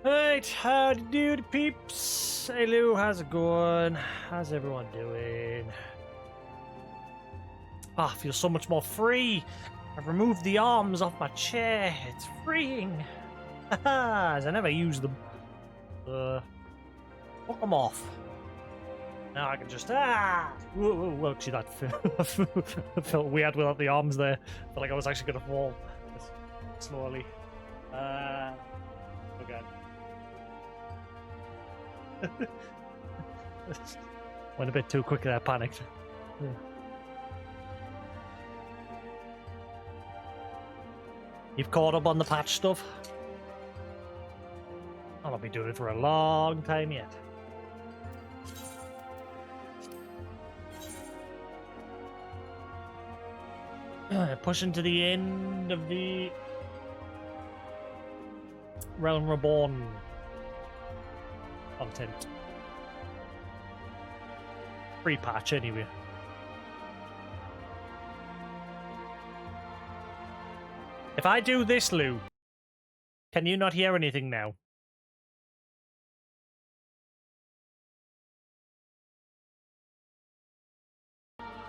Right, howdy do peeps. Hey Lou, how's it going? How's everyone doing? I feel so much more free. I've removed the arms off my chair. It's freeing. Haha, as I never use them. Fuck them off. Now I can just well, actually that felt weird without the arms there. Felt like I was actually gonna fall slowly. Okay. Went a bit too quick there, I panicked. Yeah. You've caught up on the patch stuff? I'll be doing it for a long time yet. Pushing to the end of the Realm Reborn content. Free patch anyway. If I do this, Lou, can you not hear anything now?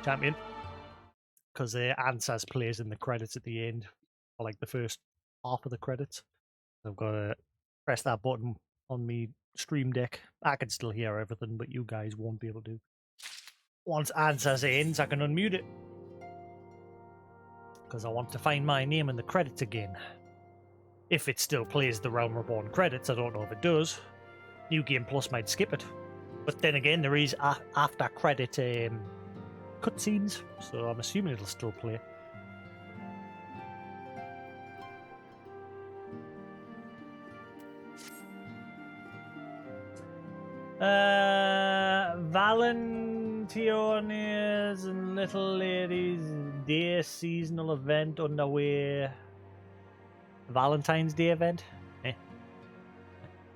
Champion. Because Ansaz plays in the credits at the end, or like the first half of the credits. I've got to press that button on me stream deck. I can still hear everything, but you guys won't be able to. Once Ansaz ends, I can unmute it. Because I want to find my name in the credits again. If it still plays the Realm Reborn credits, I don't know if it does. New Game Plus might skip it. But then again, there is after credit cutscenes, so I'm assuming it'll still play. Valentines and Little Ladies Day seasonal event underway. Valentine's Day event? Eh.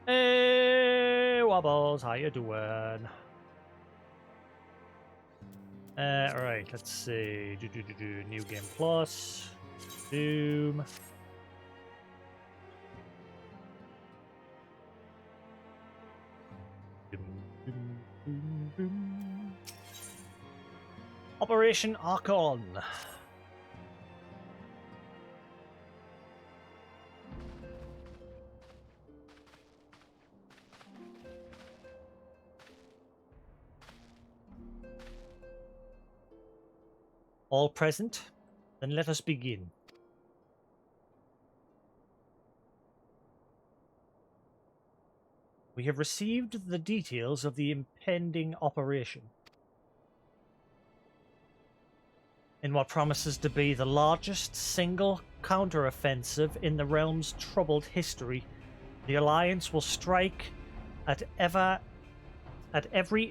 Hey, Wobbles, how you doing? Alright, let's see. New Game Plus. Doom. Operation Archon. All present? Then let us begin. We have received the details of the impending operation. In what promises to be the largest single counteroffensive in the realm's troubled history, the Alliance will strike at every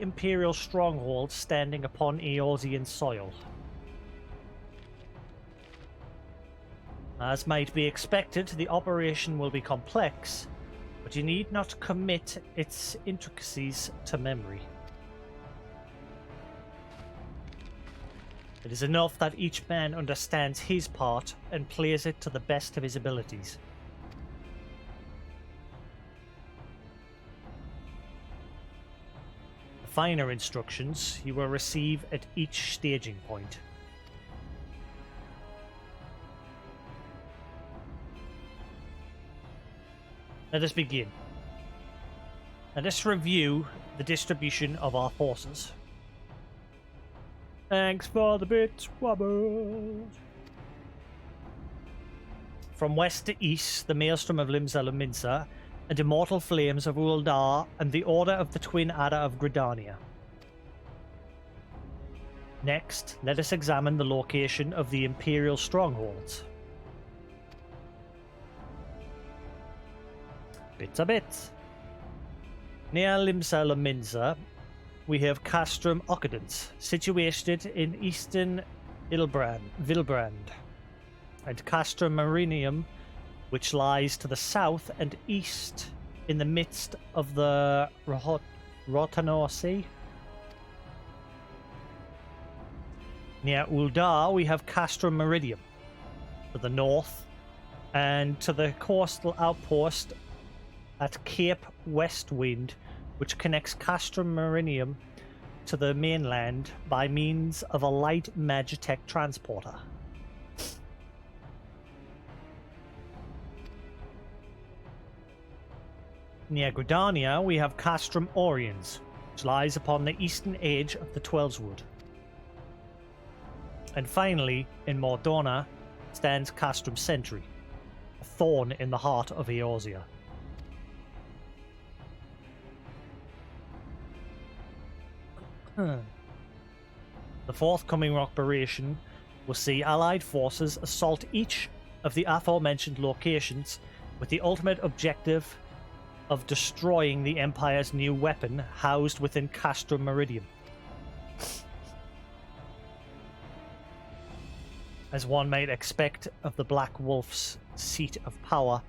Imperial stronghold standing upon Eorzean soil. As might be expected, the operation will be complex, but you need not commit its intricacies to memory. It is enough that each man understands his part and plays it to the best of his abilities. Finer instructions you will receive at each staging point. Let us begin. Let us review the distribution of our forces. Thanks for the bits, Wobbles. From west to east, the Maelstrom of Limsa Lominsa and Immortal Flames of Uldar and the Order of the Twin Adder of Gridania. Next, let us examine the location of the Imperial strongholds. Bits a bit. Near Limsa Lominsa, we have Castrum Occupants, situated in eastern Vilbrand, and Castrum Marinium, which lies to the south and east in the midst of the Rotanor Sea. Near Uldar, we have Castrum Meridium to the north, and to the coastal outpost at Cape Westwind, which connects Castrum Marinium to the mainland by means of a light Magitech transporter. Near Gridania, we have Castrum Oriens, which lies upon the eastern edge of the Twelveswood. And finally, in Mordona, stands Castrum Sentry, a thorn in the heart of Eorzea. The forthcoming operation will see Allied forces assault each of the aforementioned locations with the ultimate objective of destroying the Empire's new weapon housed within Castrum Meridium. As one might expect of the Black Wolf's seat of power,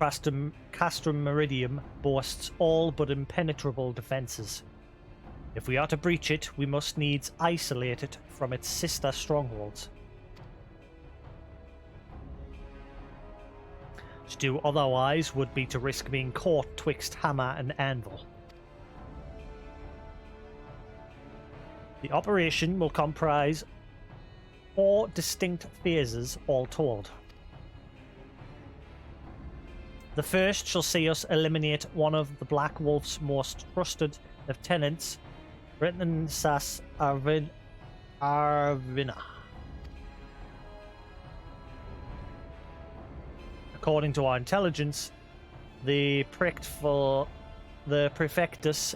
Castrum Meridium boasts all but impenetrable defences. If we are to breach it, we must needs isolate it from its sister strongholds. To do otherwise would be to risk being caught twixt hammer and anvil. The operation will comprise 4 distinct phases all told. The first shall see us eliminate one of the Black Wolf's most trusted lieutenants, Brenton Sas Arvina. According to our intelligence, the Prefectus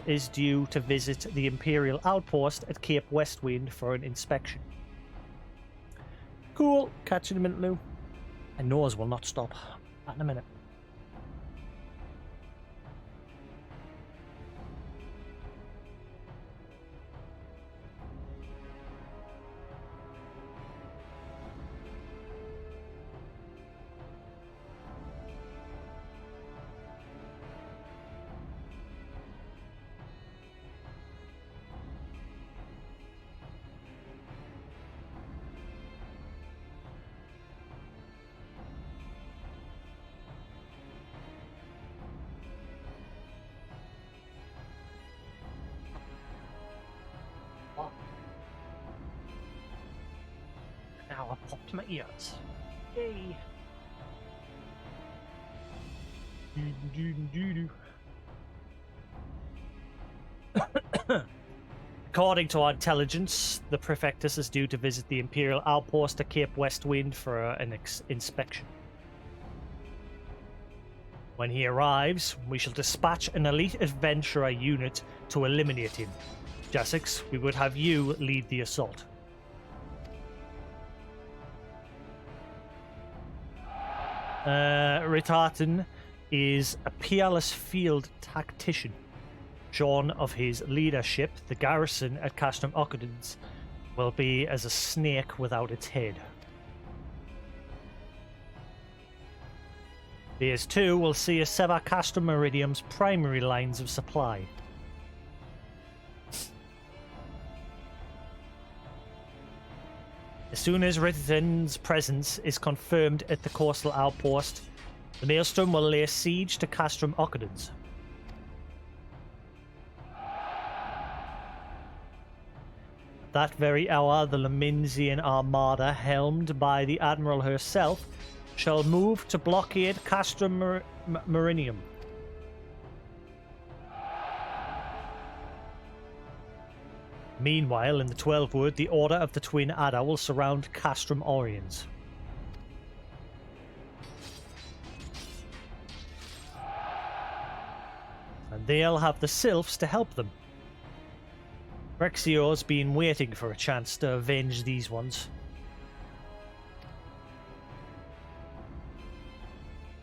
is due to visit the Imperial outpost at Cape Westwind for an inspection. Cool. Catch you in a minute, Lou. And Nose will not stop. Back in a minute. Now I popped my ears. Yay! According to our intelligence, the Prefectus is due to visit the Imperial outpost at Cape Westwind for an inspection. When he arrives, we shall dispatch an elite adventurer unit to eliminate him. Jasix, we would have you lead the assault. Ritarton is a peerless field tactician. Shorn of his leadership, the garrison at Castrum Occupants will be as a snake without its head. Phase 2 will see us sever Castrum Meridium's primary lines of supply. As soon as Ritarton's presence is confirmed at the coastal outpost, the Maelstrom will lay siege to Castrum Occupants. That very hour, the Leminsian armada, helmed by the Admiral herself, shall move to blockade Castrum Marinium. Meanwhile, in the Twelvewood, the Order of the Twin Adder will surround Castrum Oriens. And they'll have the Sylphs to help them. Rexio's been waiting for a chance to avenge these ones.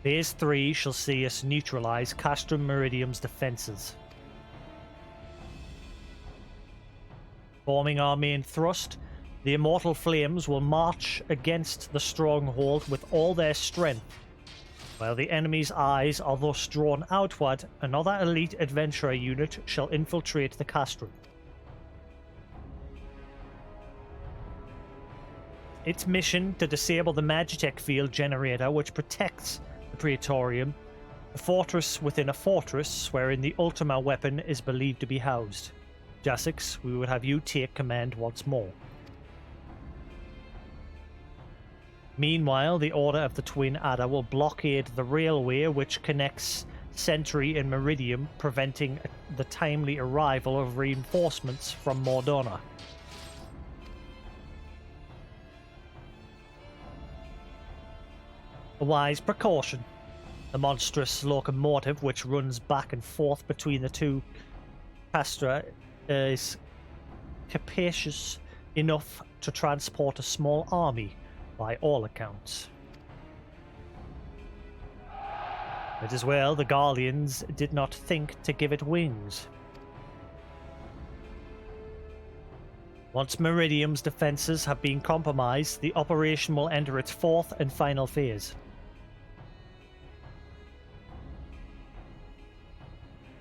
Phase 3 shall see us neutralize Castrum Meridium's defenses. Forming our main thrust, the Immortal Flames will march against the stronghold with all their strength. While the enemy's eyes are thus drawn outward, another elite adventurer unit shall infiltrate the Castrum. Its mission to disable the Magitech field generator which protects the Praetorium A fortress within a fortress wherein the Ultima weapon is believed to be housed. Jasix, we would have you take command once more. Meanwhile, the Order of the Twin Adder will blockade the railway which connects Sentry and Meridium, preventing the timely arrival of reinforcements from Mordona. A wise precaution. The monstrous locomotive which runs back and forth between the two castra is capacious enough to transport a small army, by all accounts. It is well the Guardians did not think to give it wings. Once Meridium's defenses have been compromised, the operation will enter its fourth and final phase.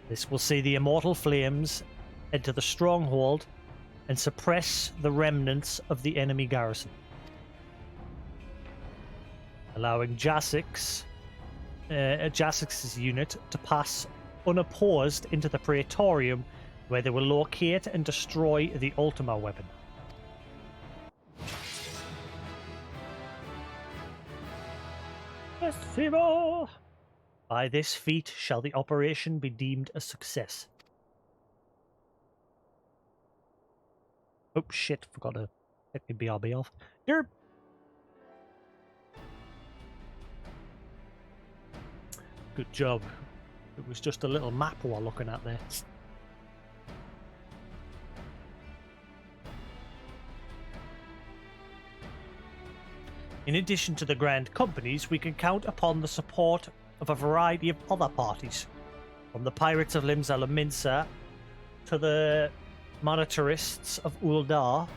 This will see the immortal flames enter the stronghold and suppress the remnants of the enemy garrison, allowing Jasix's unit to pass unopposed into the Praetorium, where they will locate and destroy the Ultima weapon. Festival! By this feat shall the operation be deemed a success. Oh shit, forgot to take the BRB off. Here. Good job. It was just a little map we're looking at there. In addition to the Grand Companies, we can count upon the support of a variety of other parties, from the Pirates of Limsa Lominsa to the Monetarists of Uldar.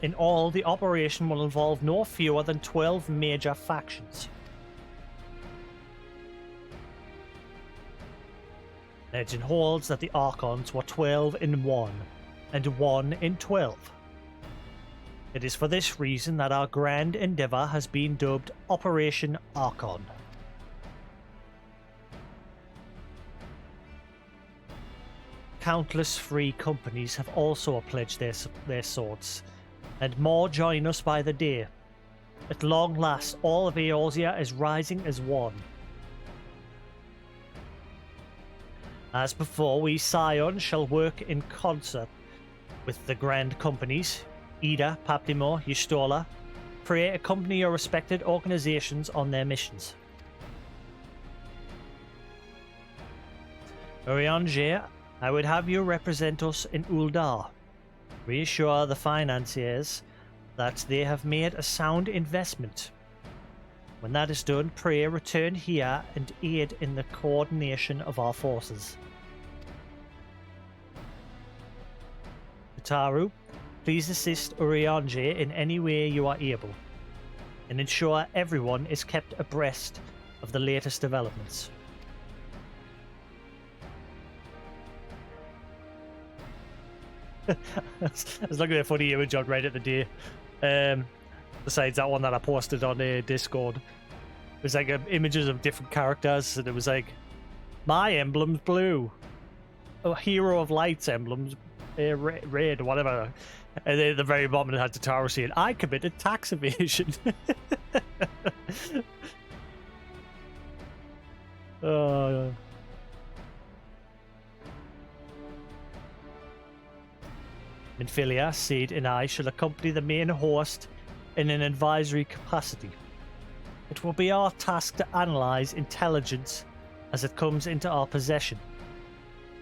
In all, the operation will involve no fewer than 12 major factions. Legend holds that the Archons were 12 in 1, and 1 in 12. It is for this reason that our grand endeavour has been dubbed Operation Archon. Countless free companies have also pledged their swords, and more join us by the day. At long last, all of Eorzea is rising as one. As before, we Scions shall work in concert with the grand companies, Ida, Paplimo, Yustola. Pray accompany your respected organizations on their missions. Urianger, I would have you represent us in Uldar. Reassure the financiers that they have made a sound investment. When that is done, pray return here and aid in the coordination of our forces. Utaru, please assist Urianger in any way you are able, and ensure everyone is kept abreast of the latest developments. I was looking at a funny image on Reddit the day. Besides that one that I posted on Discord. It was like images of different characters, and it was like, my emblem's blue. A Hero of Light's emblem's red, whatever. And then at the very bottom it had Tataru saying, I committed tax evasion. Oh. Minfilia, Seed, and I shall accompany the main host in an advisory capacity. It will be our task to analyze intelligence as it comes into our possession,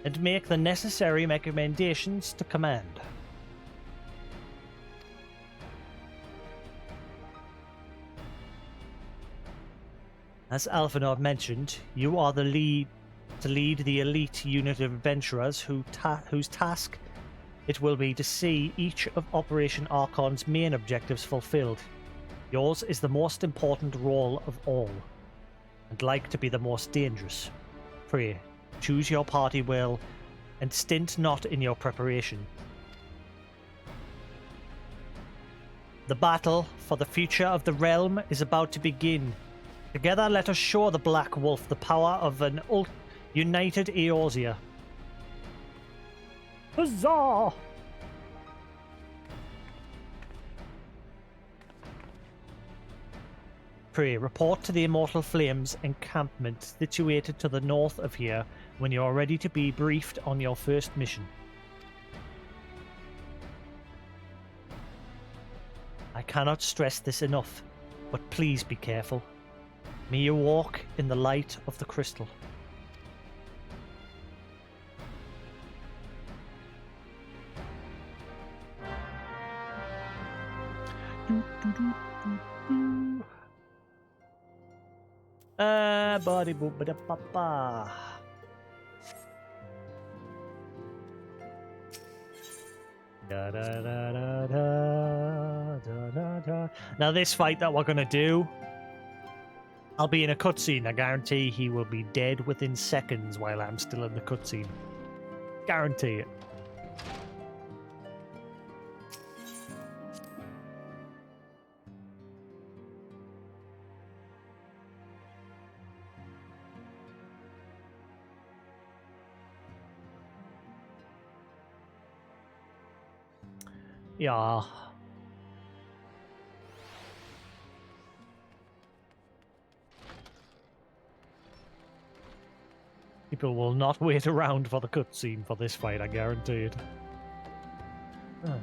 and make the necessary recommendations to command. As Alphanord mentioned, you are to lead the elite unit of adventurers whose task it will be to see each of Operation Archon's main objectives fulfilled. Yours is the most important role of all, and like to be the most dangerous. Pray, choose your party well, and stint not in your preparation. The battle for the future of the realm is about to begin. Together, let us show the Black Wolf the power of an united Eorzea. Huzzah! Pray, report to the Immortal Flames encampment situated to the north of here when you are ready to be briefed on your first mission. I cannot stress this enough, but please be careful. May you walk in the light of the crystal. Body boop ba da ba ba. Da, da, da, da, da, da, da, da. Now this fight that we're gonna do, I'll be in a cutscene. I guarantee he will be dead within seconds while I'm still in the cutscene. Guarantee it. Yeah. People will not wait around for the cutscene for this fight, I guarantee it. Oh.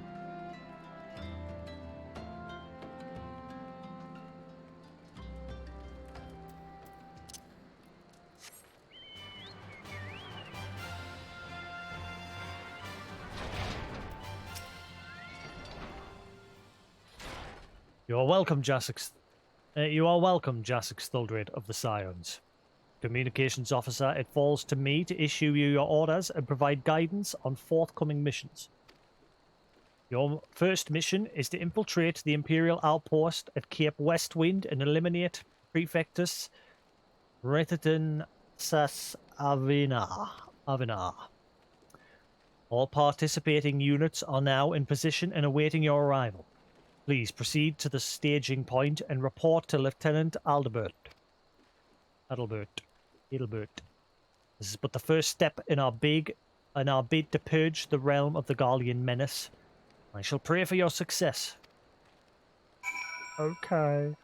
You are welcome, Jasix. You are welcome, Jasix Thuldred of the Scions. Communications officer, it falls to me to issue you your orders and provide guidance on forthcoming missions. Your first mission is to infiltrate the Imperial outpost at Cape Westwind and eliminate Prefectus Retitan Sas Avina. All participating units are now in position and awaiting your arrival. Please proceed to the staging point and report to Lieutenant Adalbert. This is but the first step in our bid to purge the realm of the Garlean menace. I shall pray for your success. Okay.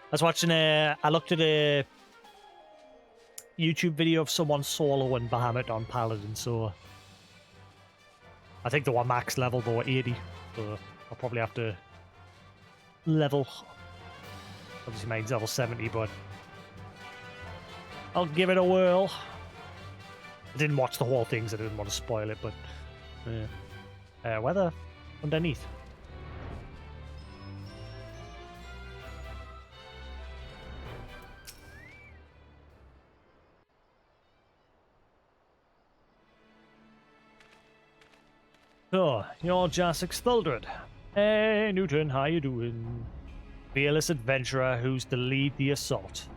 I was watching I looked at a YouTube video of someone soloing Bahamut on Paladin, so I think they were max level, they were 80, so I'll probably have to level. Obviously mine's level 70, but I'll give it a whirl. I didn't watch the whole thing, so I didn't want to spoil it, but weather underneath. So, you're Jasix Thuldred. Hey, Newton, how you doing? Fearless adventurer who's to lead the assault.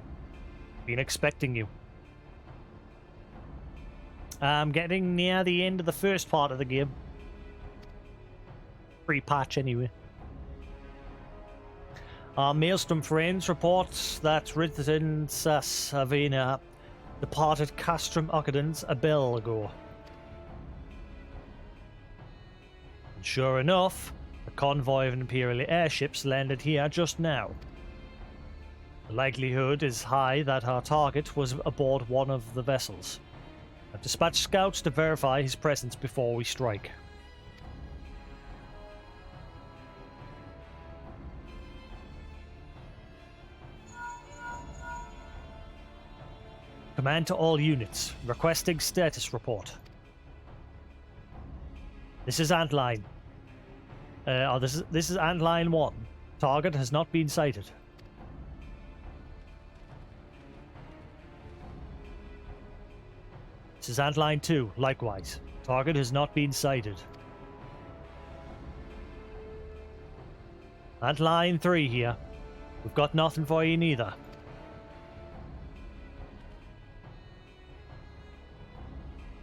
Been expecting you. I'm getting near the end of the first part of the game. Free patch, anyway. Our Maelstrom friends reports that Rithden Savina departed Castrum Occupants a bell ago. And sure enough, a convoy of Imperial airships landed here just now. The likelihood is high that our target was aboard one of the vessels. I've dispatched scouts to verify his presence before we strike. Command to all units. Requesting status report. This is Antline. This is Antline 1. Target has not been sighted. This is Antline 2. Likewise. Target has not been sighted. Antline 3 here. We've got nothing for you neither.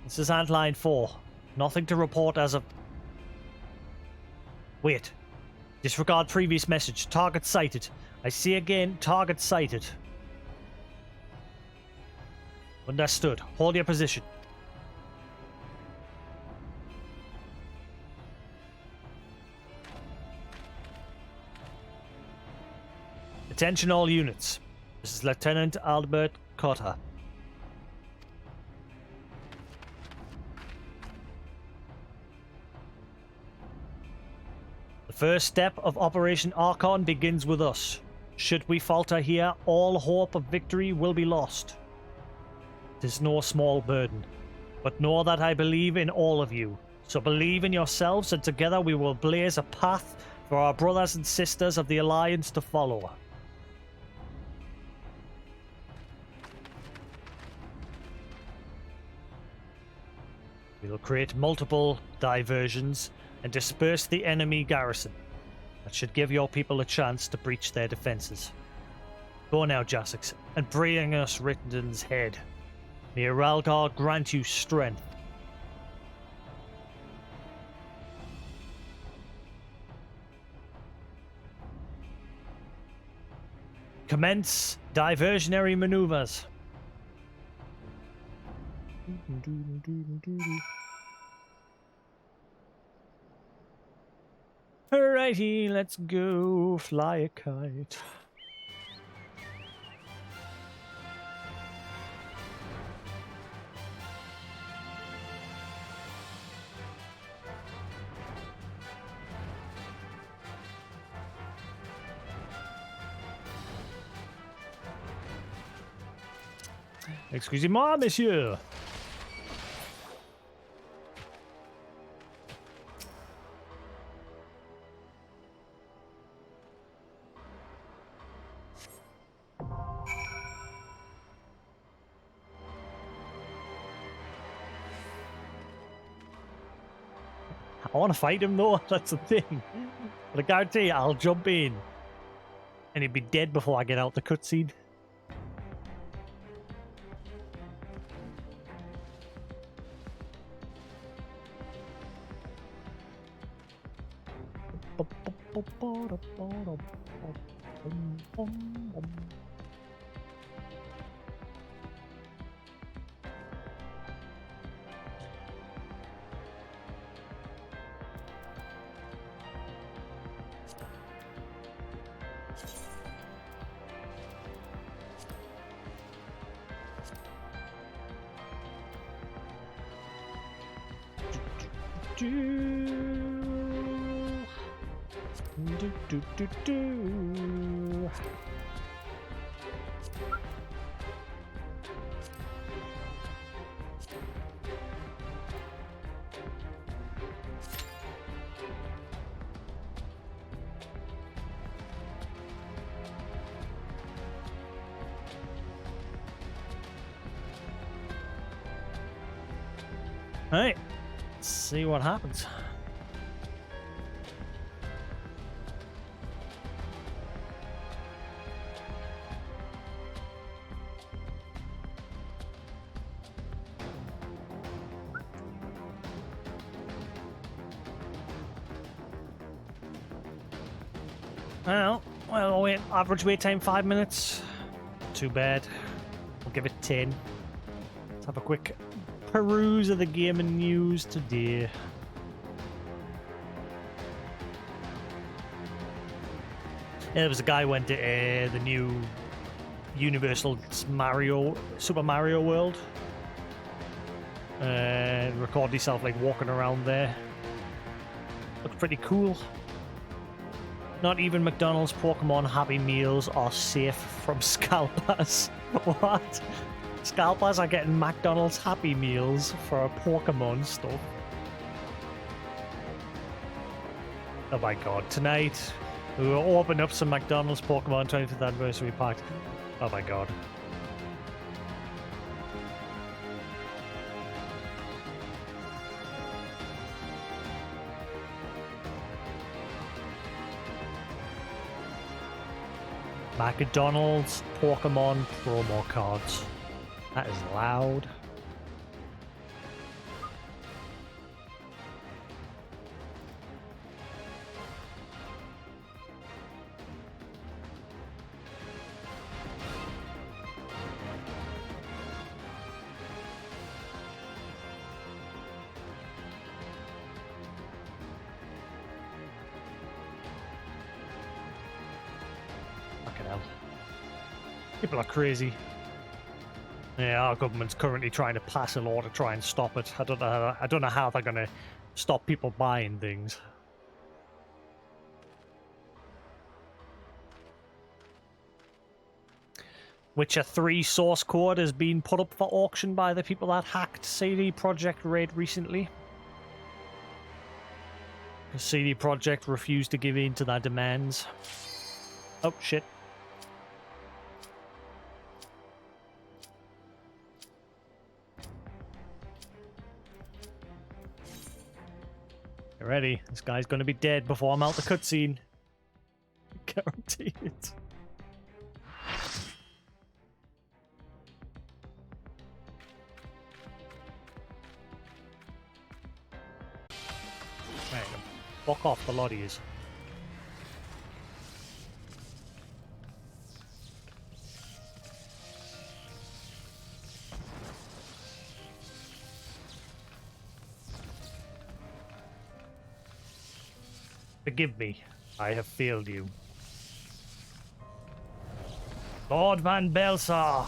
This is Antline 4. Nothing to report as of... Wait. Disregard previous message. Target sighted. I see again. Target sighted. Understood. Hold your position. Attention all units. This is Lieutenant Albert Cotter. The first step of Operation Archon begins with us. Should we falter here, all hope of victory will be lost. It is no small burden, but know that I believe in all of you. So believe in yourselves, and together we will blaze a path for our brothers and sisters of the Alliance to follow. We will create multiple diversions and disperse the enemy garrison. That should give your people a chance to breach their defenses. Go now, Jasix, and bring us Rittenden's head. May Aralgar grant you strength. Commence diversionary maneuvers. Alrighty, let's go fly a kite. Excusez-moi, monsieur. I want to fight him though, that's the thing. But I guarantee I'll jump in and he'd be dead before I get out the cutscene. Alright, let's see what happens. Well, wait, average wait time 5 minutes. Too bad. We'll give it 10. Let's have a quick peruse of the game and news today. Yeah, there was a guy went to the new Universal Super Mario World and recorded himself like walking around there. Looked pretty cool. Not even McDonald's Pokemon Happy Meals are safe from scalpers. What? Scalpers are getting McDonald's Happy Meals for Pokemon stuff. Oh my god, tonight we will open up some McDonald's Pokemon 25th Anniversary Pack. Oh my god. McDonald's Pokemon promo cards. That is loud. Fucking hell. People are crazy. Yeah, our government's currently trying to pass a law to try and stop it. I don't know how they're gonna stop people buying things. Witcher 3 source code has been put up for auction by the people that hacked CD Projekt Red recently. CD Projekt refused to give in to their demands. Oh shit. Get ready. This guy's gonna be dead before I'm out the cutscene. Guaranteed it. Right, fuck off, the lot of yous. Forgive me, I have failed you. Lord Van Belsar!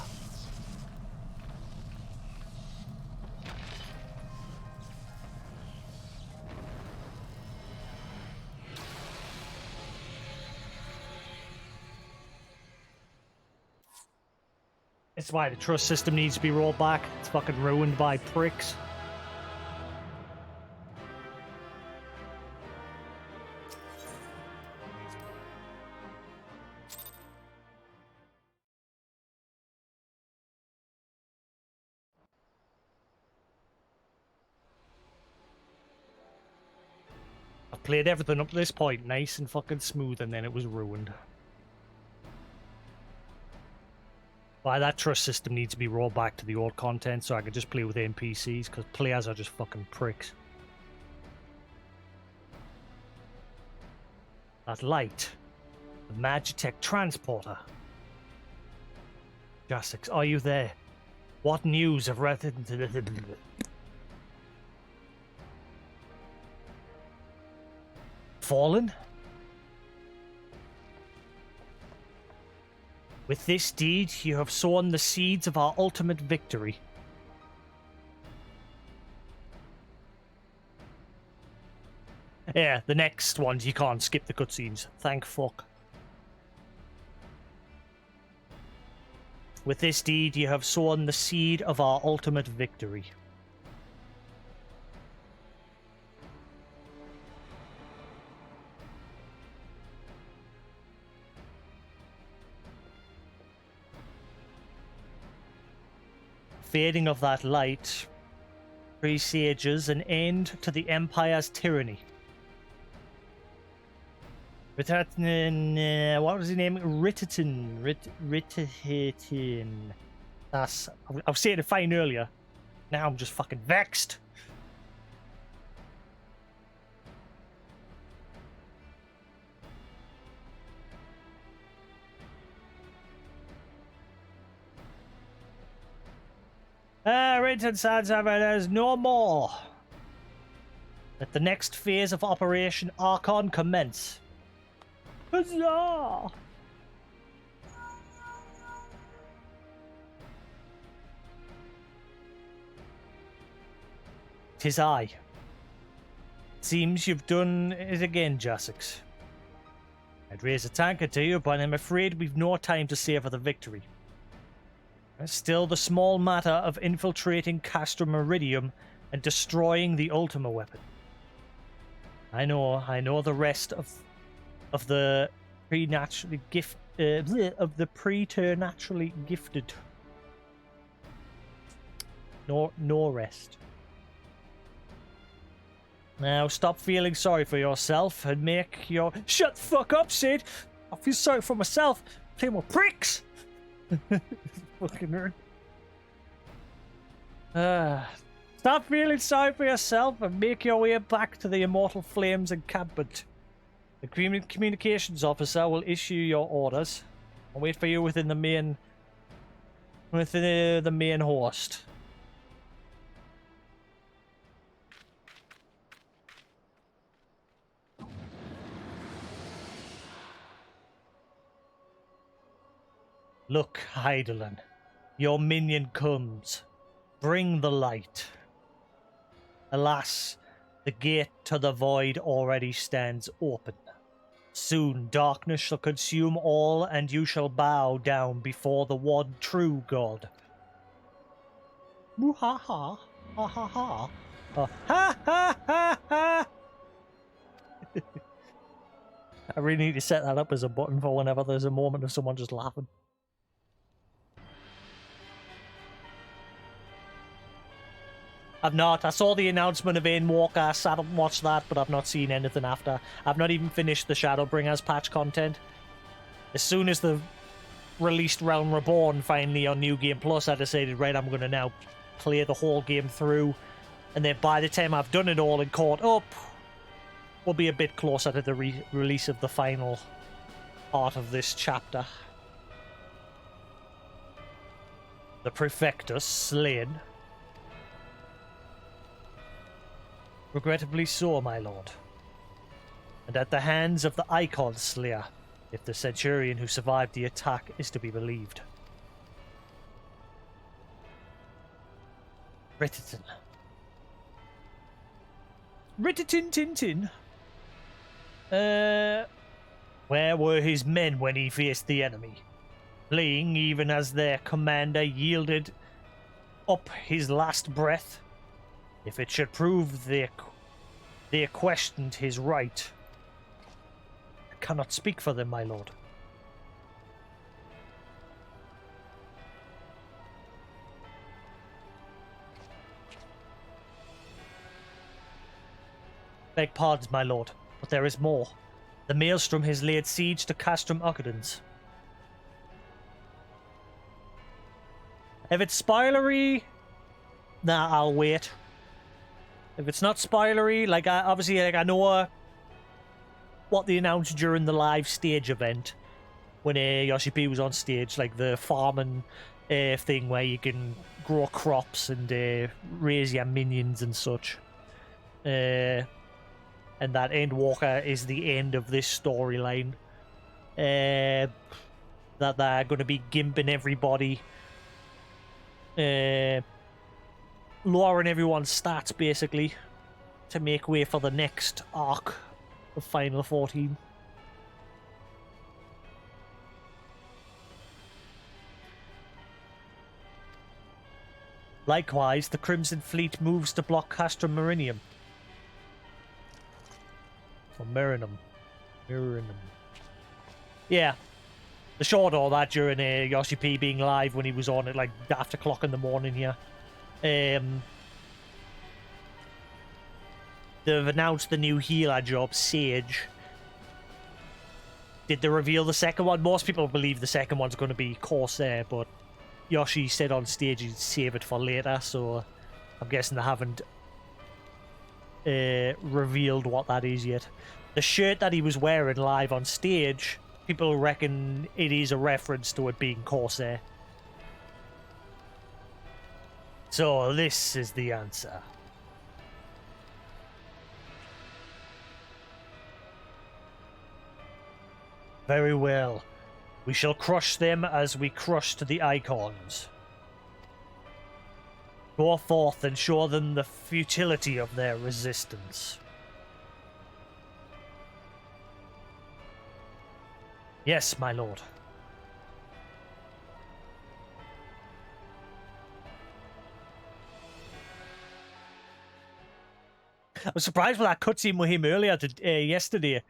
That's why the trust system needs to be rolled back. It's fucking ruined by pricks. I've played everything up to this point nice and fucking smooth, and then it was ruined. Why that trust system needs to be rolled back to the old content so I can just play with NPCs, because players are just fucking pricks. That light. The Magitech transporter. Jasix, are you there? What news of Fallen? With this deed, you have sown the seeds of our ultimate victory. Yeah, the next ones you can't skip the cutscenes. Thank fuck. With this deed, you have sown the seed of our ultimate victory. Fading of that light presages an end to the Empire's tyranny. What was his name? Rititin. That's. I was saying it fine earlier. Now I'm just fucking vexed. Written signs of it as no more. Let the next phase of Operation Archon commence. Huzzah! Tis I. Seems you've done it again, Jasix. I'd raise a tanker to you, but I'm afraid we've no time to savor the victory. Still the small matter of infiltrating Castor Meridium and destroying the Ultima weapon. I know the rest of the preternaturally gifted. No rest. Now stop feeling sorry for yourself and make your shut the fuck up, Sid. I feel sorry for myself. Say more pricks! Fucking nerd. Stop feeling sorry for yourself and make your way back to the Immortal Flames encampment. The communications officer will issue your orders. I'll wait for you within the main host. Look, Heidelin, your minion comes. Bring the light. Alas, the gate to the void already stands open. Soon darkness shall consume all, and you shall bow down before the one true God. Moo-ha-ha, ha-ha-ha, ha-ha-ha-ha-ha! I really need to set that up as a button for whenever there's a moment of someone just laughing. I've not. I saw the announcement of Ain Walker. I sat up and watched that, but I've not seen anything after. I've not even finished the Shadowbringers patch content. As soon as the released Realm Reborn finally on New Game Plus, I decided, right, I'm going to now play the whole game through. And then by the time I've done it all and caught up, we'll be a bit closer to the release of the final part of this chapter. The Prefectus slain. Regrettably so, my lord. And at the hands of the Icon Slayer, if the Centurion who survived the attack is to be believed. Rittitin. Rittitin-tin-tin. Where were his men when he faced the enemy? Fleeing even as their commander yielded up his last breath? If it should prove they questioned his right, I cannot speak for them, my lord. Beg pardons, my lord, but there is more. The Maelstrom has laid siege to Castrum Occupants. If it's spoilery, nah, I'll wait. If it's not spoilery, like obviously, like I know what they announced during the live stage event when Yoshi P was on stage, like the farming thing where you can grow crops and raise your minions and such. And that Endwalker is the end of this storyline. That they're going to be gimping everybody. Lowering everyone's stats, basically, to make way for the next arc of Final 14. Likewise, the Crimson Fleet moves to block Castrum Marinium. Or Marinum. Yeah. They showed all that during Yoshi P being live when he was on at like after clock in the morning here. They've announced the new healer job, Sage. Did they reveal the second one? Most people believe the second one's going to be Corsair, but Yoshi said on stage he'd save it for later, so I'm guessing they haven't revealed what that is yet. The shirt that he was wearing live on stage, people reckon it is a reference to it being Corsair. So this is the answer. Very well. We shall crush them as we crushed the icons. Go forth and show them the futility of their resistance. Yes, my lord. I was surprised with that cutscene with him earlier yesterday.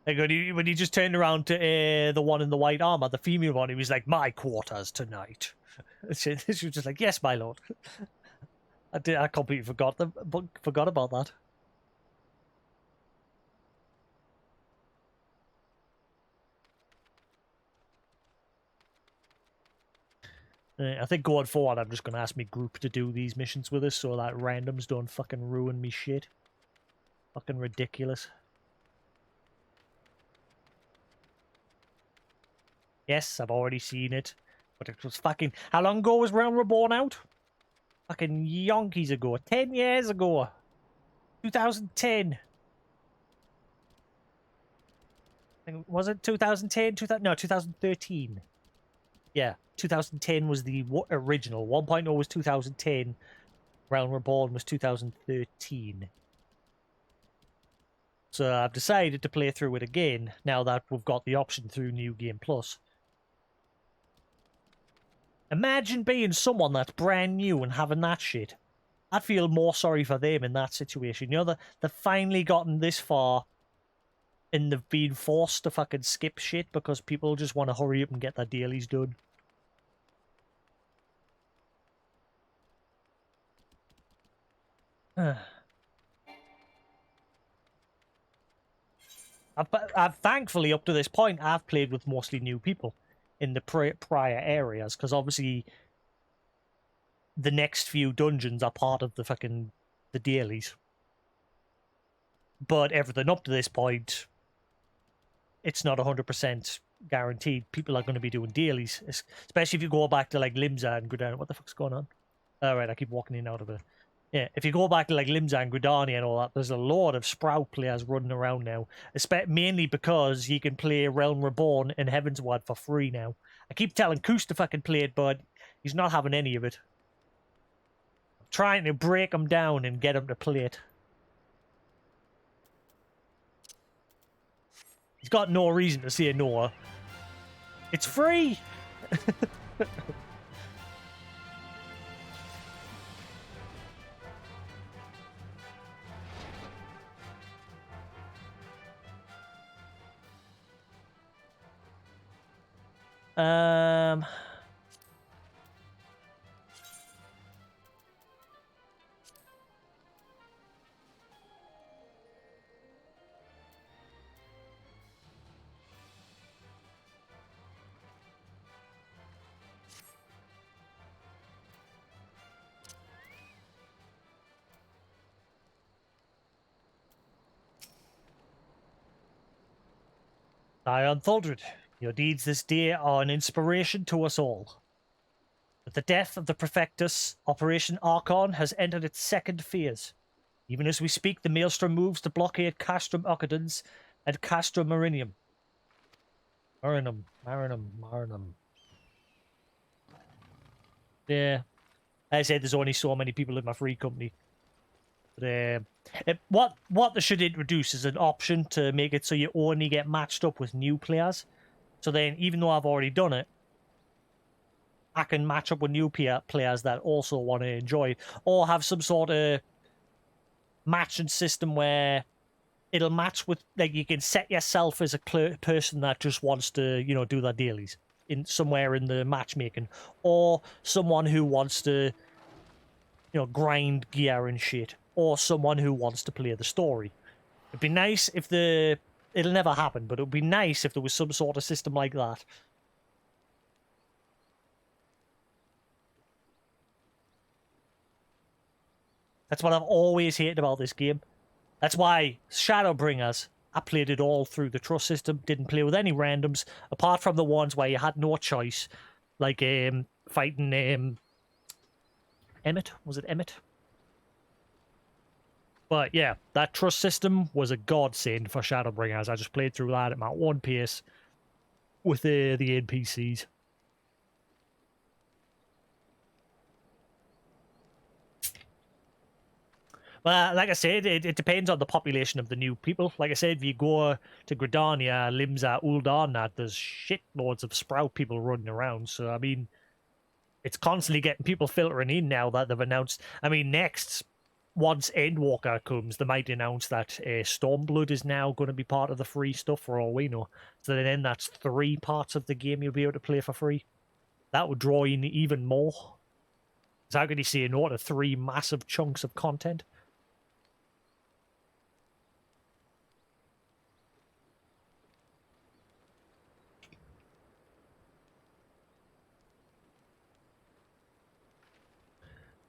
Like when he just turned around to the one in the white armor, the female one, he was like, "My quarters tonight." She was just like, "Yes, my lord." I completely forgot about that. I think going forward, I'm just going to ask my group to do these missions with us so that randoms don't fucking ruin me shit. Fucking ridiculous. Yes, I've already seen it. But it was fucking... How long ago was Realm Reborn out? Fucking yonkies ago. 10 years ago. 2010. Was it 2010? No, 2013. Yeah, 2010 was the original. 1.0 was 2010. Realm Reborn was 2013. So I've decided to play through it again now that we've got the option through New Game Plus. Imagine being someone that's brand new and having that shit. I'd feel more sorry for them in that situation. You know, they've finally gotten this far and they've been forced to fucking skip shit because people just want to hurry up and get their dailies done. I've thankfully, up to this point, I've played with mostly new people in the prior areas, because obviously the next few dungeons are part of the dailies. But everything up to this point, it's not 100% guaranteed. People are going to be doing dailies, especially if you go back to like Limsa and go down. What the fuck's going on? All right, I keep walking in and out of it. Yeah, if you go back to like Limsa and Gridania and all that, there's a lot of Sprout players running around now. Mainly because you can play Realm Reborn and Heavensward for free now. I keep telling Koos to fucking play it, but he's not having any of it. I'm trying to break him down and get him to play it. He's got no reason to say no. It's free! Um... Ion Thaldred, your deeds this day are an inspiration to us all. With the death of the Prefectus, Operation Archon has entered its second phase. Even as we speak, the Maelstrom moves to blockade Castrum Occupants and Castrum Marinium. Marinum. Yeah. I said there's only so many people in my free company. But, what they should introduce is an option to make it so you only get matched up with new players. So then, even though I've already done it, I can match up with new players that also want to enjoy it. Or have some sort of matching system where it'll match with, like, you can set yourself as a person that just wants to, you know, do their dailies in somewhere in the matchmaking, or someone who wants to, you know, grind gear and shit, or someone who wants to play the story. It'd be nice if it'll never happen, but it would be nice if there was some sort of system like that. That's what I've always hated about this game. That's why Shadowbringers, I played it all through the trust system, didn't play with any randoms, apart from the ones where you had no choice, like fighting Emmett. Was it Emmett? But yeah, that trust system was a godsend for Shadowbringers. I just played through that at my own pace with the NPCs. Well, like I said, it depends on the population of the new people. Like I said, if you go to Gridania, Limsa, Ul'Dana, there's shitloads of Sprout people running around. So, I mean, it's constantly getting people filtering in now that they've announced. I mean, next, once Endwalker comes, they might announce that Stormblood is now going to be part of the free stuff for all we know. So then that's 3 parts of the game you'll be able to play for free. That would draw in even more. So how can you say no to 3 massive chunks of content?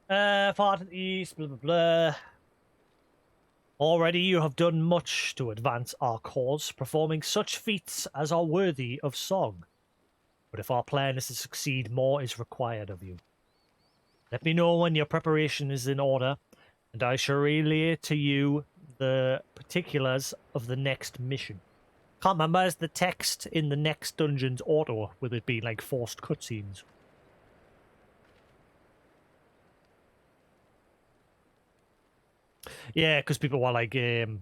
Far to the east, blah blah blah. Already you have done much to advance our cause, performing such feats as are worthy of song. But if our plan is to succeed, more is required of you. Let me know when your preparation is in order, and I shall relay to you the particulars of the next mission. Can't remember, is the text in the next dungeon's auto, with it being like forced cutscenes? Yeah, because people were like, people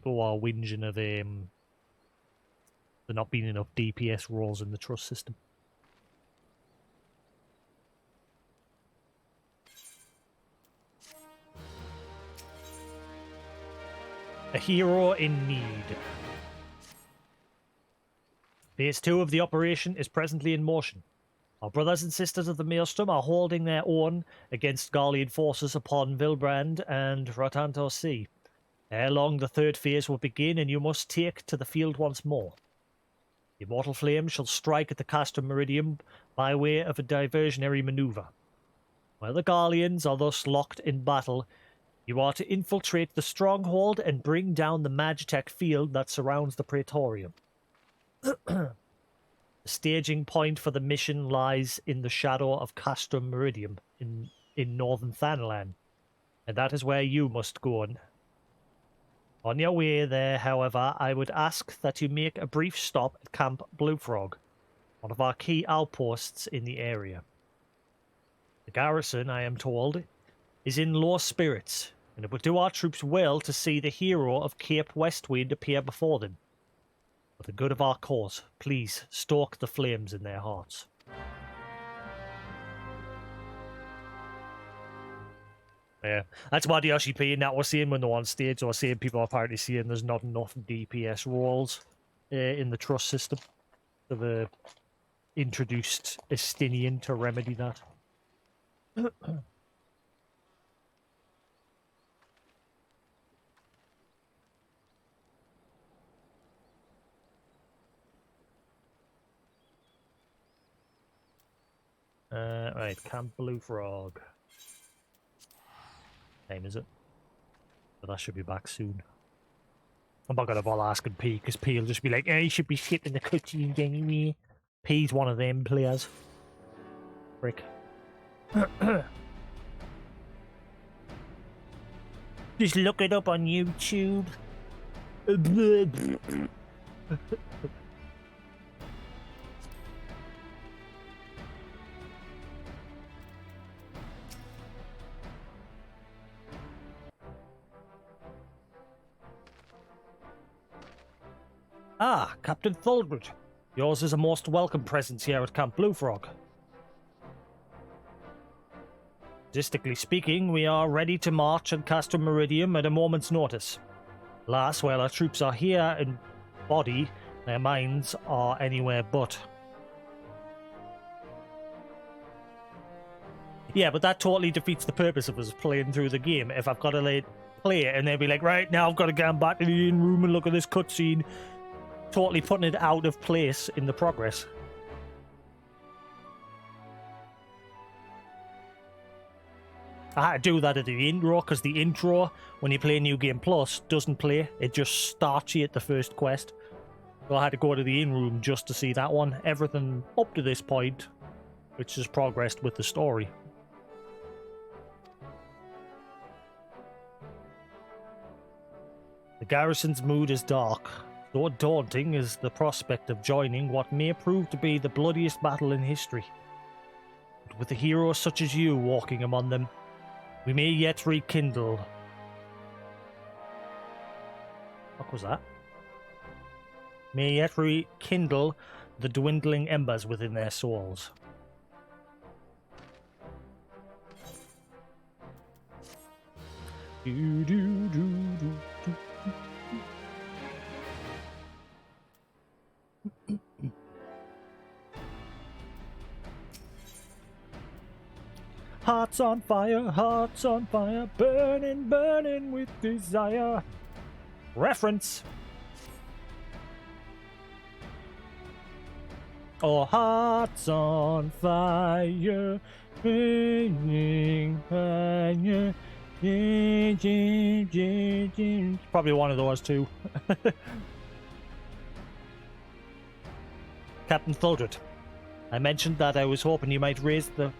were whinging of there not being enough DPS rolls in the trust system. A hero in need. Phase 2 of the operation is presently in motion. Our brothers and sisters of the Maelstrom are holding their own against Garlean forces upon Vilbrand and Rotanto Sea. Ere long, the third phase will begin, and you must take to the field once more. The immortal flame shall strike at the Castrum Meridium by way of a diversionary maneuver. While the Garleans are thus locked in battle, you are to infiltrate the stronghold and bring down the Magitech field that surrounds the Praetorium. The staging point for the mission lies in the shadow of Castrum Meridium in northern Thanalan, and that is where you must go on. On your way there, however, I would ask that you make a brief stop at Camp Blue Frog, one of our key outposts in the area. The garrison, I am told, is in low spirits, and it would do our troops well to see the hero of Cape Westwind appear before them. For the good of our cause, please stoke the flames in their hearts. Yeah, that's what the RCP and that was saying when they're on stage. They were saying people are apparently saying there's not enough DPS rolls in the trust system. They've introduced Estinian to remedy that. Right, Camp Blue Frog. Name is it? But that should be back soon. I'm not gonna bother asking P, because P will just be like, "Hey, you should be sitting in the cutscenes anyway." P's one of them players. Frick. Just look it up on YouTube. Ah, Captain Thulbert. Yours is a most welcome presence here at Camp Blue Frog. Logistically speaking, we are ready to march on Castrum Meridium at a moment's notice. Alas, while our troops are here in body, their minds are anywhere but. Yeah, but that totally defeats the purpose of us playing through the game. If I've got to play it and they'll be like, right, now I've got to go back to the in room and look at this cutscene, totally putting it out of place in the progress. I had to do that at the intro, because the intro, when you play New Game Plus, doesn't play. It just starts you at the first quest. So I had to go to the in-room just to see that one. Everything up to this point, which has progressed with the story. The garrison's mood is dark. So daunting is the prospect of joining what may prove to be the bloodiest battle in history. But with a hero such as you walking among them, we may yet rekindle. What was that? May yet rekindle the dwindling embers within their souls. Do, do, do, do, do. Hearts on fire, burning, burning with desire. Reference. Oh, hearts on fire, Raging fire. Probably one of those two. Captain Thuldred, I mentioned that I was hoping you might raise the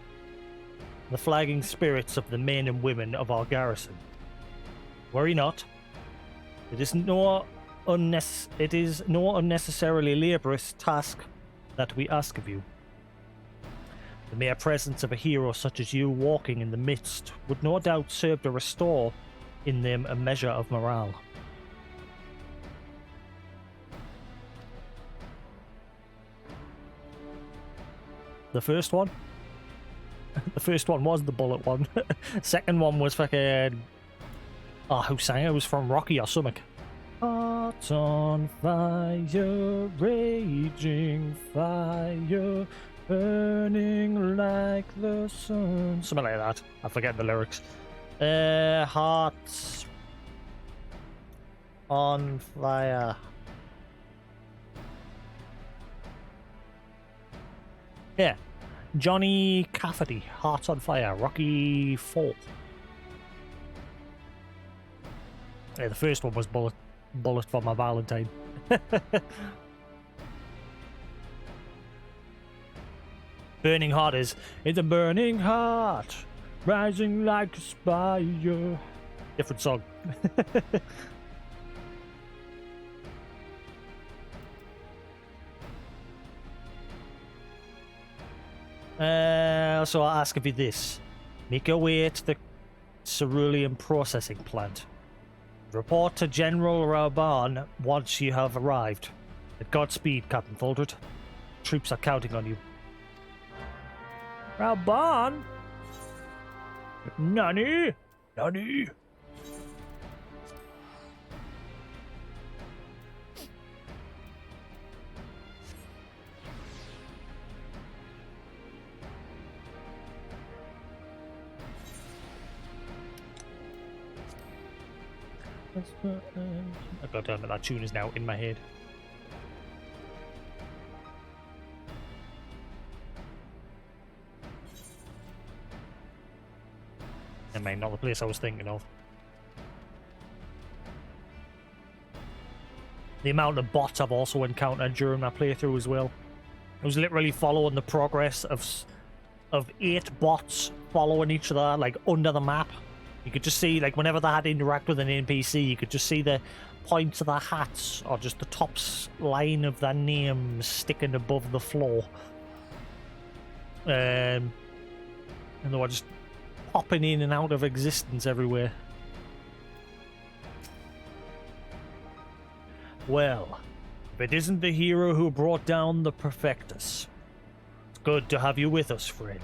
flagging spirits of the men and women of our garrison. Worry not. It is no unnecessarily laborious task that we ask of you. The mere presence of a hero such as you walking in the midst would no doubt serve to restore in them a measure of morale. The first one? The first one was the bullet one. Second one was fucking... Oh, who sang it? It was from Rocky or something. Hearts on fire, raging fire, burning like the sun. Something like that. I forget the lyrics. Hearts on fire. Yeah. Johnny Cafferty, Hearts on Fire, Rocky 4. Yeah, the first one was Bullet for My Valentine. Burning Heart is, it's a burning heart, rising like a spire. Different song. So I'll ask of you this. Make your way to the cerulean processing plant. Report to General Reborn once you have arrived. At Godspeed, Captain Thuldred. Troops are counting on you. Reborn? Nani? Nani? God damn it, that tune is now in my head. I mean, not the place I was thinking of. The amount of bots I've also encountered during my playthrough as well. I was literally following the progress of 8 bots following each other, like, under the map. You could just see, like, whenever they had to interact with an NPC, you could just see the points of their hats, or just the top line of their names sticking above the floor. And they were just popping in and out of existence everywhere. Well, if it isn't the hero who brought down the Perfectus, it's good to have you with us, friend.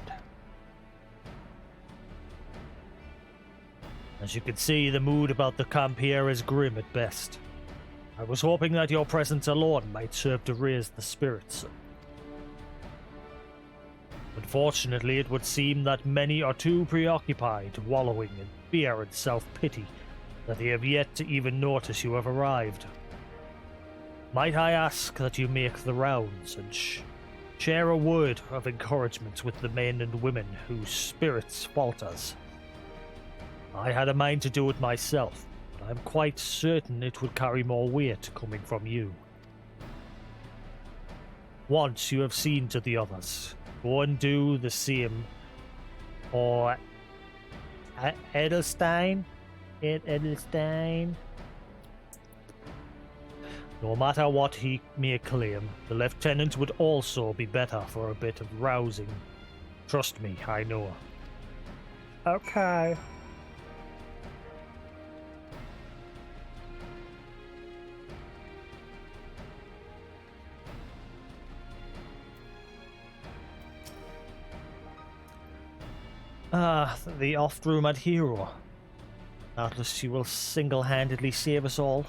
As you can see, the mood about the camp here is grim at best. I was hoping that your presence alone might serve to raise the spirits. Unfortunately, it would seem that many are too preoccupied, wallowing in fear and self-pity, that they have yet to even notice you have arrived. Might I ask that you make the rounds and share a word of encouragement with the men and women whose spirits falters? I had a mind to do it myself, but I'm quite certain it would carry more weight coming from you. Once you have seen to the others, go and do the same for Edelstein. Edelstein. No matter what he may claim, the lieutenant would also be better for a bit of rousing. Trust me, I know. Okay. The oft-rumored hero. Doubtless she will single-handedly save us all.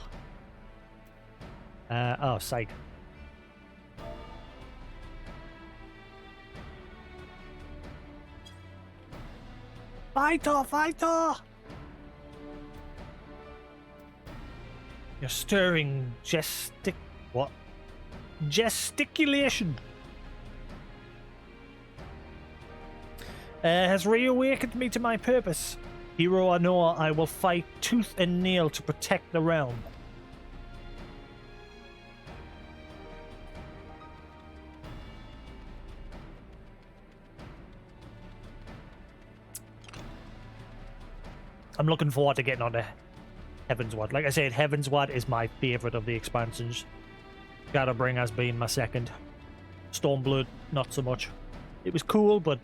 Oh, psych. Fighter! Fighter! You're stirring what? Gesticulation! has reawakened me to my purpose. Hero or no, I will fight tooth and nail to protect the realm. I'm looking forward to getting on to Heavensward. Like I said, Heavensward is my favourite of the expansions. Shadowbring has been my second. Stormblood, not so much. It was cool, but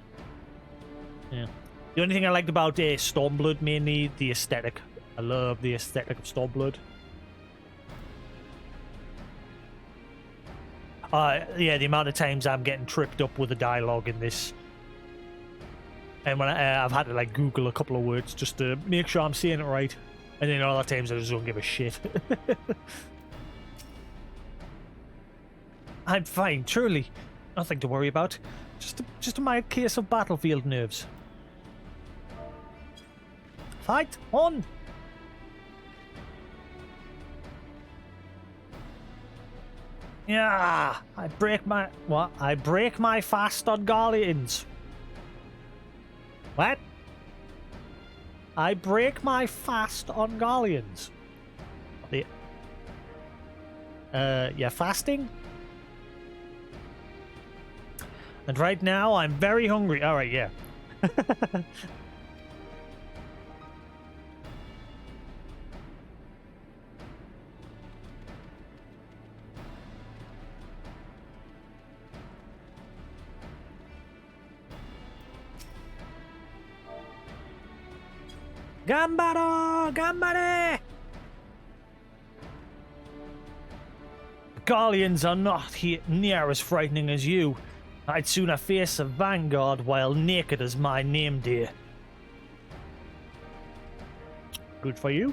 yeah. The only thing I liked about Stormblood, mainly the aesthetic. I love the aesthetic of Stormblood. Yeah, the amount of times I'm getting tripped up with the dialogue in this. And when I've had to like Google a couple of words just to make sure I'm saying it right. And then other times I just don't give a shit. I'm fine, truly. Nothing to worry about. Just a mild case of battlefield nerves. Fight on! Yeah, I break my fast on Guardians. What? I break my fast on Guardians. Yeah, fasting? And right now, I'm very hungry. Alright, yeah. Gambaro! Gambare! Garleans are not near as frightening as you. I'd sooner face a vanguard while naked as my name dear. Good for you.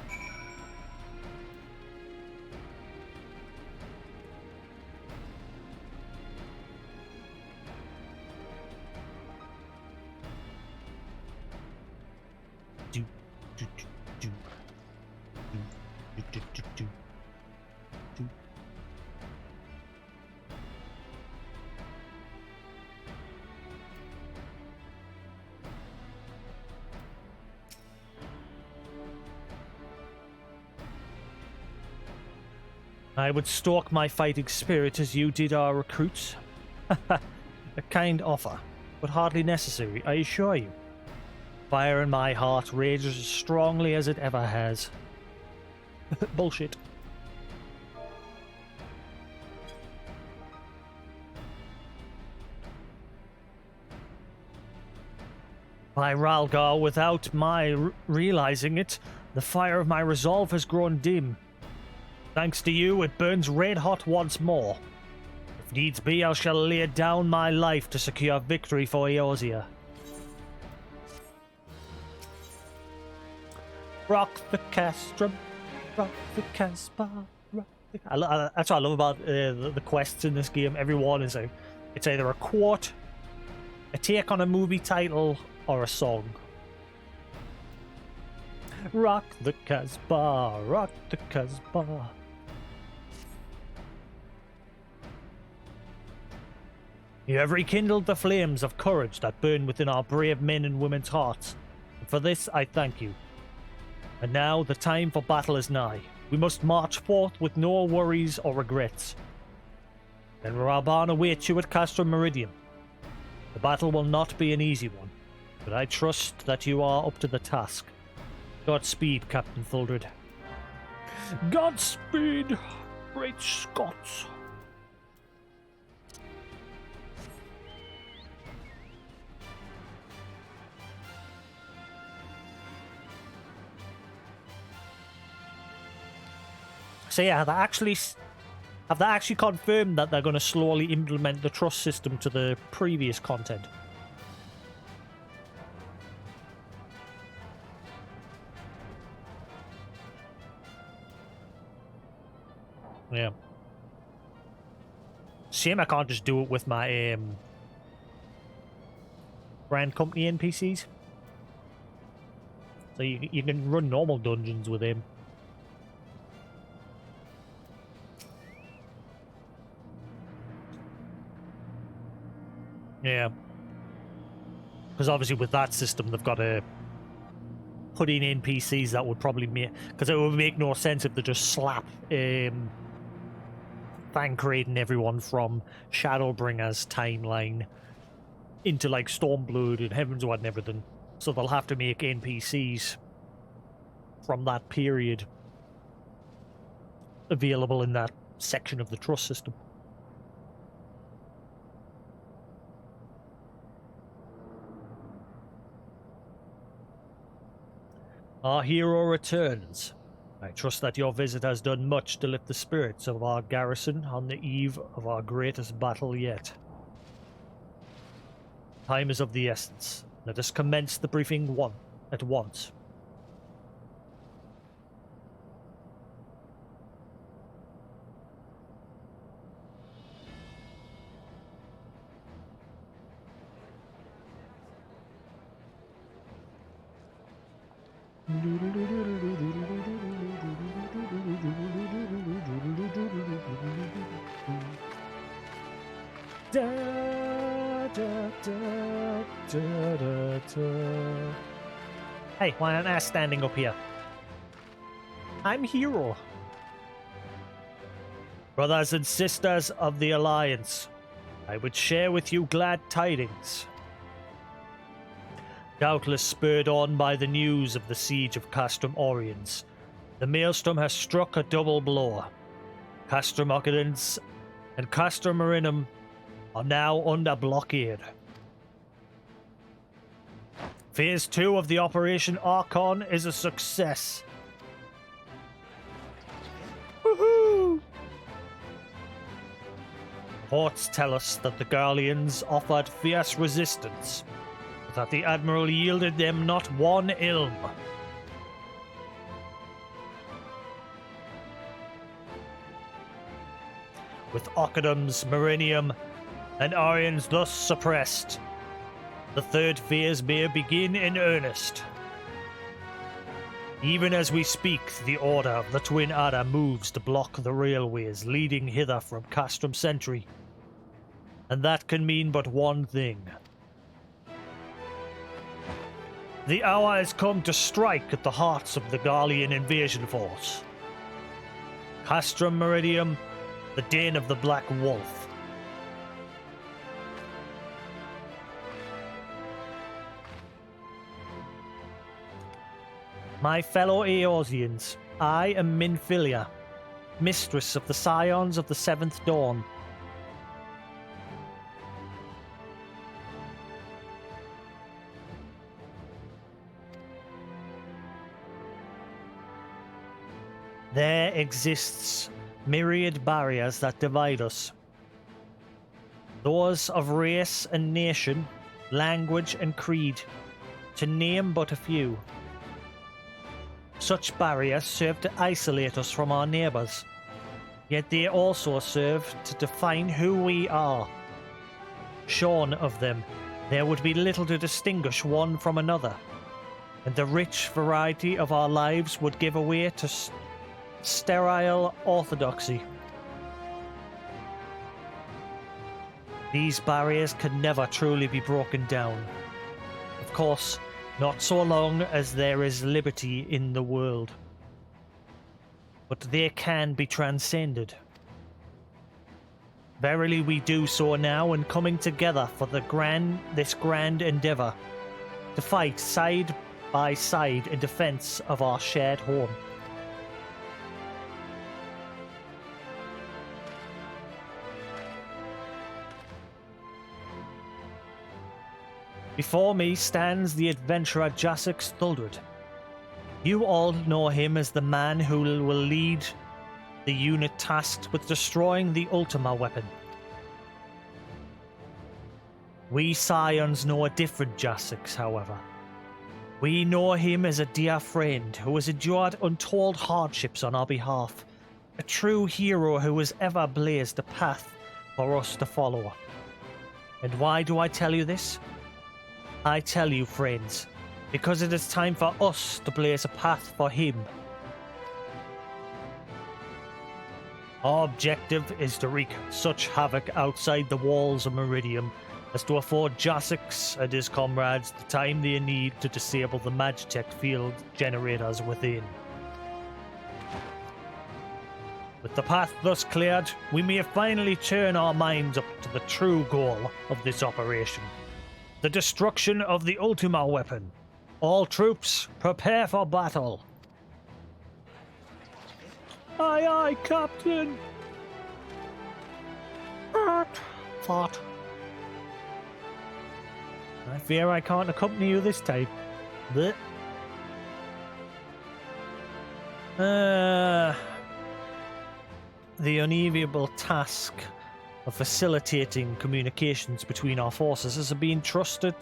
I would stalk my fighting spirit as you did our recruits. A kind offer, but hardly necessary, I assure you. Fire in my heart rages as strongly as it ever has. Bullshit. By Ralgar, without my realizing it, the fire of my resolve has grown dim. Thanks to you, it burns red hot once more. If needs be, I shall lay down my life to secure victory for Eorzea. Rock the castrum, rock the Caspar, rock the... That's what I love about the quests in this game. Every one is it's either a quote, a take on a movie title, or a song. Rock the Caspar, rock the Caspar. You have rekindled the flames of courage that burn within our brave men and women's hearts, and for this I thank you. And now the time for battle is nigh. We must march forth with no worries or regrets. Then Reborn awaits you at Castrum Meridian. The battle will not be an easy one, but I trust that you are up to the task. Godspeed, Captain Thuldred. Godspeed, great Scots. So yeah, have they actually confirmed that they're going to slowly implement the trust system to the previous content? Yeah. Shame I can't just do it with my brand company NPCs. So you can run normal dungeons with him. Yeah. Because obviously with that system, they've got to put in NPCs that would probably make... Because it would make no sense if they just slap Thancred and everyone from Shadowbringer's timeline into, like, Stormblood and Heavensward and everything. So they'll have to make NPCs from that period available in that section of the trust system. Our hero returns. I trust that your visit has done much to lift the spirits of our garrison on the eve of our greatest battle yet. Time is of the essence. Let us commence the briefing at once. Hey, why aren't I standing up here? I'm hero. Brothers and sisters of the Alliance, I would share with you glad tidings. Doubtless spurred on by the news of the siege of Castrum Oriens, the Maelstrom has struck a double blow. Castrum Occidens and Castrum Marinum are now under blockade. Phase 2 of the Operation Archon is a success. Woohoo! Reports tell us that the Garleans offered fierce resistance, but that the Admiral yielded them not one ilm. With Occam's Marinium and Arians thus suppressed, the third phase may begin in earnest. Even as we speak, the Order of the Twin Adder moves to block the railways leading hither from Castrum Sentry. And that can mean but one thing. The hour has come to strike at the hearts of the Garlean invasion force. Castrum Meridium, the den of the Black Wolf. My fellow Eorzeans, I am Minfilia, mistress of the Scions of the Seventh Dawn. There exists myriad barriers that divide us. Those of race and nation, language and creed, to name but a few. Such barriers serve to isolate us from our neighbours, yet they also serve to define who we are. Shorn of them, there would be little to distinguish one from another, and the rich variety of our lives would give way to sterile orthodoxy. These barriers can never truly be broken down. Of course, not so long as there is liberty in the world. But they can be transcended. Verily we do so now, and coming together for this grand endeavour, to fight side by side in defence of our shared home. Before me stands the adventurer Jasix Thuldred. You all know him as the man who will lead the unit tasked with destroying the Ultima weapon. We Scions know a different Jasix, however. We know him as a dear friend who has endured untold hardships on our behalf, a true hero who has ever blazed a path for us to follow. And why do I tell you this? I tell you, friends, because it is time for us to blaze a path for him. Our objective is to wreak such havoc outside the walls of Meridium as to afford Jasix and his comrades the time they need to disable the Magitech field generators within. With the path thus cleared, we may finally turn our minds up to the true goal of this operation. The destruction of the Ultima weapon. All troops, prepare for battle. Aye, aye, Captain. Fought. I fear I can't accompany you this time. Blech. The unenviable task of facilitating communications between our forces has been trusted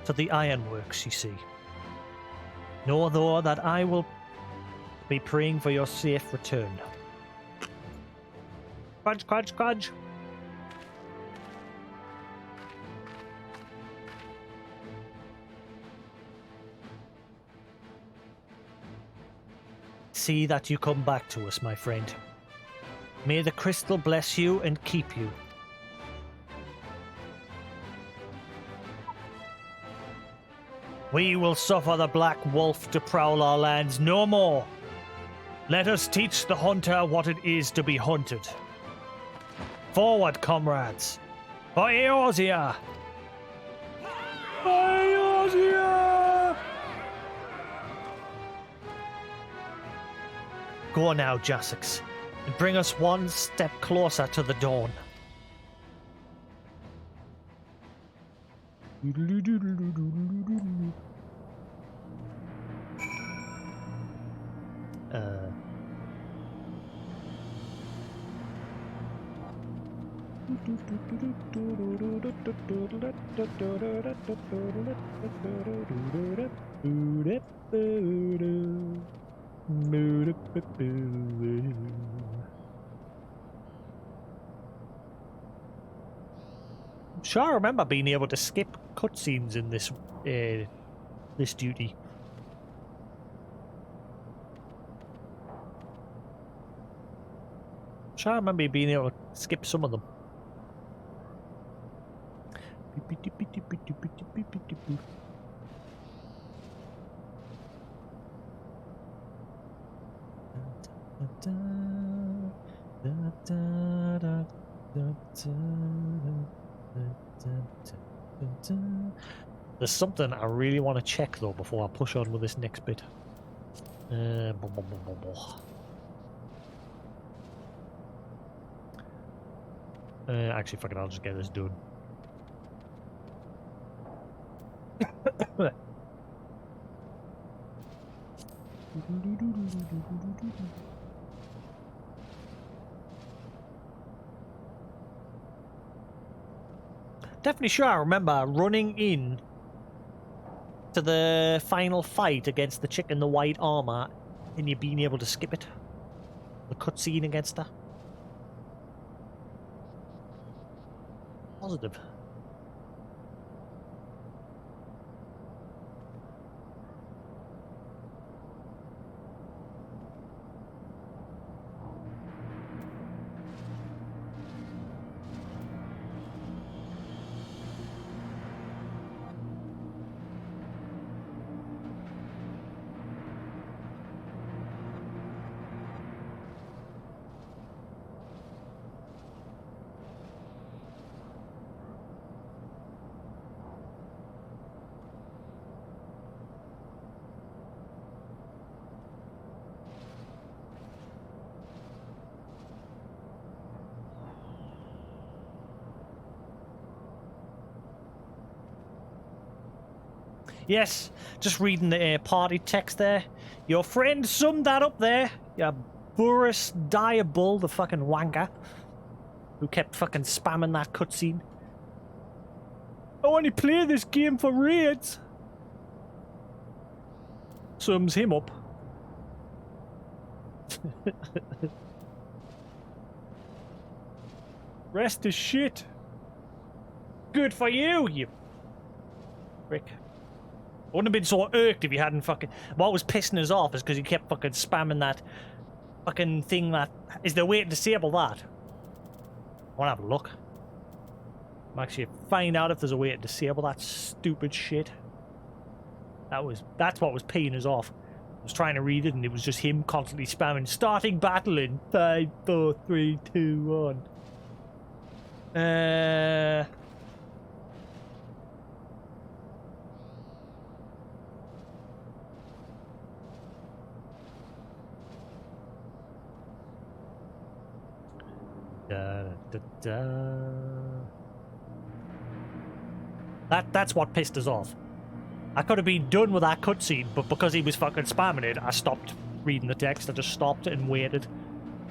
to the ironworks, you see. Know, though, that I will be praying for your safe return. Crunch, crunch, crunch. See that you come back to us, my friend. May the crystal bless you and keep you. We will suffer the Black Wolf to prowl our lands no more. Let us teach the hunter what it is to be hunted. Forward, comrades. For Eorzea! Eorzea! Go now, Jasix, and bring us one step closer to the dawn. Sure, I remember being able to skip cutscenes in this this duty. Sure, I remember being able to skip some of them. There's something I really want to check though before I push on with this next bit. Actually, fuck it, I'll just get this done. Definitely sure I remember running in to the final fight against the chick in the white armor and you being able to skip it. The cutscene against her. Positive. Yes, just reading the party text there. Your friend summed that up there. Yeah, Boris Diabull, the fucking wanker, who kept fucking spamming that cutscene. I only play this game for raids. Sums him up. Rest is shit. Good for you, you prick. Wouldn't have been so irked if you hadn't fucking... What was pissing us off is because you kept fucking spamming that fucking thing that... Is there a way to disable that? I want to have a look. I'm actually find out if there's a way to disable that stupid shit. That's what was peeing us off. I was trying to read it and it was just him constantly spamming starting battle in 5, 4, 3, 2, 1. That's what pissed us off. I could have been done with that cutscene, but because he was fucking spamming it, I stopped reading the text. I just stopped and waited.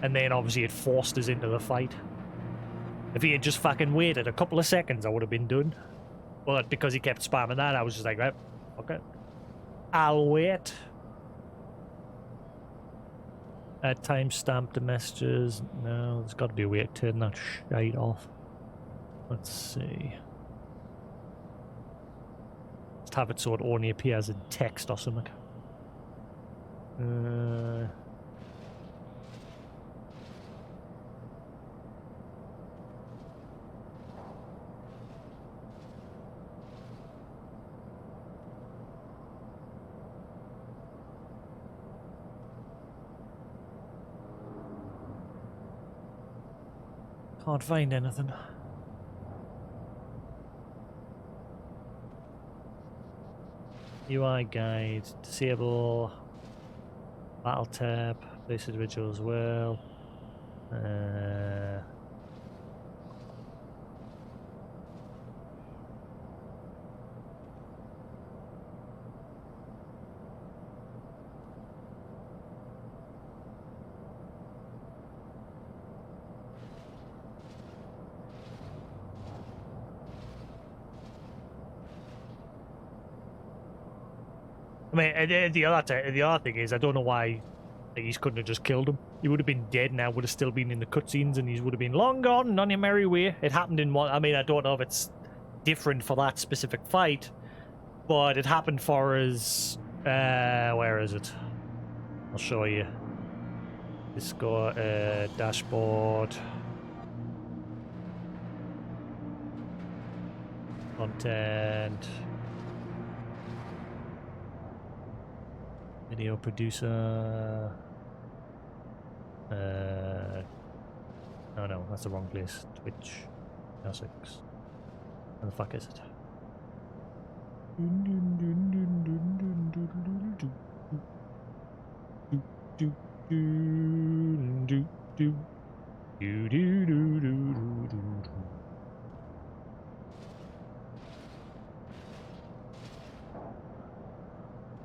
And then obviously it forced us into the fight. If he had just fucking waited a couple of seconds, I would have been done. But because he kept spamming that, I was just like, right, okay. I'll wait. Timestamp the messages. No, there's got to be a way to turn that shite off. Let's see. Just have it so it only appears in text or something. Can't find anything. UI guide, disable, battle tab, place individual as well. I mean, the other thing is, I don't know why he couldn't have just killed him. He would have been dead now, would have still been in the cutscenes, and he would have been long gone and on your merry way. It happened in one. I mean, I don't know if it's different for that specific fight, but it happened for his. Where is it? I'll show you. Discord, dashboard, content. Video producer. Oh no, that's the wrong place. Twitch. Jasix. Where the fuck is it?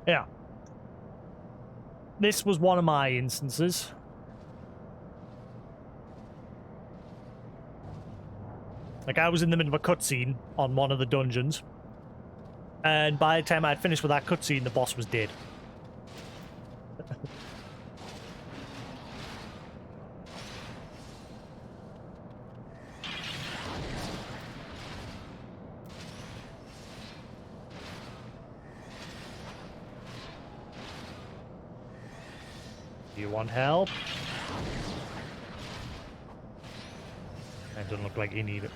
Yeah. This was one of my instances. Like, I was in the middle of a cutscene on one of the dungeons, and by the time I'd finished with that cutscene, the boss was dead. Do you want help? It doesn't look like you need it.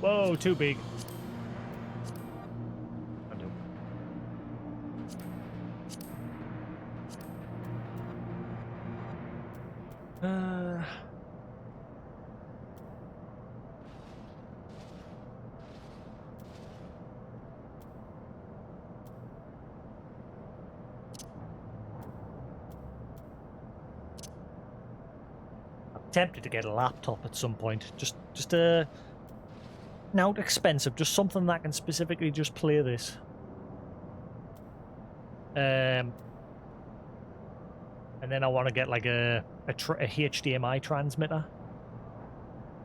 Whoa, too big. Undo. I'm tempted to get a laptop at some point. Just not expensive, just something that can specifically just play this. And then I want to get like a HDMI transmitter.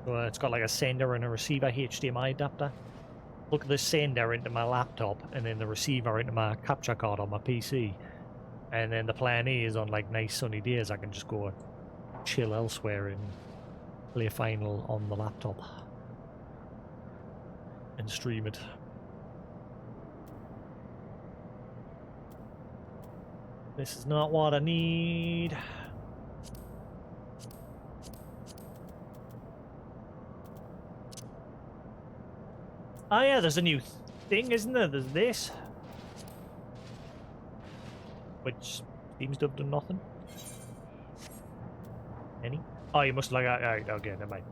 So it's got like a sender and a receiver HDMI adapter. Plug the sender into my laptop and then the receiver into my capture card on my PC. And then the plan is on like nice sunny days I can just go chill elsewhere and play Final on the laptop and stream it. This is not what I need. Oh yeah, there's a new thing, isn't there? There's this. Which seems to have done nothing. Any? Oh, you must like... okay, never mind.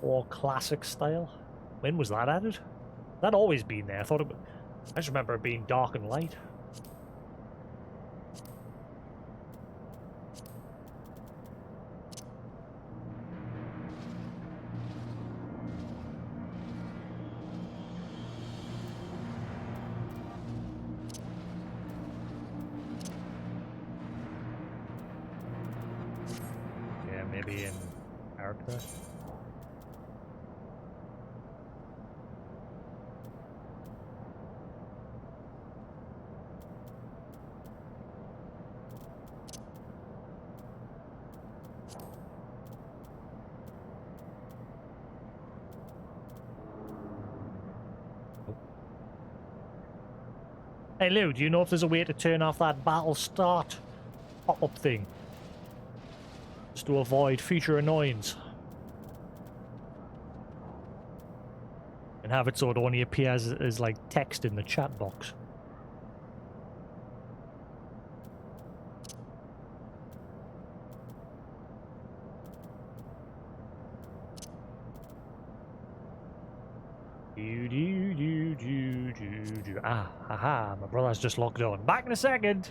Or classic style. When was that added? That always been there. I just remember it being dark and light. Yeah, maybe in character. Hey Lou, do you know if there's a way to turn off that battle start pop-up thing? Just to avoid future annoyance. And have it so it only appears as like text in the chat box. Ah, haha, my brother's just logged on. Back in a second.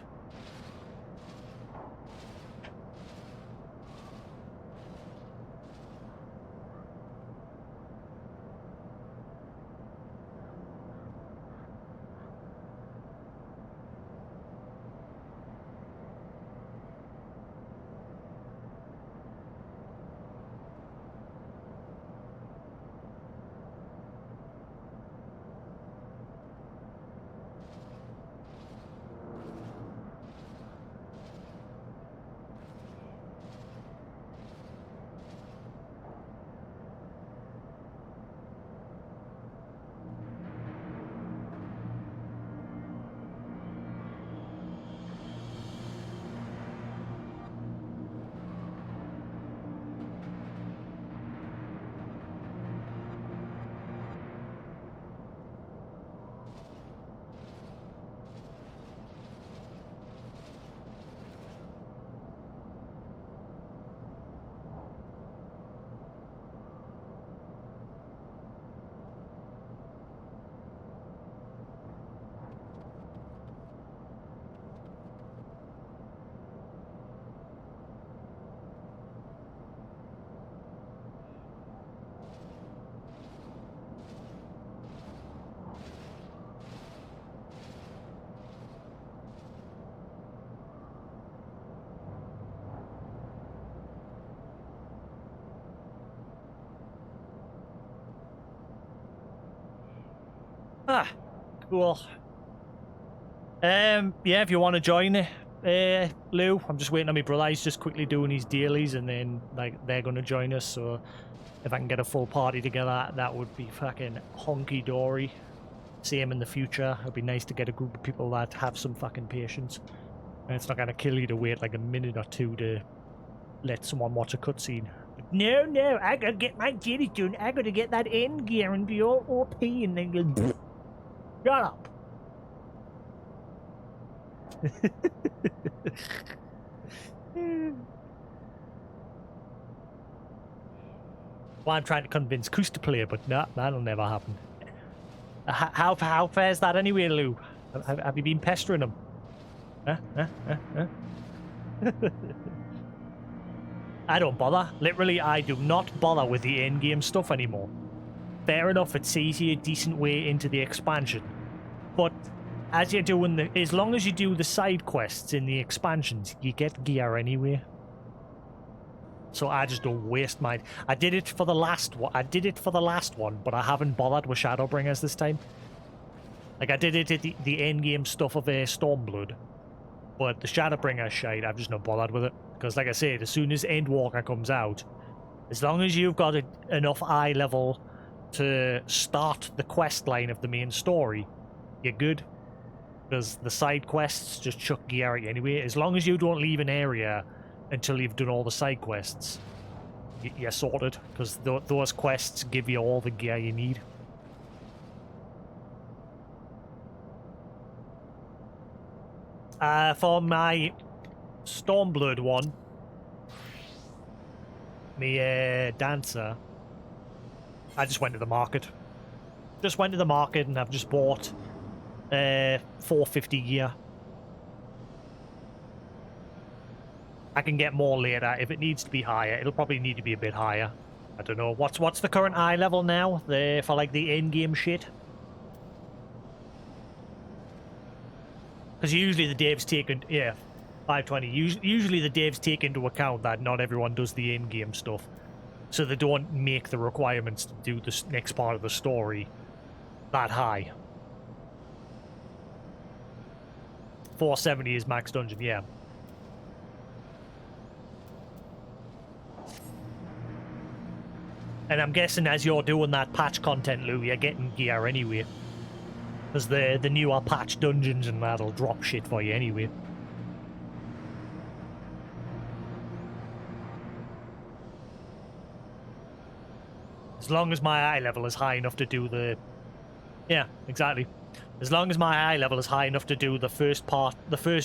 Ah, cool. Yeah, if you want to join it, Lou, I'm just waiting on my brother. He's just quickly doing his dailies, and then like they're going to join us. So if I can get a full party together, that would be fucking honky dory. Same in the future. It'd be nice to get a group of people that have some fucking patience, and it's not going to kill you to wait like a minute or two to let someone watch a cutscene. No, I gotta get my dailies done. I gotta get that end gear and be all OP, and then go. Shut up. Well, I'm trying to convince Koos to play, but no, that'll never happen. How fair's that anyway, Lou? Have you been pestering him? Huh? I don't bother. Literally, I do not bother with the endgame stuff anymore. Fair enough, it's easy, a decent way into the expansion. But as you're doing as long as you do the side quests in the expansions, you get gear anyway. so I just don't waste mine. I did it for the last one. But I haven't bothered with Shadowbringers this time. Like, I did it at the end game stuff of Stormblood, but the Shadowbringer shite, I've just not bothered with it. Because, like I said, as soon as Endwalker comes out, as long as you've got enough eye level to start the quest line of the main story, you're good. Because the side quests just chuck gear at you anyway. As long as you don't leave an area until you've done all the side quests, you're sorted. Because those quests give you all the gear you need. For my Stormblood one, me dancer, I just went to the market. Just went to the market and I've just bought 450 gear. I can get more later if it needs to be higher. It'll probably need to be a bit higher. I don't know. What's the current eye level now? For like the end game shit. Because usually the devs take 520. Usually the devs take into account that not everyone does the end game stuff, so they don't make the requirements to do this next part of the story that high. 470 is max dungeon, yeah. And I'm guessing as you're doing that patch content, Lou, you're getting gear anyway. Because the newer patch dungeons and that'll drop shit for you anyway. As long as my eye level is high enough to do the... Yeah, exactly. As long as my eye level is high enough to do the first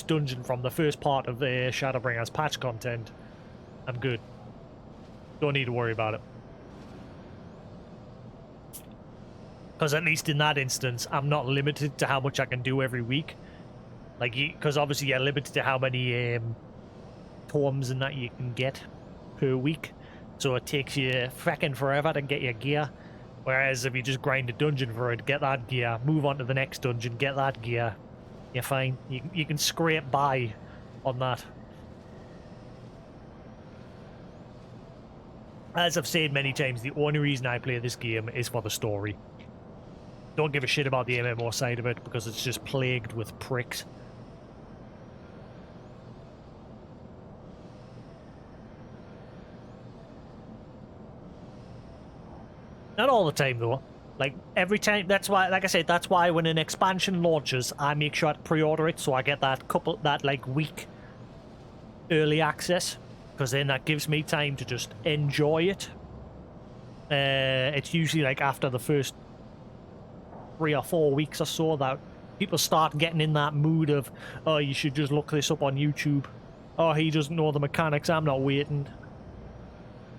dungeon from the first part of the Shadowbringers patch content, I'm good. Don't need to worry about it. Because at least in that instance, I'm not limited to how much I can do every week. Like, because obviously you're limited to how many tomes and that you can get per week. So it takes you frickin' forever to get your gear. Whereas if you just grind a dungeon for it, get that gear, move on to the next dungeon, get that gear, you're fine. You can scrape by on that. As I've said many times, the only reason I play this game is for the story. Don't give a shit about the MMO side of it because it's just plagued with pricks. Not all the time though. Like every time, that's why, like I said, that's why when an expansion launches, I make sure to pre-order it so I get that like week early access, because then that gives me time to just enjoy it. It's usually like after the first 3 or 4 weeks or so that people start getting in that mood of, oh, you should just look this up on YouTube. Oh, he doesn't know the mechanics, I'm not waiting.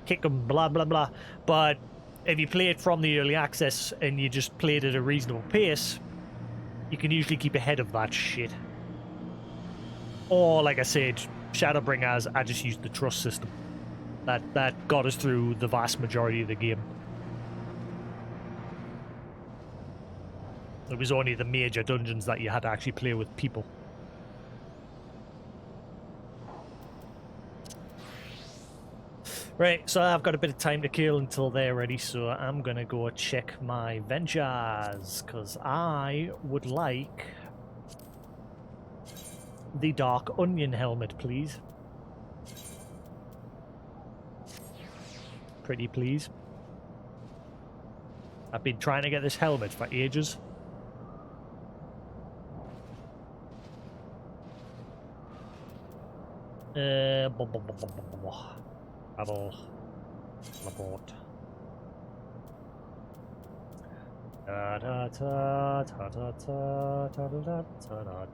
Kick him, blah, blah, blah. But if you play it from the early access and you just play it at a reasonable pace, you can usually keep ahead of that shit. Or, like I said, Shadowbringers, I just used the trust system. That got us through the vast majority of the game. It was only the major dungeons that you had to actually play with people. Right, so I've got a bit of time to kill until they're ready, so I'm gonna go check my ventures, because I would like the Dark Onion helmet, please. Pretty please. I've been trying to get this helmet for ages. Travel. Teleport. Da da da da da da da da da da da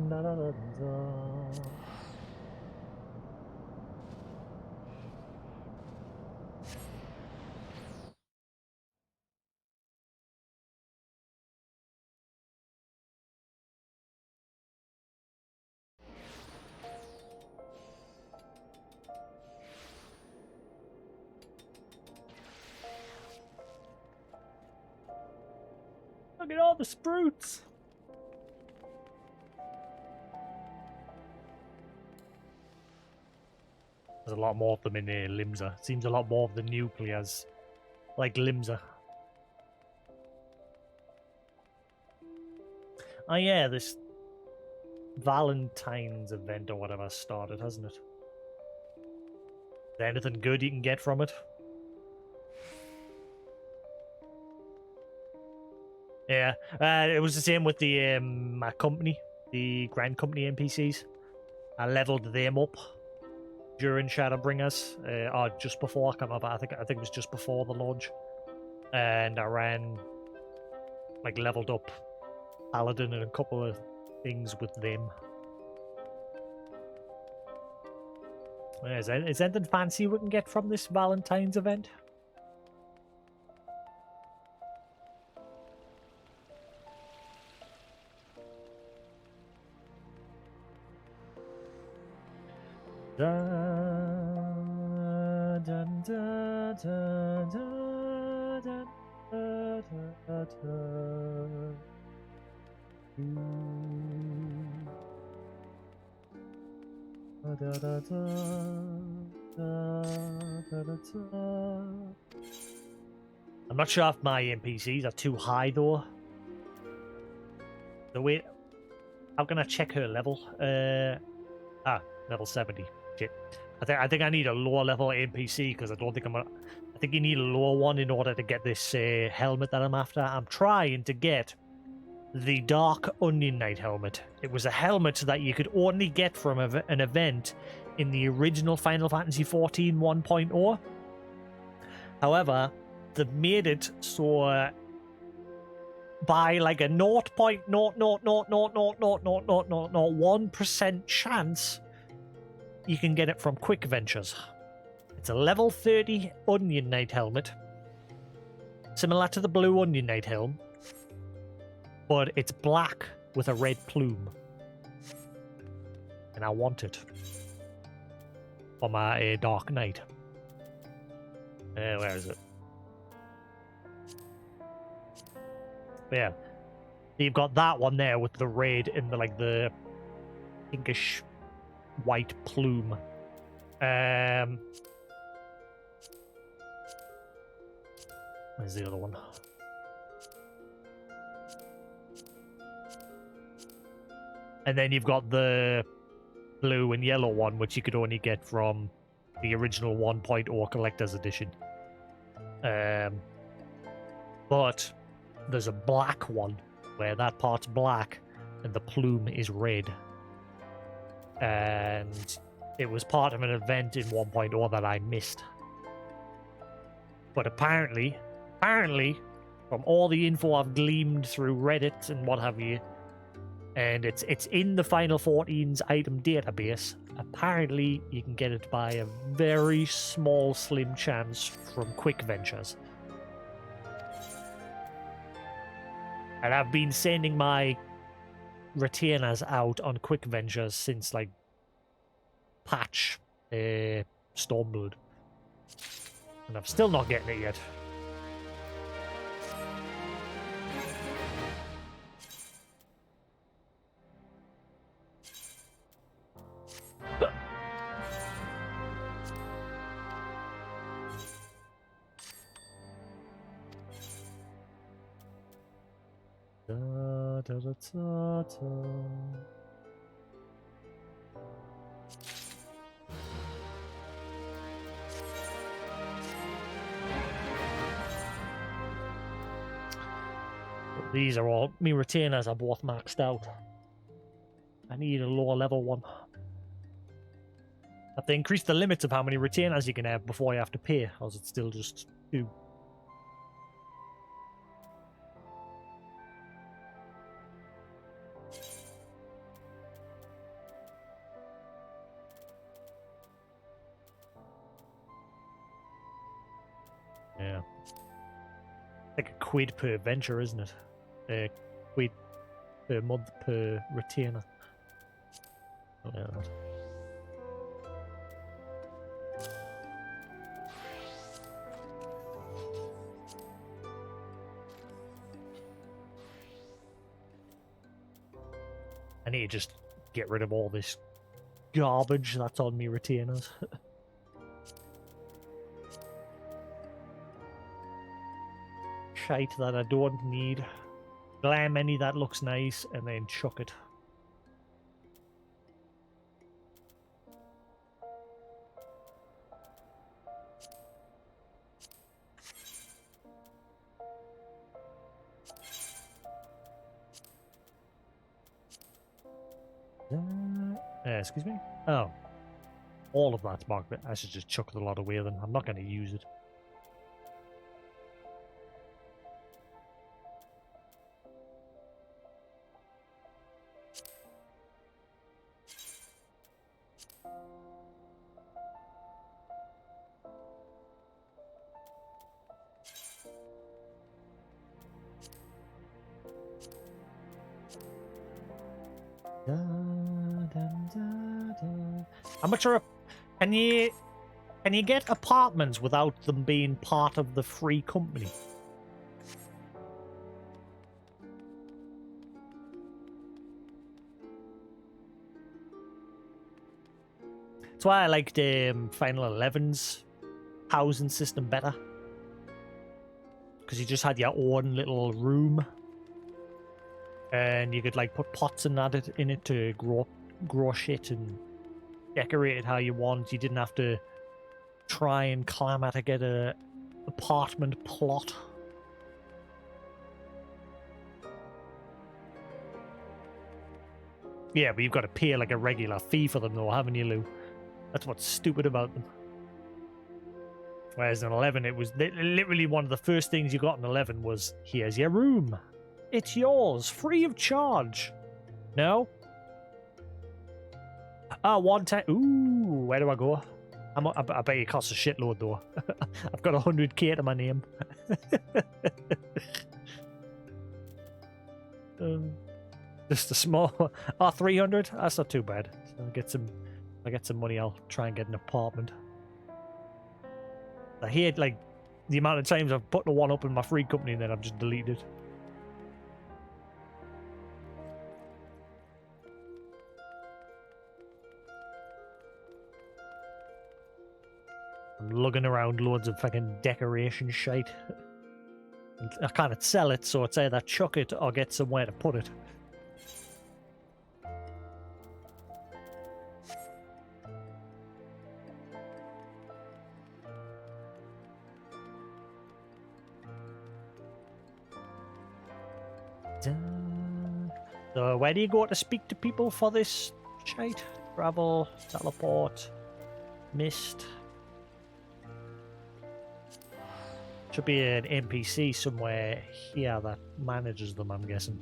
da da da da. Look at all the spruits! There's a lot more of them in Limsa. Seems a lot more of the new players like Limsa. Oh yeah, this Valentine's event or whatever started, hasn't it? Is there anything good you can get from it? Yeah, it was the same with the my company, the Grand Company NPCs. I leveled them up during Shadowbringers, or just before. I can't remember. I think it was just before the launch, and I ran like leveled up Paladin and a couple of things with them. Is anything fancy we can get from this Valentine's event? Da, da, da, da, da, da, da, da, da. Da, da, da, da, da, da, da. I'm not sure if my NPCs are too high though. So wait, how can I check her level? Level 70. Shit. I think I need a lower level NPC because I don't think I think you need a lower one in order to get this helmet that I'm after. I'm trying to get the Dark Onion Knight helmet. It was a helmet that you could only get from an event in the original Final Fantasy XIV 1.0. However, they've made it so by like a 0.000000001% chance you can get it from Quick Ventures. It's a level 30 Onion Knight helmet, similar to the blue Onion Knight helm, but it's black with a red plume. And I want it for my Dark Knight. Where is it? But yeah, you've got that one there with the red and the pinkish white plume. Where's the other one? And then you've got the blue and yellow one, which you could only get from the original 1.0 Collector's Edition. But there's a black one where that part's black and the plume is red. And it was part of an event in 1.0 that I missed. But apparently, from all the info I've gleaned through Reddit and what have you, and it's in the Final 14's item database, apparently you can get it by a very small, slim chance from Quick Ventures. And I've been sending my retainers out on Quick Ventures since patch Stormblood, and I'm still not getting it yet. Da, da, da, da, da. These are all me retainers are both maxed out. I need a lower level one. Have they increased the limits of how many retainers you can have before you have to pay, or is it still just 2? Yeah. Like a quid per venture, isn't it? A quid per month per retainer. Something like that. I need to just get rid of all this garbage that's on me retainers. shite that I don't need. Glam any that looks nice, and then chuck it. Excuse me? Oh. All of that's marked, but I should just chuck the lot away then. I'm not going to use it. How much are... Can you get apartments without them being part of the free company? That's why I liked Final 11's housing system better. Because you just had your own little room. And you could like put pots and that in it to grow shit and decorate it how you want. You didn't have to try and clamor to get a apartment plot. Yeah, but you've got to pay like a regular fee for them though, haven't you, Lou? That's what's stupid about them. Whereas in 11, it was literally one of the first things you got in 11 was, here's your room. It's yours, free of charge. No? Ah, one time. Ooh, where do I go? I bet it costs a shitload though. I've got 100k to my name. Just a small. 300. That's not too bad. So I get some money. I'll try and get an apartment. I hate like the amount of times I've put the one up in my free company and then I've just deleted it. I'm lugging around loads of fucking decoration shite. I can't sell it, so it's either chuck it or get somewhere to put it. So where do you go to speak to people for this shite? Travel, teleport, mist. Should be an NPC somewhere here that manages them, I'm guessing.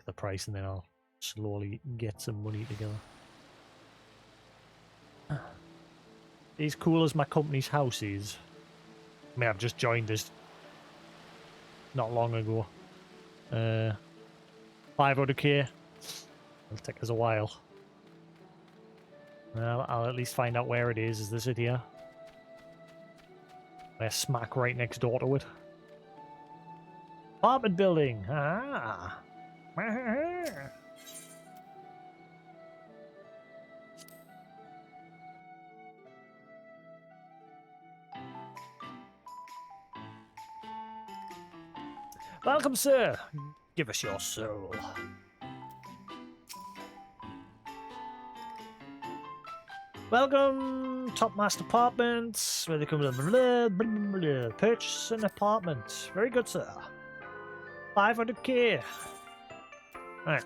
The price and then I'll slowly get some money together. As cool as my company's house is. I mean, I've just joined this not long ago. 500k. It'll take us a while. Well, I'll at least find out where it is. Is this it here? We're smack right next door to it. Apartment building. Ah. Welcome, sir. Give us your soul. Welcome, Topmaster Apartments. Where they come to purchase an apartment. Very good, sir. 500k. Alright.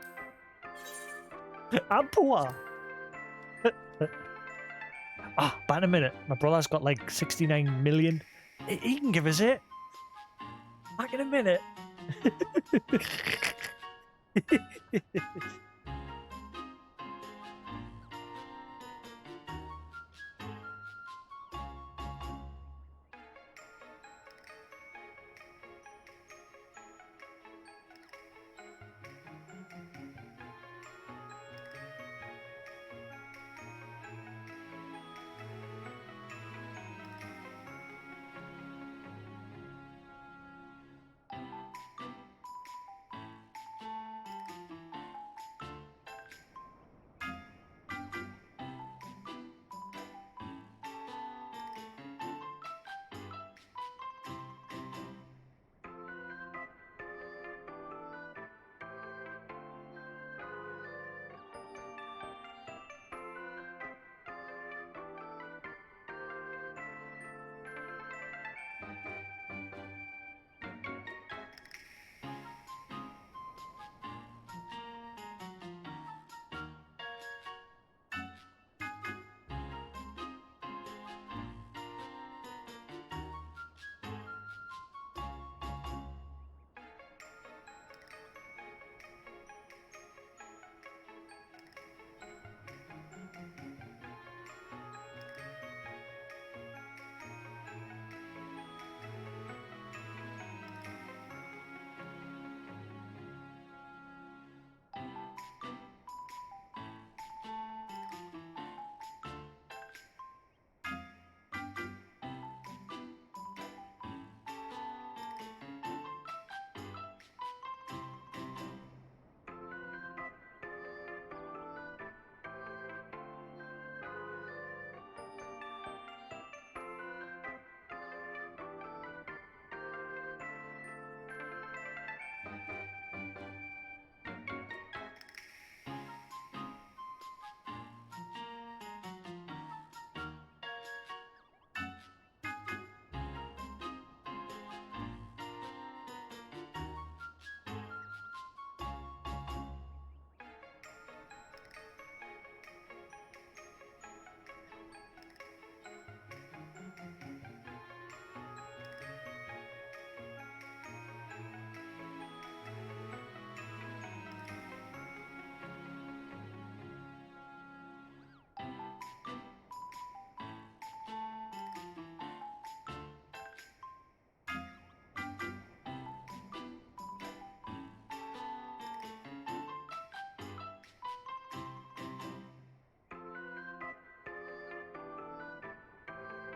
I'm poor. But in a minute. My brother's got like 69 million. He can give us it. Back in a minute.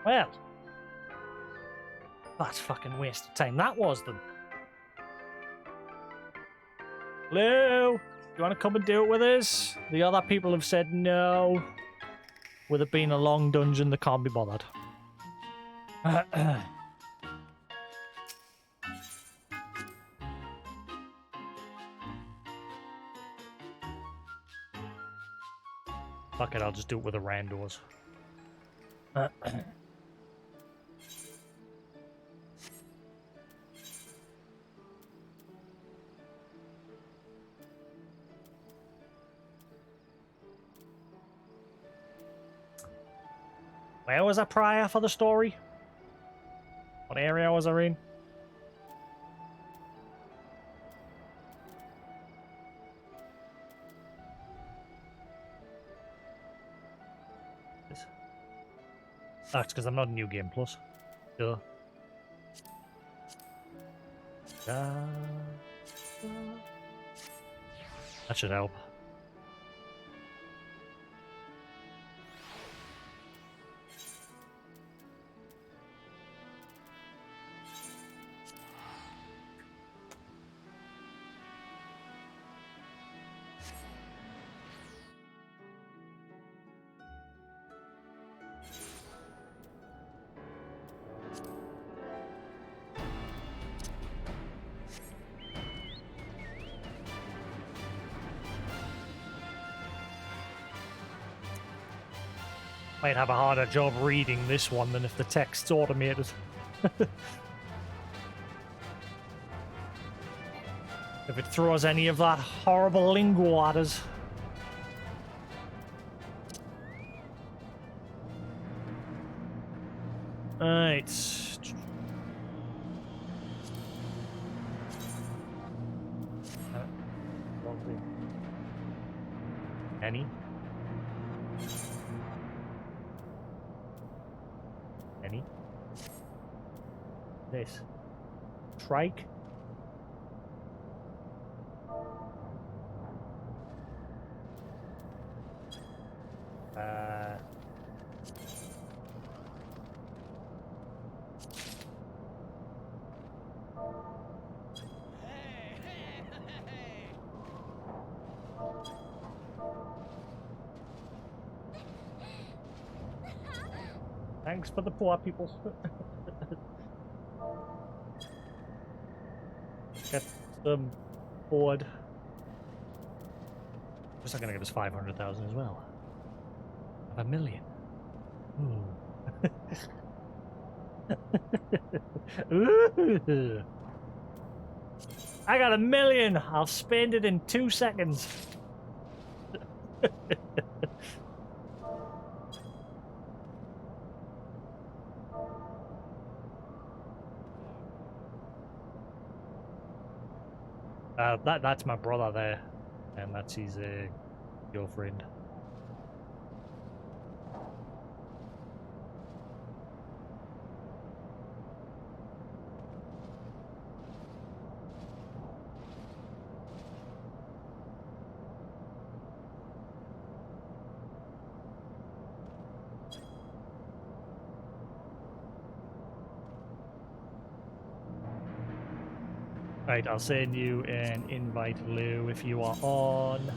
Well, that's fucking waste of time. That was them. Hello? You want to come and do it with us? The other people have said no. With it being a long dungeon, they can't be bothered. Fuck it, I'll just do it with the randos. Where was I prior for the story? What area was I in? That's because I'm not in New Game Plus. Duh. That should help. Might have a harder job reading this one than if the text's automated. If it throws any of that horrible lingo at us. Right. Any? Any? This. Trike? Thanks for the poor people. Get them bored. Just not gonna give us 500,000 as well. Have 1 million. Ooh. I got 1 million. I'll spend it in 2 seconds. That's my brother there, and that's his girlfriend. Right, I'll send you an invite, Lou, if you are on.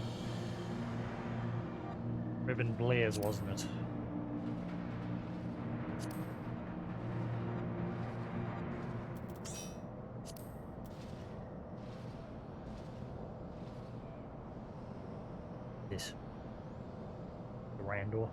Ribbon Blaze, wasn't it? This. The Randor.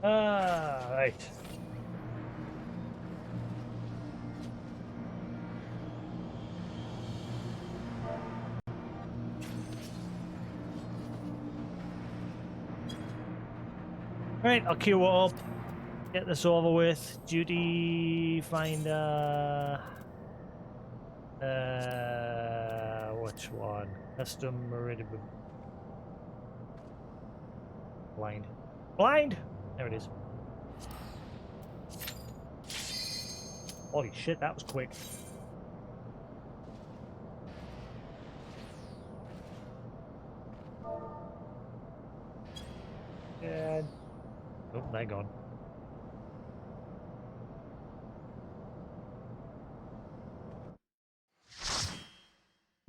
Ah, right. Right, I'll queue it up. Get this over with. Duty finder. Which one? Custom meridian. Blind. Blind! There it is. Holy shit, that was quick. Yeah. Oh, they're gone.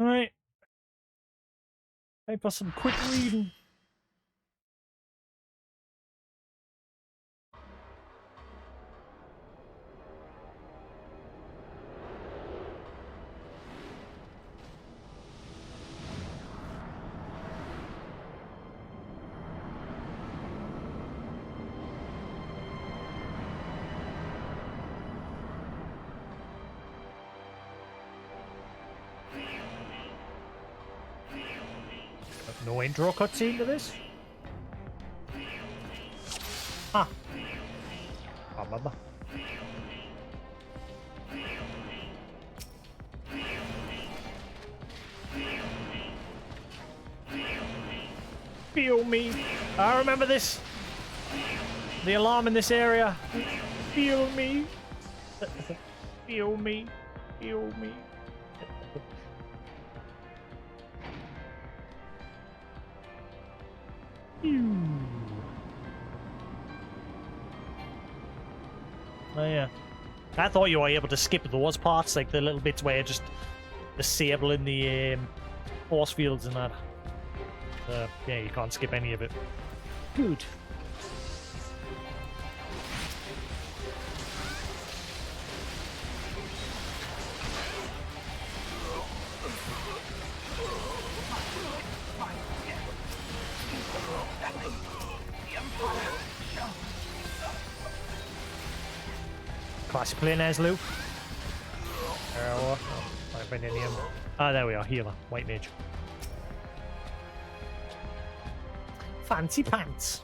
Alright. Time for some quick reading. No intro cutscene to this? Ah. Blah. Feel me. I remember this. The alarm in this area. Feel me. Feel me. Feel me. Oh yeah. I thought you were able to skip those parts, like the little bits where you're just disabling the force fields and that. Yeah, you can't skip any of it. Good. Class you playing as, Luke? Ah, there we are. Healer. White mage. Fancy pants.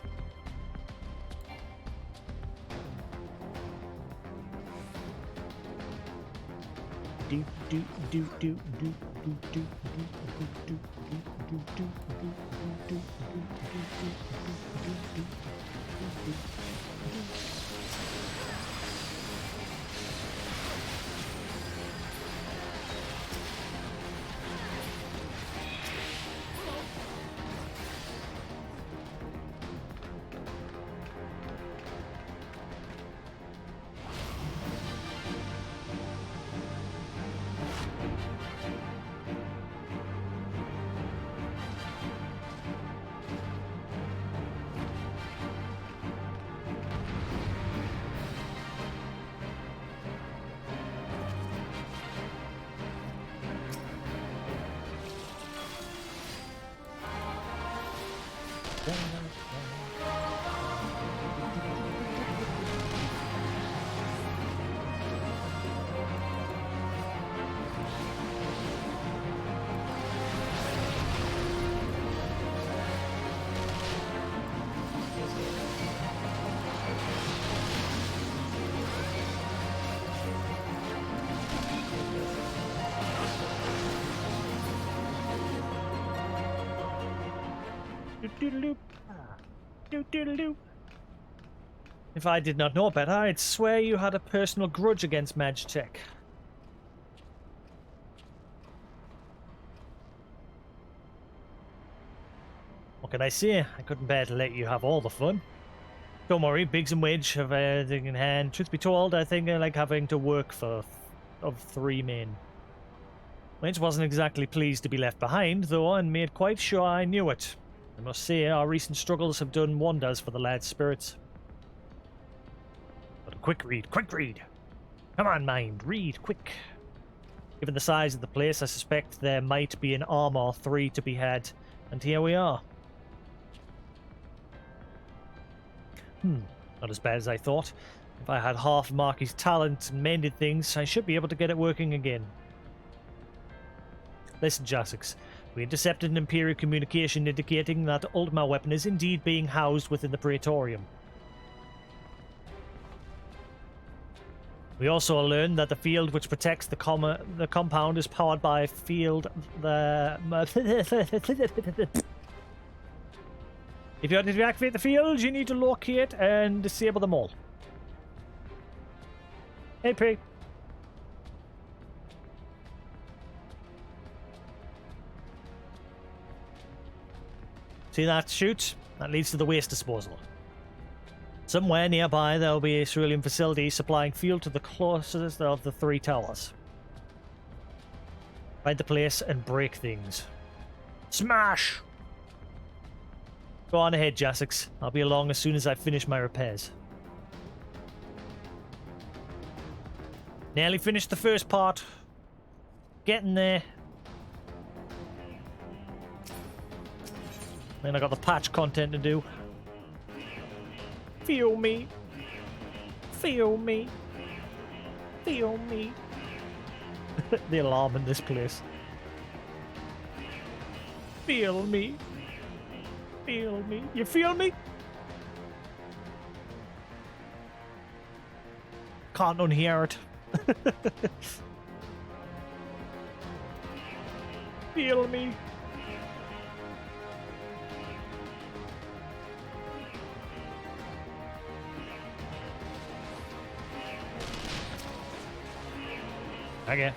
If I did not know better, I'd swear you had a personal grudge against Magitech. What can I say? I couldn't bear to let you have all the fun. Don't worry, Biggs and Wedge have everything in hand. Truth be told, I think I like having to work for of three men. Wedge wasn't exactly pleased to be left behind, though, and made quite sure I knew it. I must say, our recent struggles have done wonders for the lad's spirits. But a quick read, quick read! Come on, mind, read, quick! Given the size of the place, I suspect there might be an arm or three to be had, and here we are. Not as bad as I thought. If I had half Marky's talent and mended things, I should be able to get it working again. Listen, Jasix. We intercepted an Imperial communication indicating that Ultima weapon is indeed being housed within the Praetorium. We also learned that the field which protects the compound is powered by a field If you want to activate the fields, you need to locate and disable them all. Hey, P. See that chute? That leads to the waste disposal. Somewhere nearby there will be a cerulean facility supplying fuel to the closest of the 3 towers. Find the place and break things. Smash! Go on ahead, Jasix. I'll be along as soon as I finish my repairs. Nearly finished the first part. Getting there. Then I got the patch content to do. Feel me. Feel me. Feel me. The alarm in this place. Feel me. Feel me. You feel me? Can't unhear it. Feel me. Okay.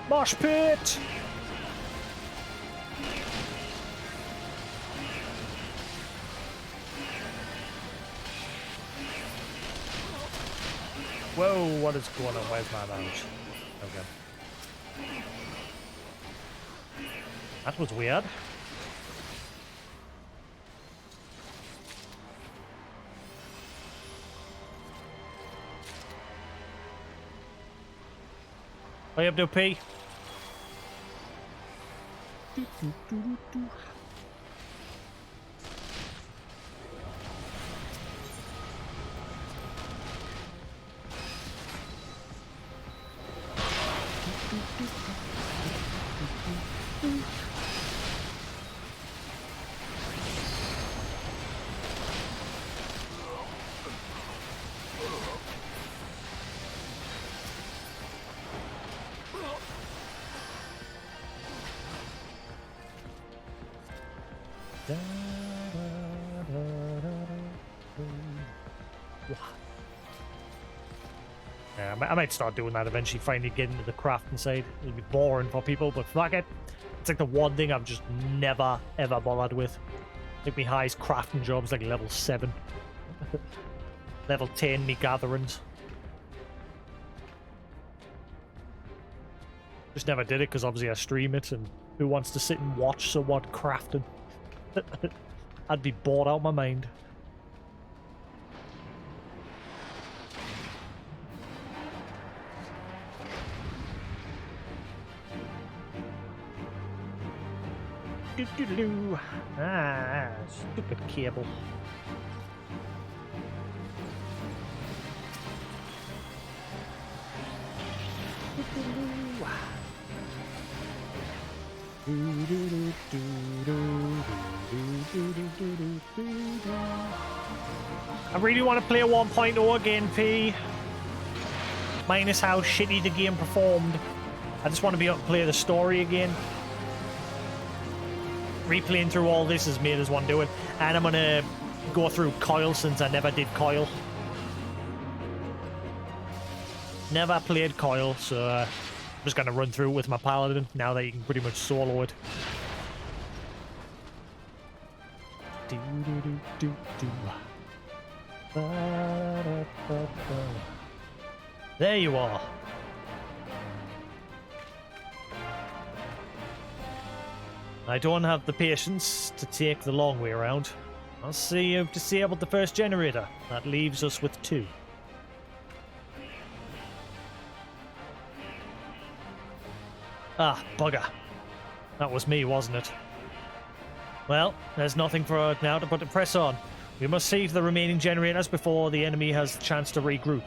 Mosh pit! Whoa, what is going on? Where's my damage? Okay. That was weird. What are you up to, P? Yeah, I might start doing that eventually, finally get into the crafting side. It'll be boring for people, but fuck it. It's like the one thing I've just never, ever bothered with. I think my highest crafting job's like level 7. Level 10, me gatherings. Just never did it because obviously I stream it, and who wants to sit and watch someone crafting? I'd be bored out of my mind. Doo-doo-doo. Ah, stupid cable. I really want to play 1.0 again, P. Minus how shitty the game performed. I just want to be able to play the story again. Replaying through all this has made us want to do it. And I'm going to go through coil since I never did coil. Never played coil, so I'm just gonna run through it with my paladin now that you can pretty much solo it. Do, do, do, do, do. Ba-da-da-ba-ba. There you are. I don't have the patience to take the long way around. I'll see you've disabled the first generator. That leaves us with 2. Ah, bugger. That was me, wasn't it? Well, there's nothing for it now but to press on. We must save the remaining generators before the enemy has a chance to regroup.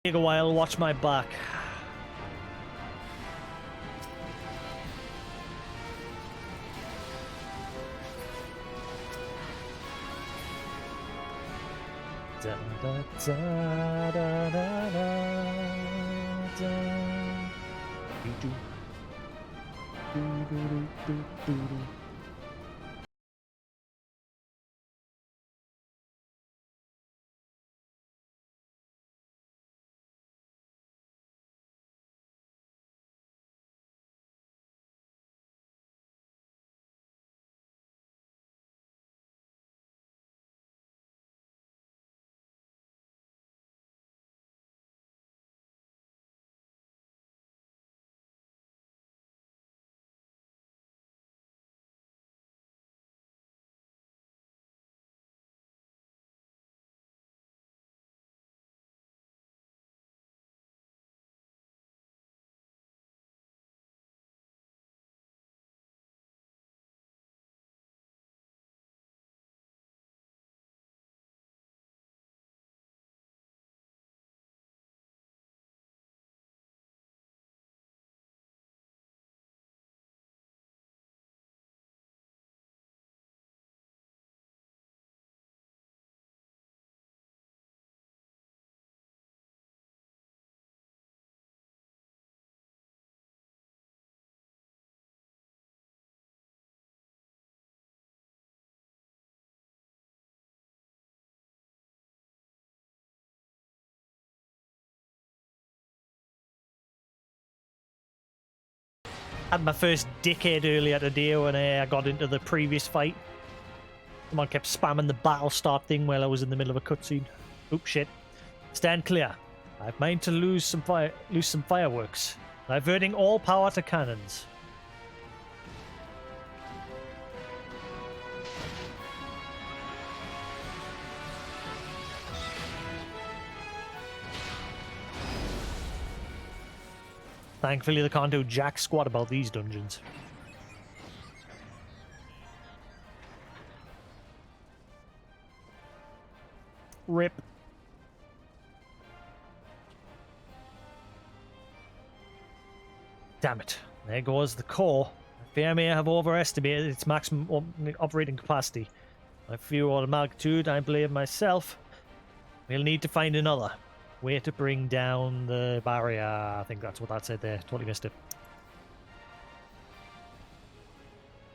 Take a while, watch my back. Da, da, da, da, da, da, do, do, do, do, do, do, do. Had my first dickhead earlier today when I got into the previous fight. Someone kept spamming the battle start thing while I was in the middle of a cutscene. Oop, shit. Stand clear. I've mind to lose some fireworks. Diverting all power to cannons. Thankfully, they can't do jack squat about these dungeons. Rip. Damn it. There goes the core. I fear I may have overestimated its maximum operating capacity. I fear all magnitude, I blame myself. We'll need to find another way to bring down the barrier. I think that's what that said there. Totally missed it.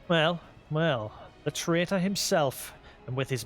Well, the traitor himself, and with his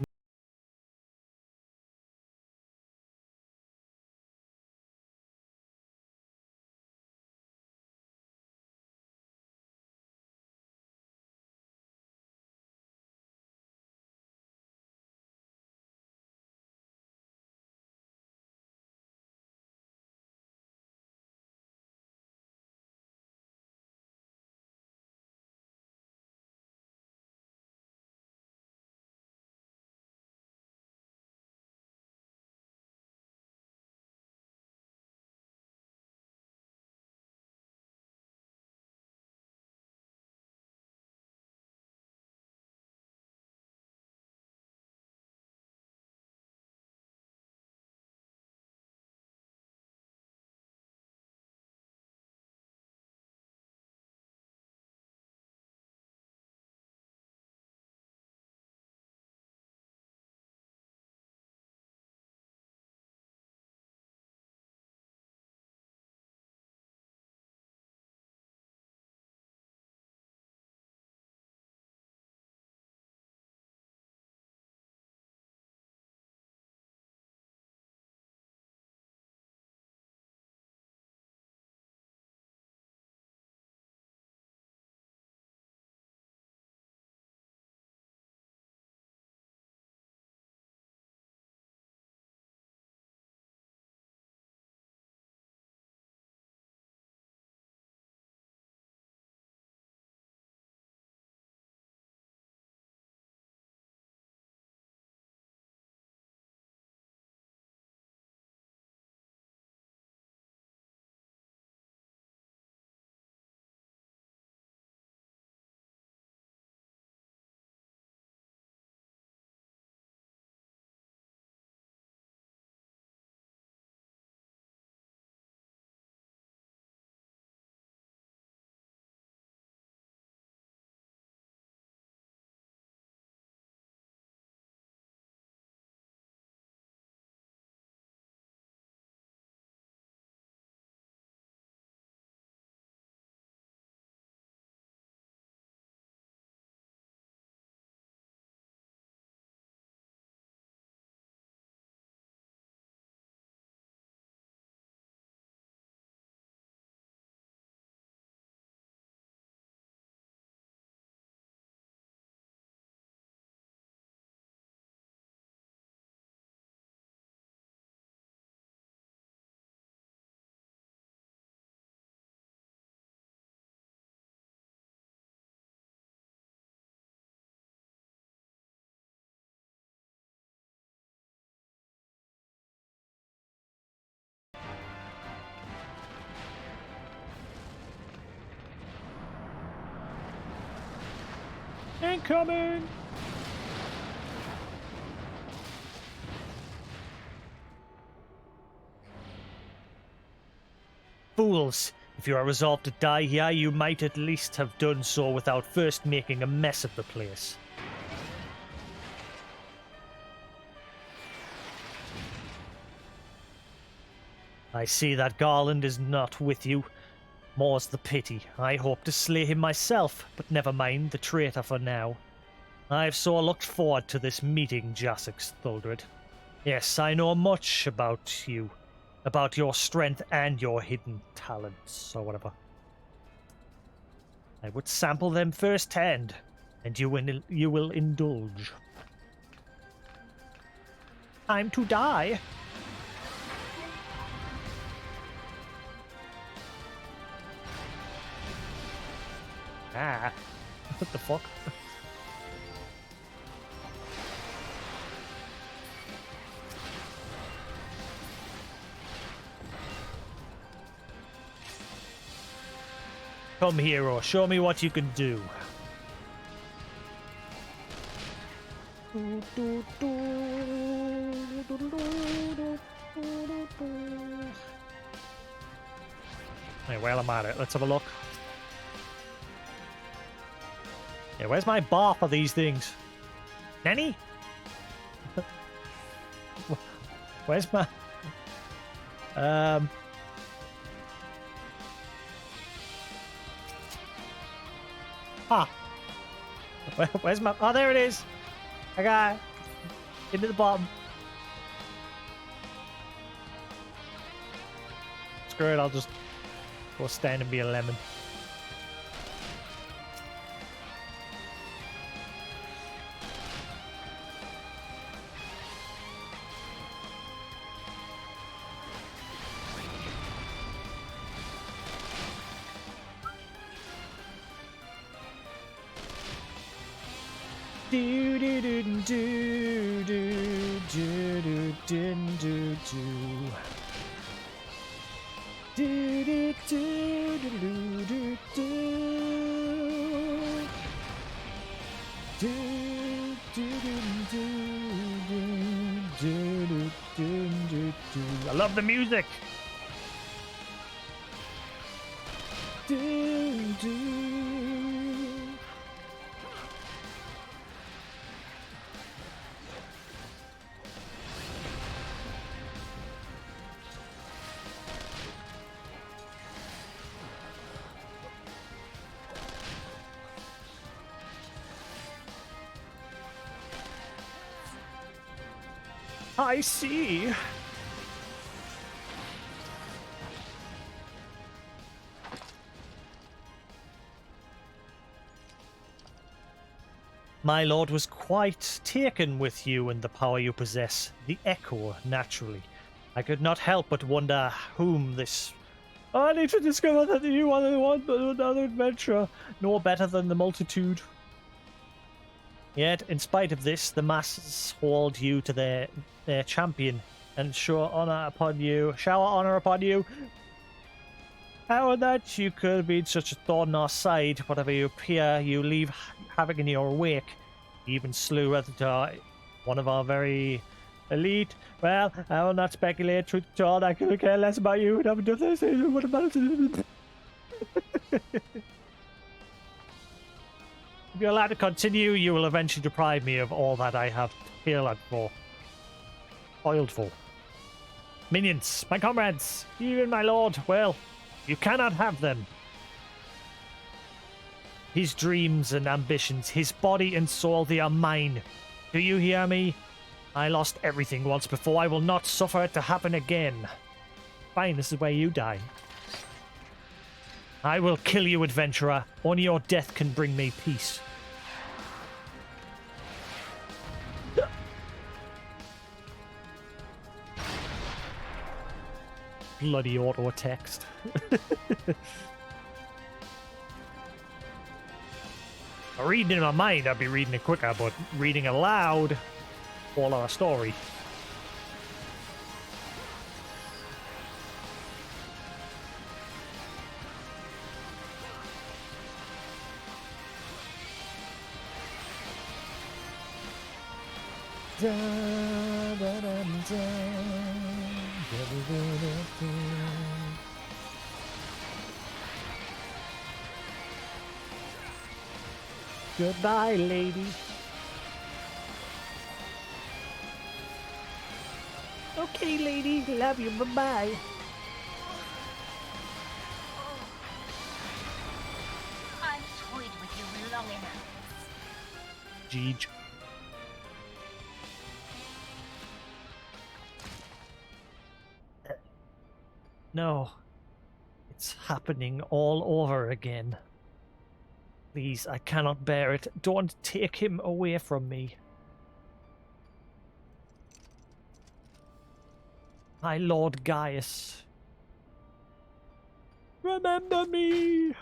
incoming! Fools! If you are resolved to die here, you might at least have done so without first making a mess of the place. I see that Garland is not with you. More's the pity. I hope to slay him myself, but never mind the traitor for now. I've so looked forward to this meeting, Jasix Thuldred. Yes, I know much about you. About your strength and your hidden talents, or whatever. I would sample them firsthand, and you will indulge. Time to die. Ah, what the fuck? Come, hero, show me what you can do. Hey, while I'm at it, let's have a look. Yeah, where's my bar for these things? Nanny? Where's my... Ah. Where's my... Oh, there it is. I got it. Into the bottom. Screw it, I'll just go stand and be a lemon. Do do do do do do do do do do do do do do do. I love the music. Do do. I see. My lord was quite taken with you and the power you possess. The echo, naturally. I could not help but wonder whom this... I need to discover that you are the one but another adventure. No better than the multitude. Yet, in spite of this, the masses hold you to their champion and shower honor upon you. How that you could be such a thorn in our side, whatever you appear, you leave havoc in your wake. You even slew one of our very elite. Well, I will not speculate. Truth be told, I could care less about you. What about it? If you're allowed to continue, you will eventually deprive me of all that I have toiled for. Minions, my comrades, even my lord, well, you cannot have them. His dreams and ambitions, his body and soul, they are mine. Do you hear me? I lost everything once before. I will not suffer it to happen again. Fine, this is where you die. I will kill you, adventurer. Only your death can bring me peace. Bloody auto text. Reading in my mind, I'd be reading it quicker, but reading aloud, all our story. Goodbye, lady. Okay, lady. Love you. Bye-bye. I've toyed with you long enough. Jeej. No. It's happening all over again. Please, I cannot bear it. Don't take him away from me. My Lord Gaius. Remember me!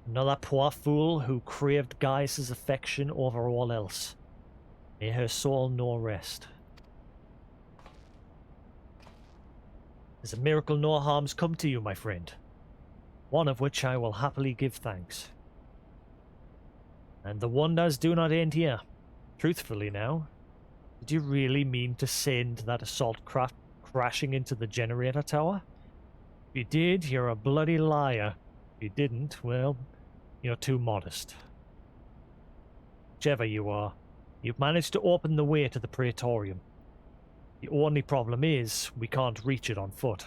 Another poor fool who craved Gaius's affection over all else. May her soul know rest. There's a miracle no harm's come to you, my friend. One of which I will happily give thanks. And the wonders do not end here. Truthfully now, did you really mean to send that assault craft crashing into the generator tower? If you did, you're a bloody liar. If you didn't, well, you're too modest. Whichever you are, you've managed to open the way to the Praetorium. The only problem is, we can't reach it on foot.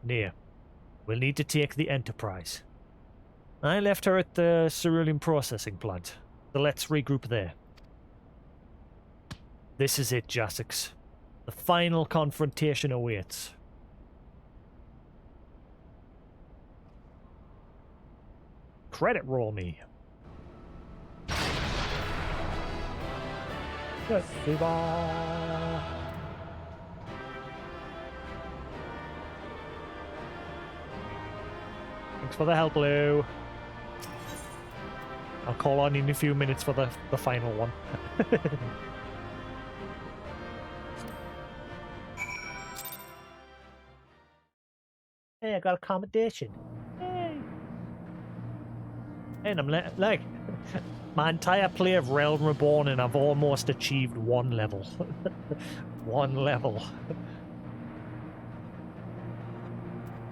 Near. We'll need to take the Enterprise. I left her at the cerulean processing plant, so let's regroup there. This is it, Jasix. The final confrontation awaits. Credit roll me. XIV. Thanks for the help, Lou. I'll call on you in a few minutes for the final one. Hey, I got accommodation. Hey. And I'm like, my entire play of Realm Reborn and I've almost achieved one level. One level.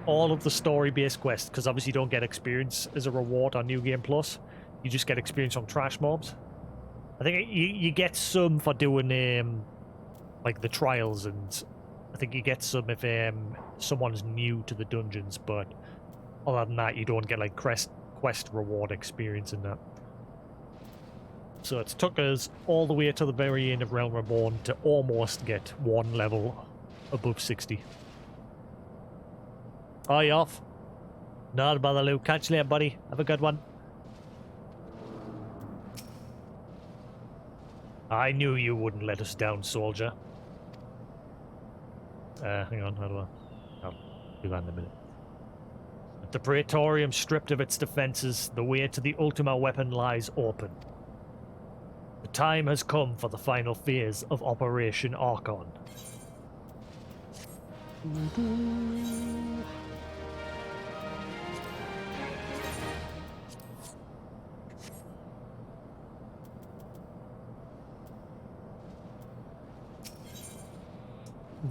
All of the story-based quests, because obviously you don't get experience as a reward on New Game Plus. You just get experience from trash mobs. I think you get some for doing like the trials, and I think you get some if someone's new to the dungeons, but other than that you don't get like quest reward experience in that. So it took us all the way to the very end of Realm Reborn to almost get one level above 60. Oh, you off? Not bother, Lou. Catch you later, buddy. Have a good one. I knew you wouldn't let us down, soldier. Hang on, how do I... I'll do that in a minute. With the Praetorium stripped of its defenses, the way to the Ultima weapon lies open. The time has come for the final phase of Operation Archon.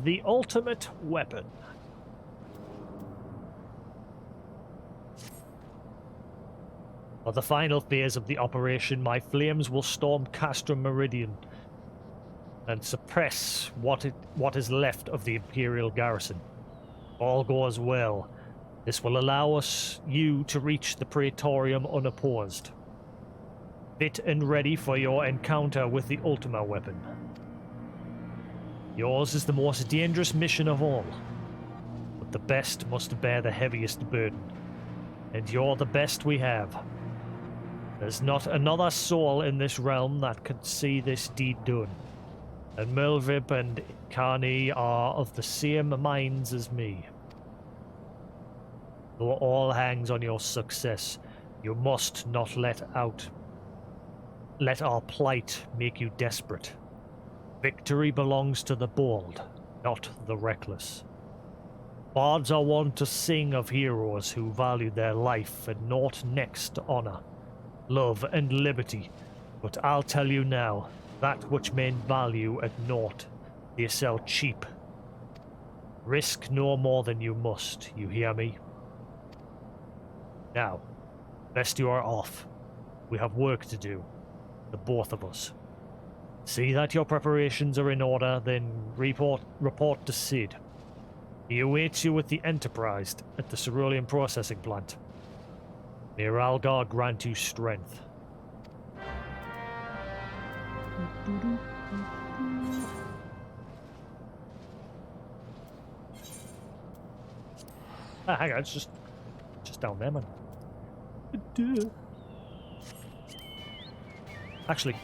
The ultimate weapon. For the final phase of the operation, my flames will storm Castrum Meridian and suppress what is left of the Imperial garrison. All goes well. This will allow you to reach the Praetorium unopposed. Fit and ready for your encounter with the Ultima weapon. Yours is the most dangerous mission of all, but the best must bear the heaviest burden, and you're the best we have. There's not another soul in this realm that could see this deed done, and Melvib and Carney are of the same minds as me. Though all hangs on your success, you must not let our plight make you desperate. Victory belongs to the bold, not the reckless. Bards are wont to sing of heroes who valued their life and naught next to honor, love, and liberty. But I'll tell you now, that which men value at naught, they sell cheap. Risk no more than you must, you hear me? Now, best you are off. We have work to do, the both of us. See that your preparations are in order, then report to Sid. He awaits you with the Enterprise at the cerulean processing plant. May Ralgar grant you strength. Ah, hang on, it's just down there, man. Actually,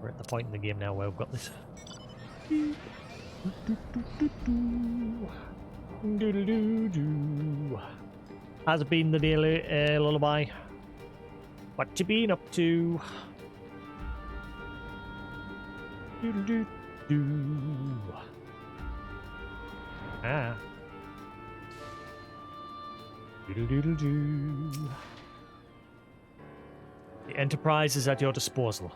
we're at the point in the game now where we've got this. Has it been the daily lullaby? What you been up to? Ah. The Enterprise is at your disposal.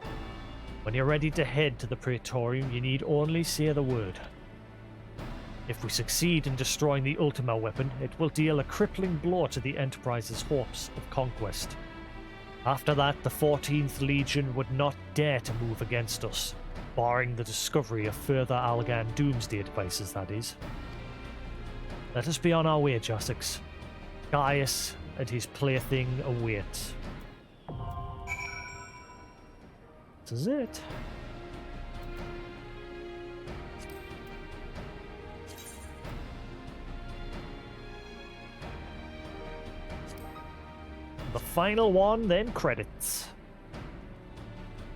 When you're ready to head to the Praetorium, you need only say the word. If we succeed in destroying the Ultima weapon, it will deal a crippling blow to the Enterprise's hopes of conquest. After that, the 14th Legion would not dare to move against us, barring the discovery of further Algan doomsday devices, that is. Let us be on our way, Jasix. Gaius and his plaything await. This is it. The final one, then credits.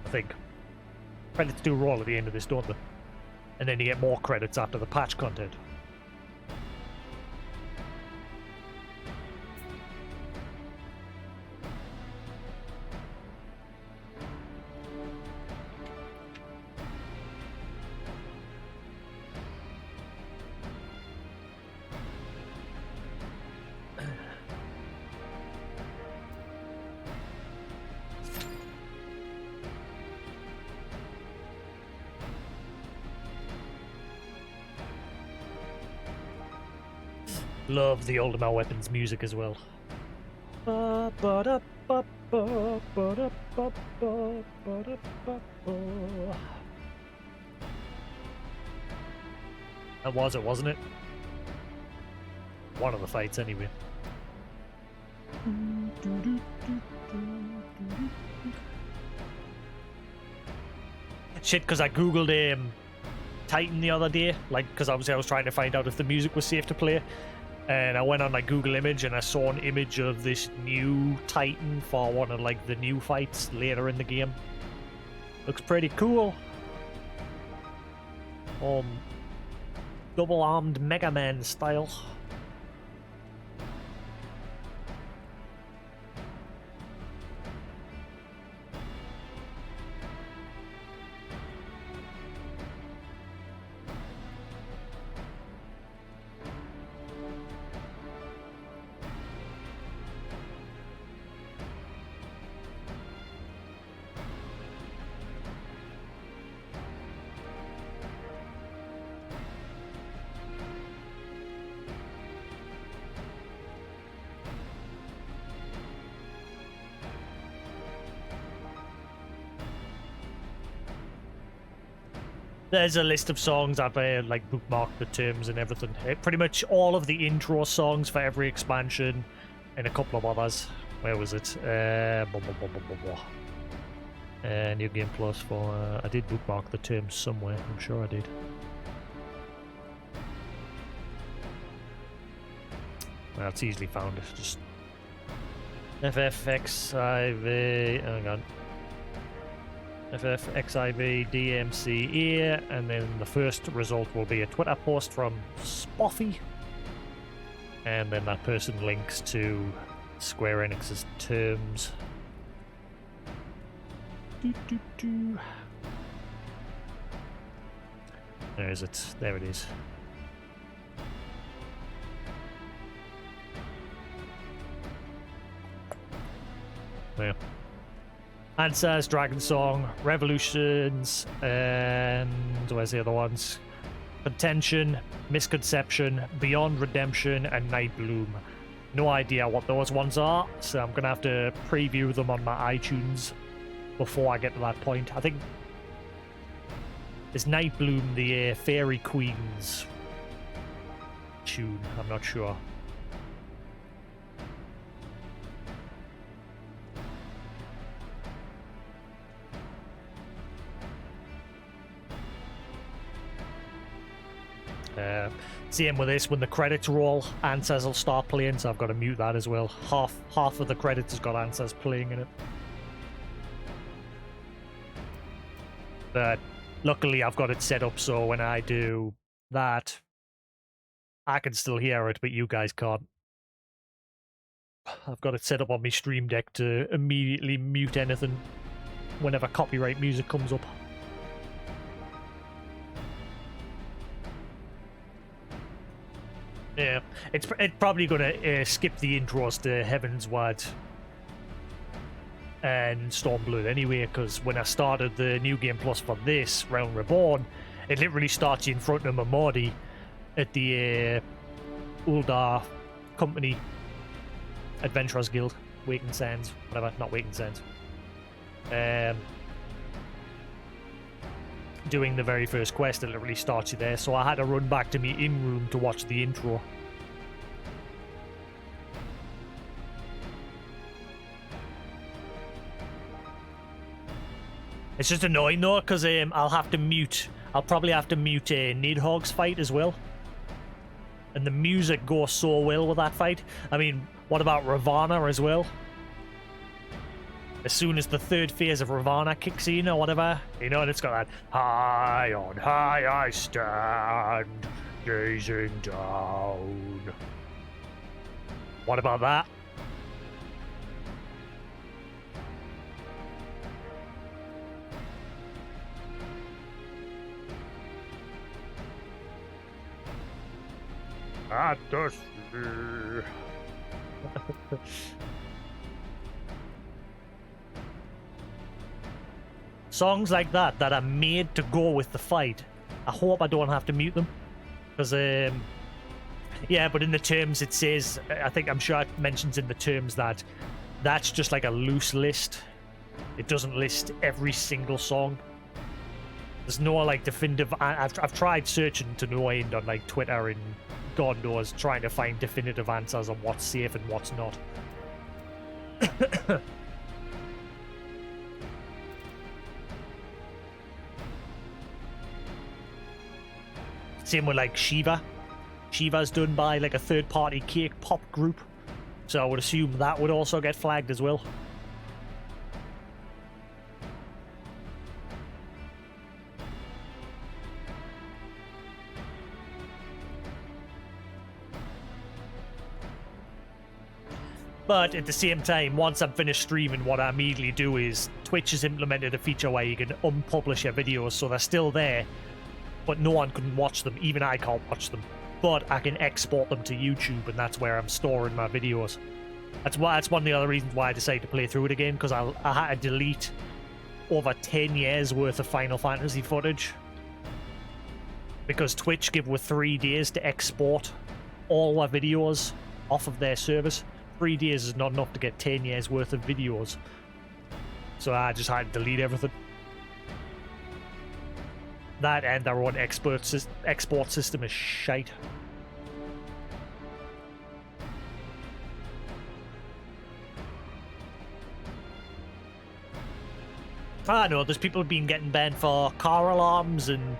I think. Credits do roll at the end of this, don't they? And then you get more credits after the patch content. Love the Ultima Weapons music as well. That was it, wasn't it? One of the fights, anyway. Shit, because I googled Titan the other day, like, because obviously I was trying to find out if the music was safe to play. And I went on like Google Image and I saw an image of this new Titan for one of like the new fights later in the game. Looks pretty cool. Double-armed Mega Man style. There's a list of songs. I've like bookmarked the terms and everything. Pretty much all of the intro songs for every expansion and a couple of others. Where was it? New Game Plus for... I did bookmark the terms somewhere. I'm sure I did. Well, it's easily found. It's just... FFXIV... Hang on. FFXIV DMC here, and then the first result will be a Twitter post from Spoffy, and then that person links to Square Enix's terms. There is it. There it is. There. Answers, Dragon Song, Revolutions, and where's the other ones? Contention, Misconception, Beyond Redemption, and Night Bloom. No idea what those ones are, so I'm gonna have to preview them on my iTunes before I get to that point. I think is Night Bloom the Fairy Queens tune? I'm not sure. Same with this, when the credits roll, answers will start playing, so I've got to mute that as well. Half of the credits has got answers playing in it. But luckily I've got it set up so when I do that, I can still hear it, but you guys can't. I've got it set up on my Stream Deck to immediately mute anything whenever copyright music comes up. Yeah, it's probably gonna skip the intros to Heaven's Word and Stormblood anyway, because when I started the New Game Plus for this round Reborn, it literally starts you in front of Mamordi at the Uldar Company Adventurers Guild, Waking Sands, whatever, not Waking Sands. Doing the very first quest, it literally starts you there, so I had to run back to me in-room to watch the intro. It's just annoying though, because I'll probably have to mute Nidhogg's fight as well. And the music goes so well with that fight. I mean, what about Ravana as well? As soon as the third phase of Ravana kicks in or whatever, you know, and it's got that high on high I stand, gazing down. What about that? At the sea. Songs like that are made to go with the fight. I hope I don't have to mute them, because yeah, but in the terms it says, I'm sure it mentions in the terms that that's just like a loose list. It doesn't list every single song. There's no like definitive. I've tried searching to no end on like Twitter and God knows, trying to find definitive answers on what's safe and what's not. Same with like Shiva. Shiva's done by like a third-party cake pop group, so I would assume that would also get flagged as well. But at the same time, once I'm finished streaming, what I immediately do is Twitch has implemented a feature where you can unpublish your videos, so they're still there, but no one can watch them. Even I can't watch them. But I can export them to YouTube, and that's where I'm storing my videos. That's one of the other reasons why I decided to play through it again, because I had to delete over 10 years worth of Final Fantasy footage. Because Twitch give with 3 days to export all our videos off of their service. 3 days is not enough to get 10 years worth of videos. So I just had to delete everything. That and their own export system is shite. I know, there's people been getting banned for car alarms, and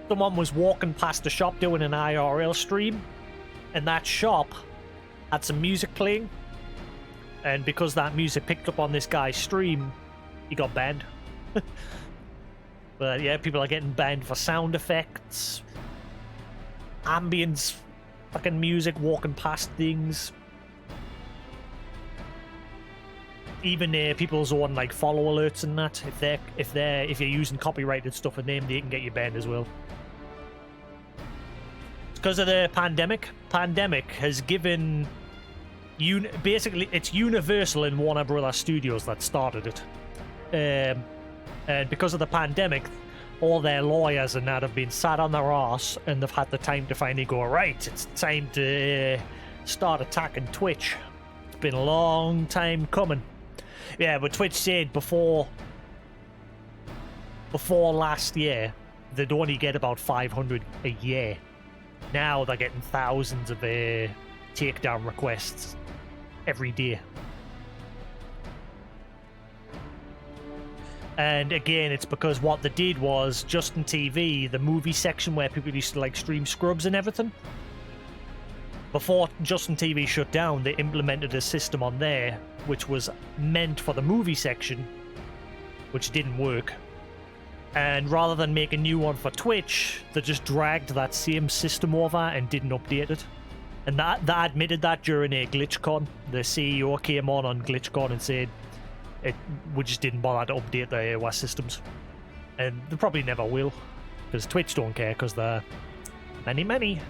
someone was walking past the shop doing an IRL stream, and that shop had some music playing, and because that music picked up on this guy's stream, he got banned. But yeah, people are getting banned for sound effects, ambience, fucking music, walking past things. Even people's own like follow alerts and that. If you're using copyrighted stuff in them, they can get you banned as well. It's because of the pandemic. Pandemic has given basically it's Universal and Warner Brothers Studios that started it. And because of the pandemic, all their lawyers and that have been sat on their arse, and they've had the time to finally go, right, it's time to start attacking Twitch. It's been a long time coming. Yeah, but Twitch said before last year, they'd only get about 500 a year. Now they're getting thousands of takedown requests every day. And again, it's because what they did was Justin TV, the movie section where people used to like stream Scrubs and everything. Before Justin TV shut down, they implemented a system on there which was meant for the movie section, which didn't work. And rather than make a new one for Twitch, they just dragged that same system over and didn't update it. And they admitted that during a GlitchCon. The CEO came on GlitchCon and said, we just didn't bother to update the AOS systems. And they probably never will, because Twitch don't care, because they're many.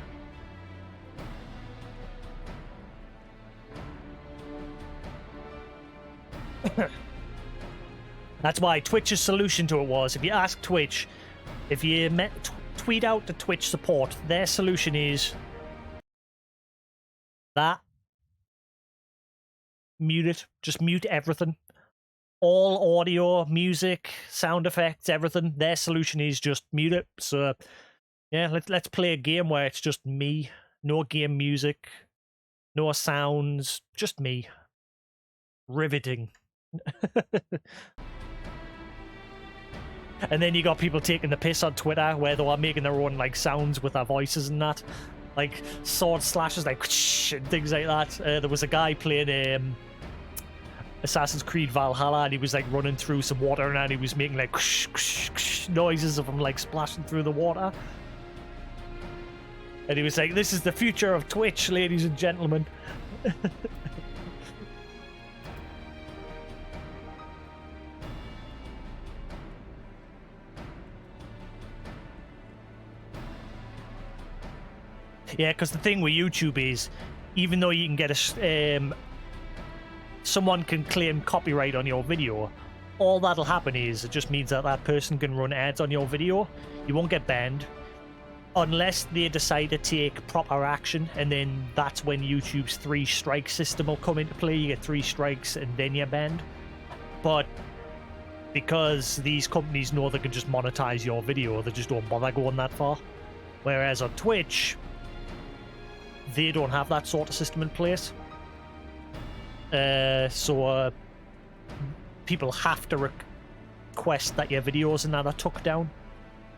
That's why Twitch's solution to it was, if you ask Twitch, if you tweet out the Twitch support, their solution is that. Mute it. Just mute everything. All audio, music, sound effects, everything. Their solution is just mute it. So, yeah, let's play a game where it's just me. No game music. No sounds. Just me. Riveting. And then you got people taking the piss on Twitter where they are making their own like sounds with their voices and that, like sword slashes, like and things like that. There was a guy playing Assassin's Creed Valhalla, and he was like running through some water, and he was making like noises of him like splashing through the water. And he was like, "This is the future of Twitch, ladies and gentlemen." Yeah, because the thing with YouTube is, even though you can get someone can claim copyright on your video, all that'll happen is it just means that that person can run ads on your video. You won't get banned unless they decide to take proper action, and then that's when YouTube's 3-strike system will come into play. You get 3 strikes and then you're banned. But because these companies know they can just monetize your video, they just don't bother going that far. Whereas on Twitch, they don't have that sort of system in place. So people have to request that your videos and that are took down.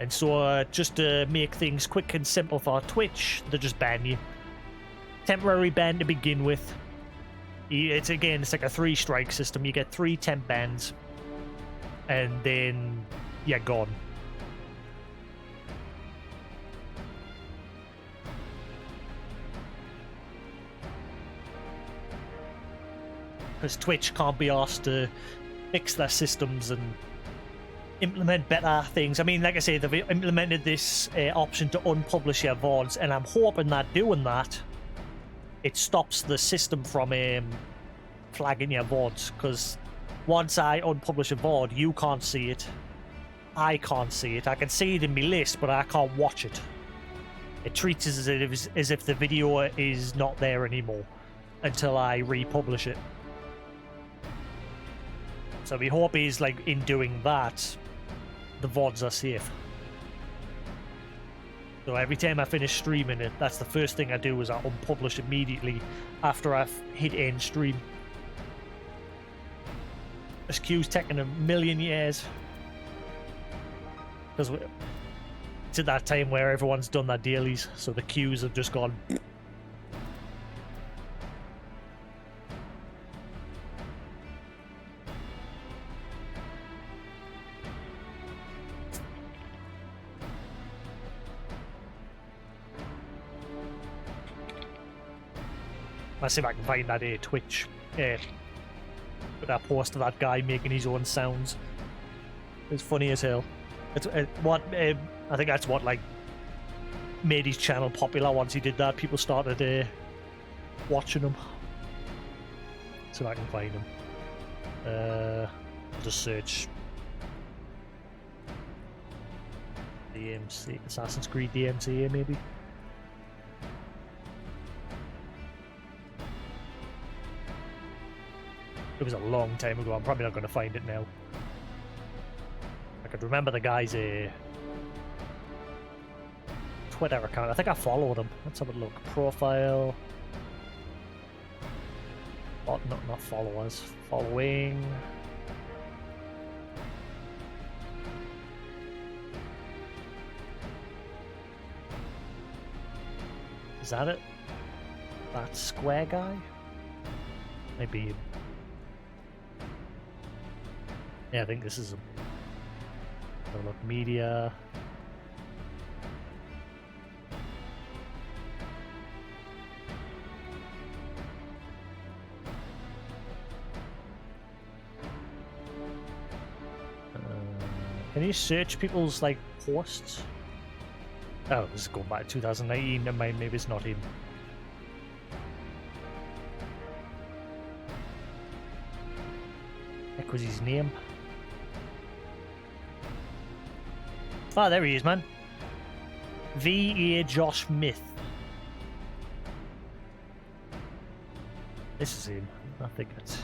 And so just to make things quick and simple for Twitch, they just ban you. Temporary ban to begin with. It's like a 3-strike system. You get 3 temp bans, and then you're gone. Because Twitch can't be asked to fix their systems and implement better things. I mean, like I say, they've implemented this option to unpublish your VODs, and I'm hoping that doing that, it stops the system from flagging your VODs. Because once I unpublish a VOD, you can't see it. I can't see it. I can see it in my list, but I can't watch it. It treats it as if the video is not there anymore until I republish it. So we hope is like in doing that, the VODs are safe. So every time I finish streaming it, that's the first thing I do is I unpublish immediately after I've hit end stream. This queue's taking a million years. Because it's at that time where everyone's done their dailies, so the queues have just gone. Let's see if I can find that Twitch. But that post of that guy making his own sounds. It's funny as hell. It's what I think that's what like made his channel popular. Once he did that, people started watching him. See if I can find him. I'll just search DMC, Assassin's Creed DMC maybe. It was a long time ago. I'm probably not going to find it now. I could remember the guy's Twitter account. I think I followed him. Let's have a look. Profile. Oh, not followers. Following. Is that it? That square guy? Maybe him. Yeah, I think this is him. Have a look. Media. Can you search people's like posts? Oh, this is going back to 2019. Never mind, maybe it's not him. Heck was his name? Ah, there he is, man. V.A. Josh Myth. This is him. I think it's.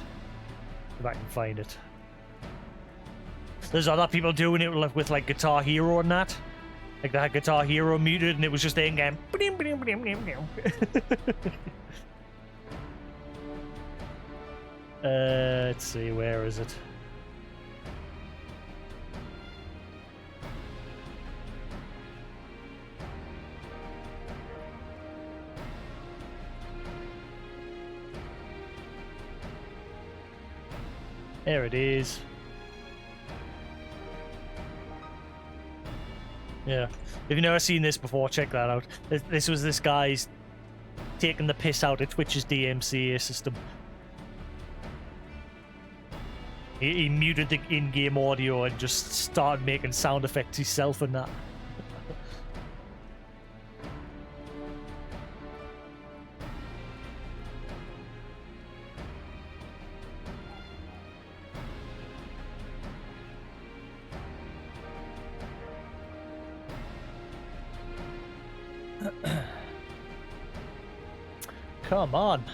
If I can find it. There's other people doing it with like Guitar Hero and that. Like they had Guitar Hero muted and it was just in game. Let's see, where is it? There it is. Yeah. If you've never seen this before, check that out. This was this guy's taking the piss out of Twitch's DMCA system. He muted the in-game audio and just started making sound effects himself and that. Come on.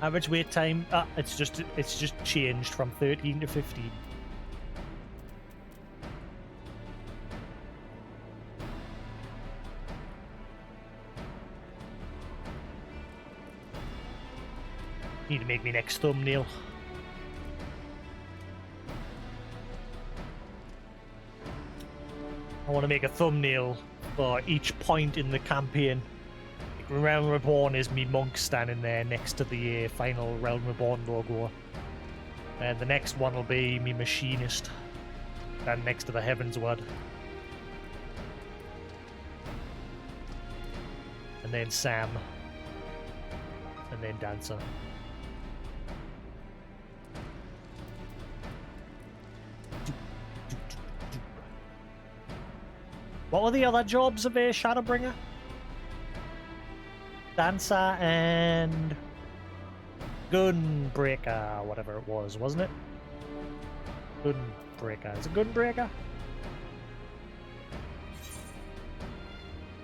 Average wait time. It's just changed from 13 to 15. Need to make me next thumbnail. I want to make a thumbnail for each point in the campaign. Realm Reborn is me monk standing there next to the final Realm Reborn logo. And the next one will be me machinist standing next to the Heaven's Word. And then Sam. And then Dancer. What were the other jobs of a Shadowbringer? Dancer and Gunbreaker, whatever it was, wasn't it? Gunbreaker. Is it Gunbreaker?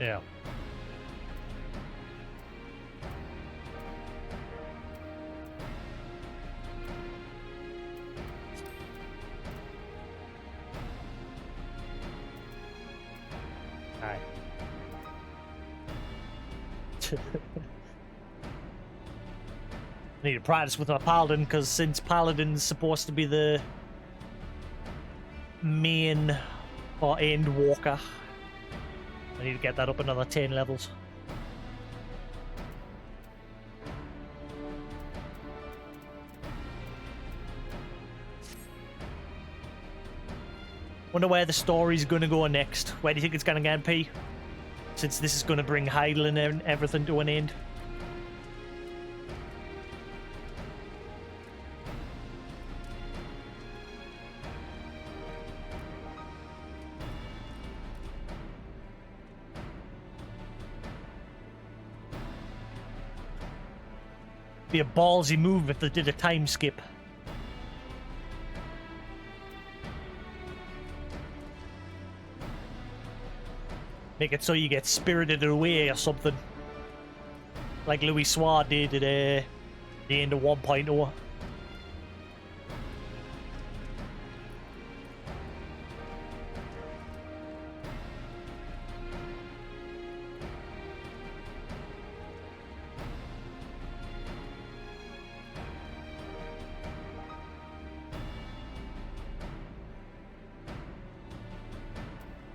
Yeah. Aye. I need to practice with my paladin because since paladin's supposed to be the main or end walker, I need to get that up another 10 levels. Wonder where the story's gonna go next. Where do you think it's gonna go, P? Since this is gonna bring Hydaelyn and everything to an end. Be a ballsy move if they did a time skip. Make it so you get spirited away or something. Like Louis Suarez did at the end of 1.0.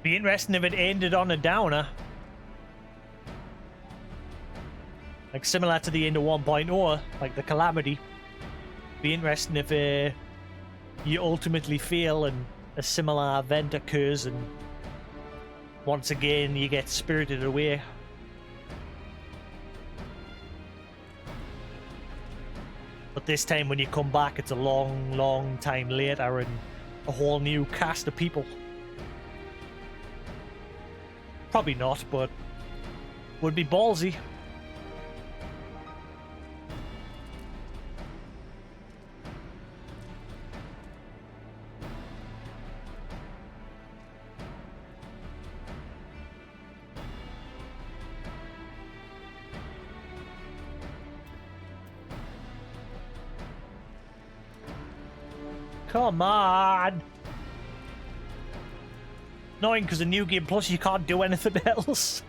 Be interesting if it ended on a downer. Like similar to the end of 1.0, like the Calamity. Be interesting if you ultimately fail and a similar event occurs and once again you get spirited away. But this time when you come back, it's a long time later and a whole new cast of people. Probably not, but would be ballsy. Come on! Annoying because in New Game Plus you can't do anything else.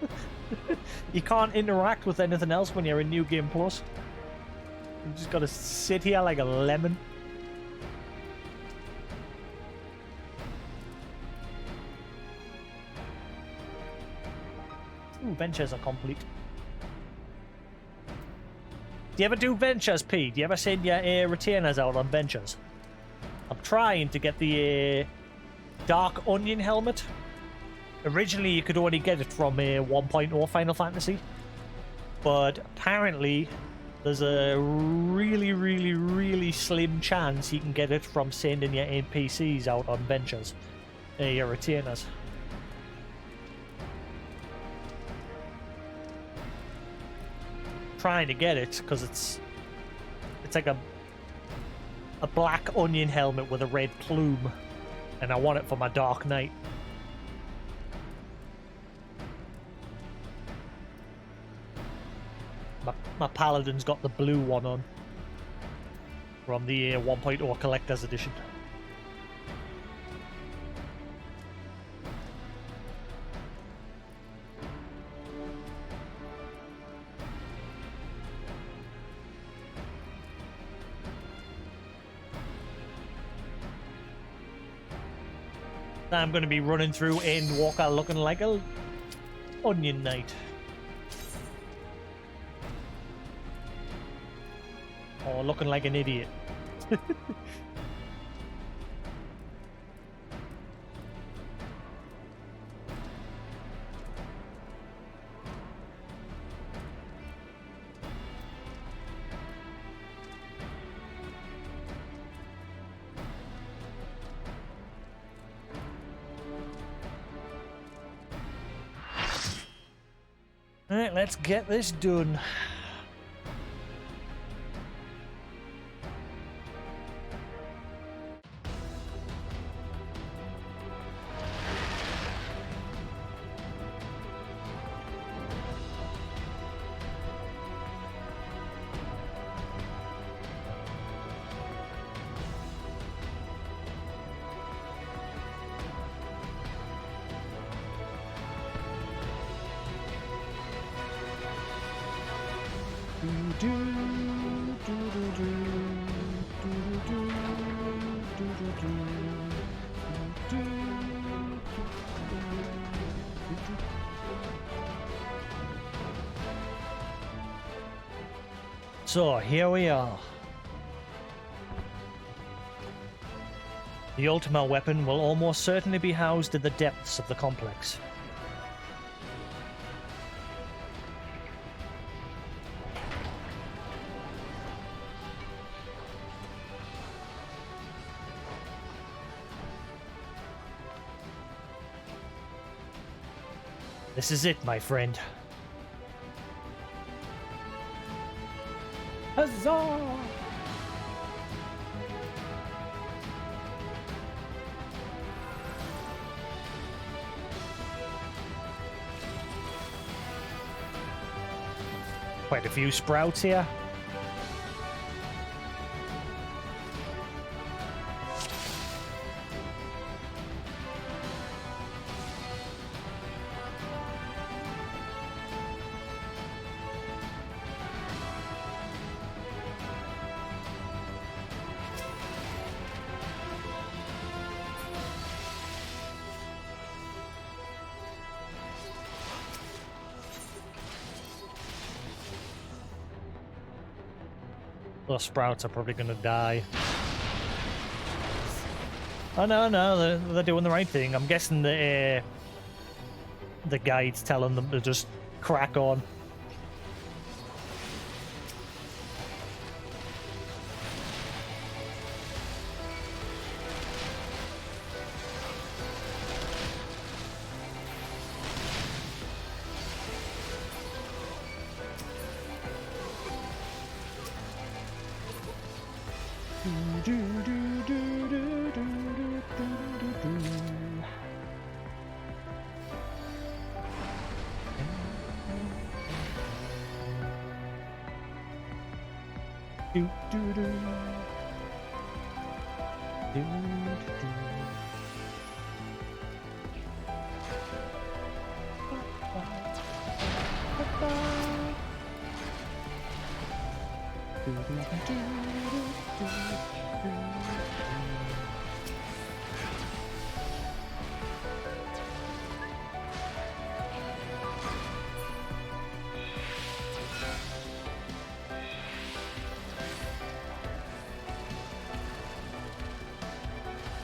You can't interact with anything else when you're in New Game Plus. You just gotta sit here like a lemon. Ooh, ventures are complete. Do you ever do ventures, P? Do you ever send your retainers out on ventures? I'm trying to get the Dark Onion helmet. Originally, you could only get it from 1.0 Final Fantasy. But apparently, there's a really slim chance you can get it from sending your NPCs out on ventures. Your retainers. Trying to get it, because it's like a black onion helmet with a red plume. And I want it for my Dark Knight. My Paladin's got the blue one on. From the 1.0 Collector's Edition. I'm going to be running through Endwalker looking like a Onion Knight. Or looking like an idiot. Alright, let's get this done. So, here we are. The Ultima weapon will almost certainly be housed in the depths of the complex. This is it, my friend. Huzzah! Quite a few sprouts here. Those sprouts are probably gonna die. Oh no, they're doing the right thing. I'm guessing the guide's telling them to just crack on.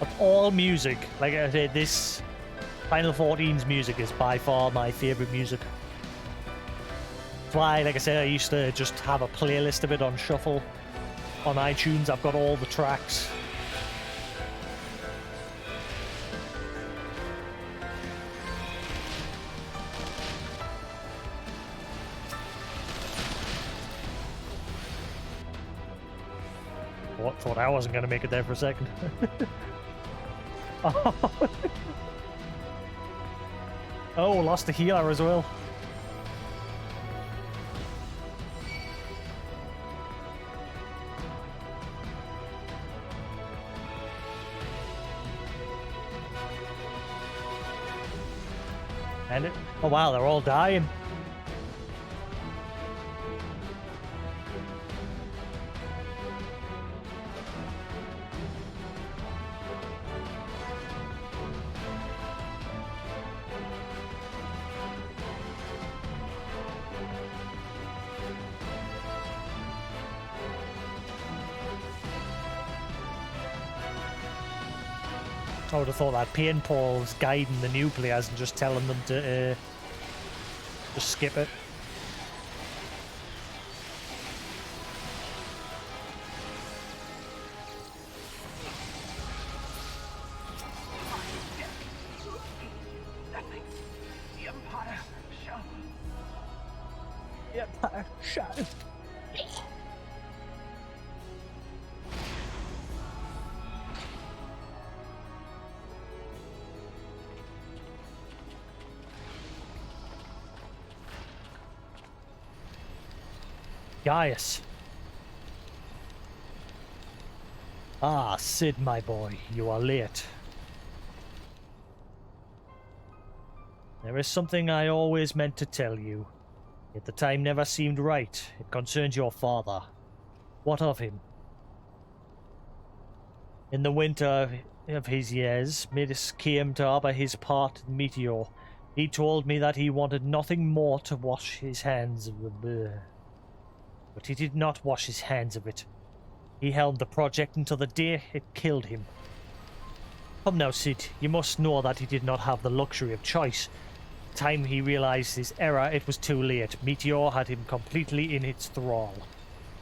Of all music, like I said, this Final 14's music is by far my favourite music. That's why, like I said, I used to just have a playlist of it on shuffle on iTunes. I've got all the tracks. What? Thought I wasn't going to make it there for a second. Oh, lost a healer as well. And oh wow, they're all dying. I would have thought that paintball's guiding the new players and just telling them to just skip it. The Empire shall. The Empire shall. Gaius. Ah, Sid, my boy, you are late. There is something I always meant to tell you, yet the time never seemed right. It concerns your father. What of him? In the winter of his years, Midas came to harbour his part in Meteor. He told me that he wanted nothing more to wash his hands of the but he did not wash his hands of it. He held the project until the day it killed him. Come now, Sid, you must know that he did not have the luxury of choice. The time he realized his error, it was too late. Meteor had him completely in its thrall.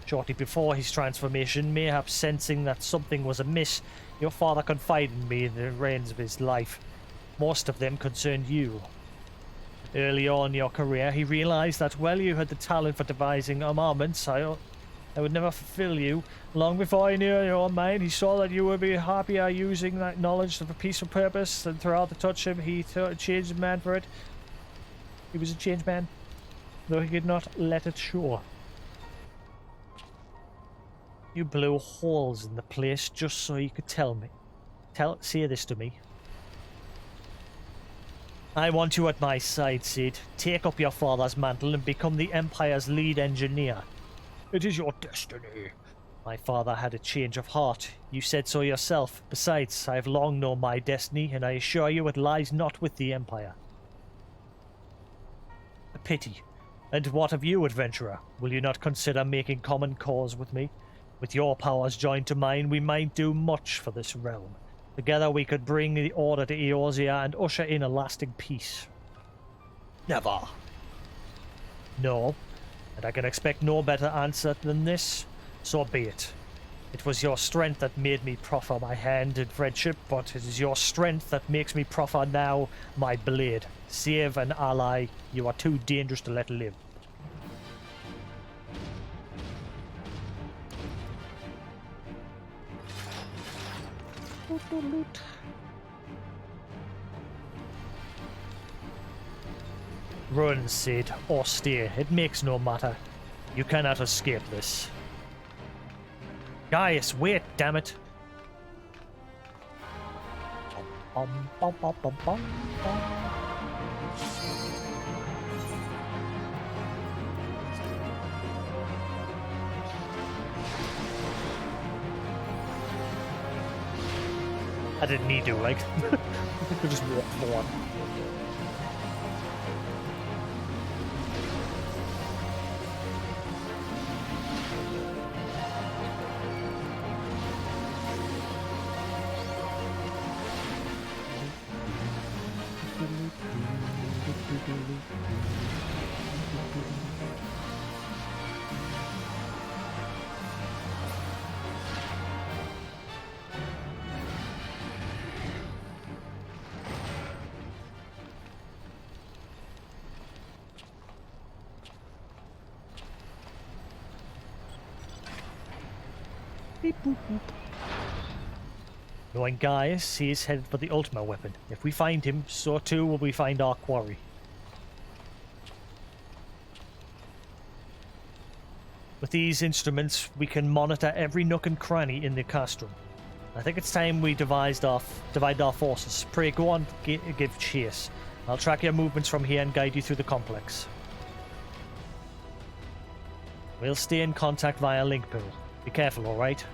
Shortly before his transformation, mayhaps sensing that something was amiss, your father confided in me in the reins of his life. Most of them concerned you. Early on in your career, he realized that while you had the talent for devising armaments, I would never fulfill you. Long before I knew your mind, he saw that you would be happier using that knowledge for a peaceful purpose, and throughout the touch him, he changed man for it. He was a changed man, though he could not let it show. You blew holes in the place just so you could say this to me. I want you at my side, Sid. Take up your father's mantle and become the Empire's lead engineer. It is your destiny. My father had a change of heart. You said so yourself. Besides, I have long known my destiny, and I assure you it lies not with the Empire. A pity. And what of you, adventurer? Will you not consider making common cause with me? With your powers joined to mine, we might do much for this realm. Together we could bring the order to Eorzea and usher in a lasting peace. Never. No, and I can expect no better answer than this. So be it. It was your strength that made me proffer my hand in friendship, but it is your strength that makes me proffer now my blade. Save an ally you are too dangerous to let live. Run, Sid, or stay. It makes no matter. You cannot escape this. Gaius, wait, damn it. Bum, bum, bum, bum, bum, bum. I didn't need to, like. I could just walk forward. Beep, boop, boop. Knowing Gaius, he is headed for the Ultima weapon. If we find him, so too will we find our quarry. With these instruments, we can monitor every nook and cranny in the castrum. I think it's time we divide our forces. Pray, go on, give chase. I'll track your movements from here and guide you through the complex. We'll stay in contact via link pool. Be careful, alright?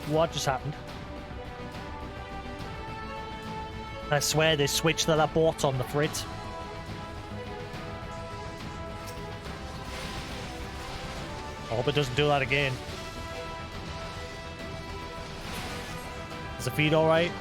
What just happened? I swear they switched that I bought on the frit. I hope it doesn't do that again. Is the feed alright?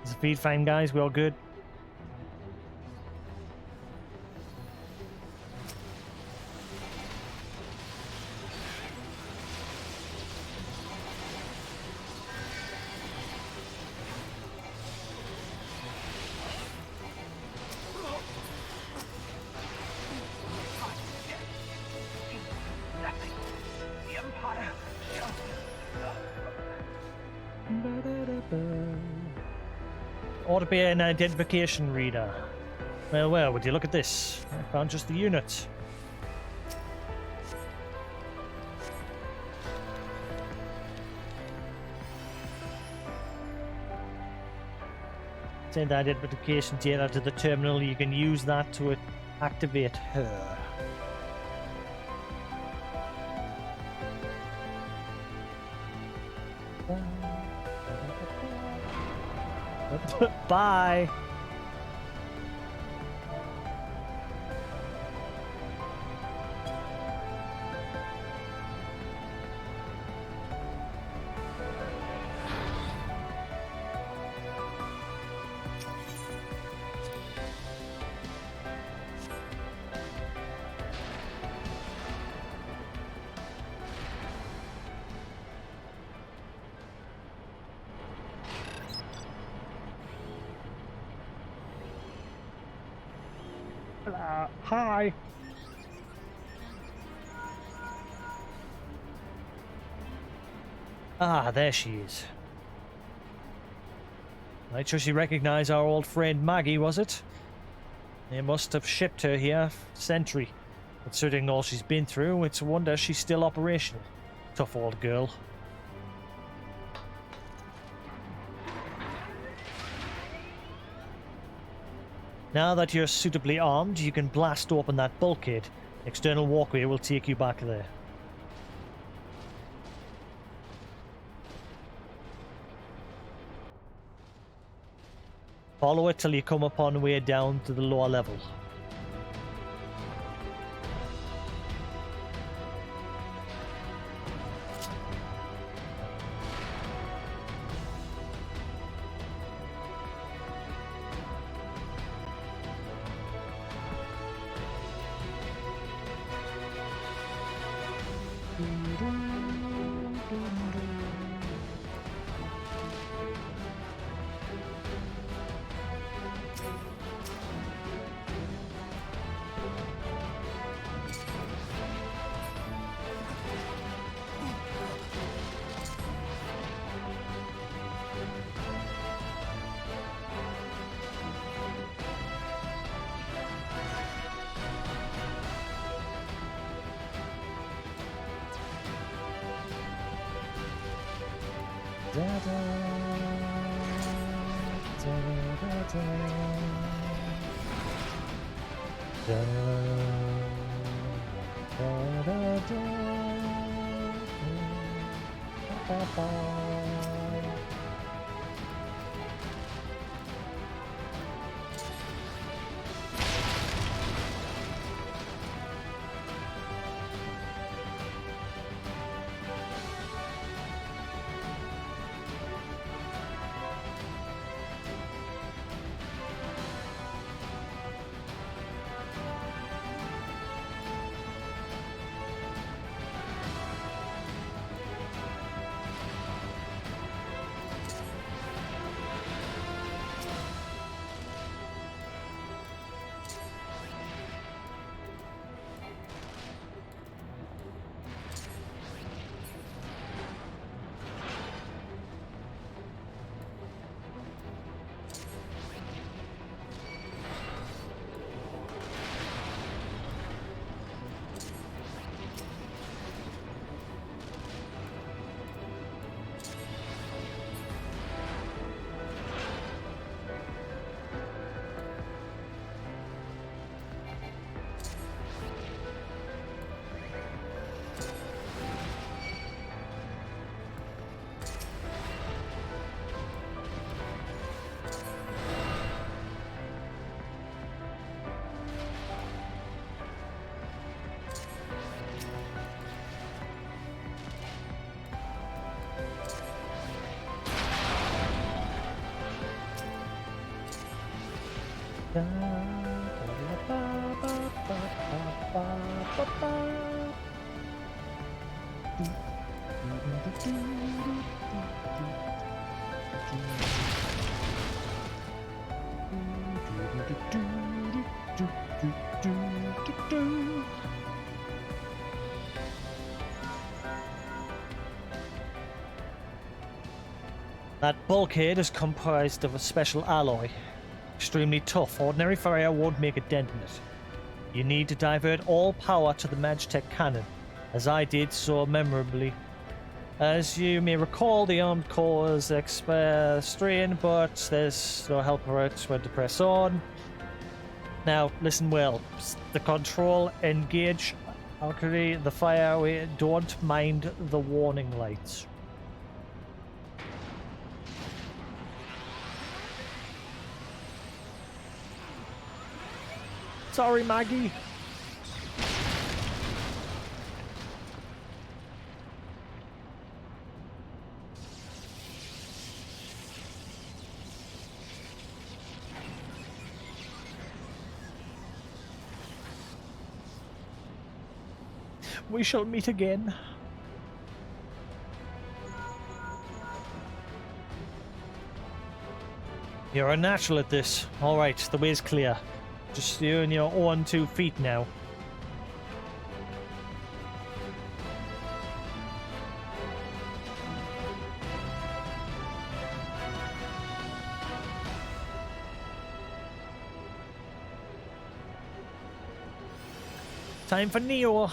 Is the feed fine, guys? We all good? Nothing. The Empire shall... Ought to be an identification reader. Well, would you look at this? I found just the unit. Send the identification data to the terminal. You can use that to activate her. Bye. Hi. Ah, there she is. I trust you recognize our old friend Maggie, was it? They must have shipped her here sentry. Considering all she's been through, it's a wonder she's still operational. Tough old girl. Now that you're suitably armed, you can blast open that bulkhead. External walkway will take you back there. Follow it till you come upon the way down to the lower level. That bulkhead is comprised of a special alloy. Extremely tough. Ordinary fire won't make a dent in it. You need to divert all power to the Magitech cannon, as I did so memorably. As you may recall, the armed core is strained, but there's no help for it when to press on. Now, listen well. The control, engage, Valkyrie, the fire, don't mind the warning lights. Sorry, Maggie. We shall meet again. You're a natural at this. All right, the way's clear. Just you and your own 2 feet now. Time for Neo.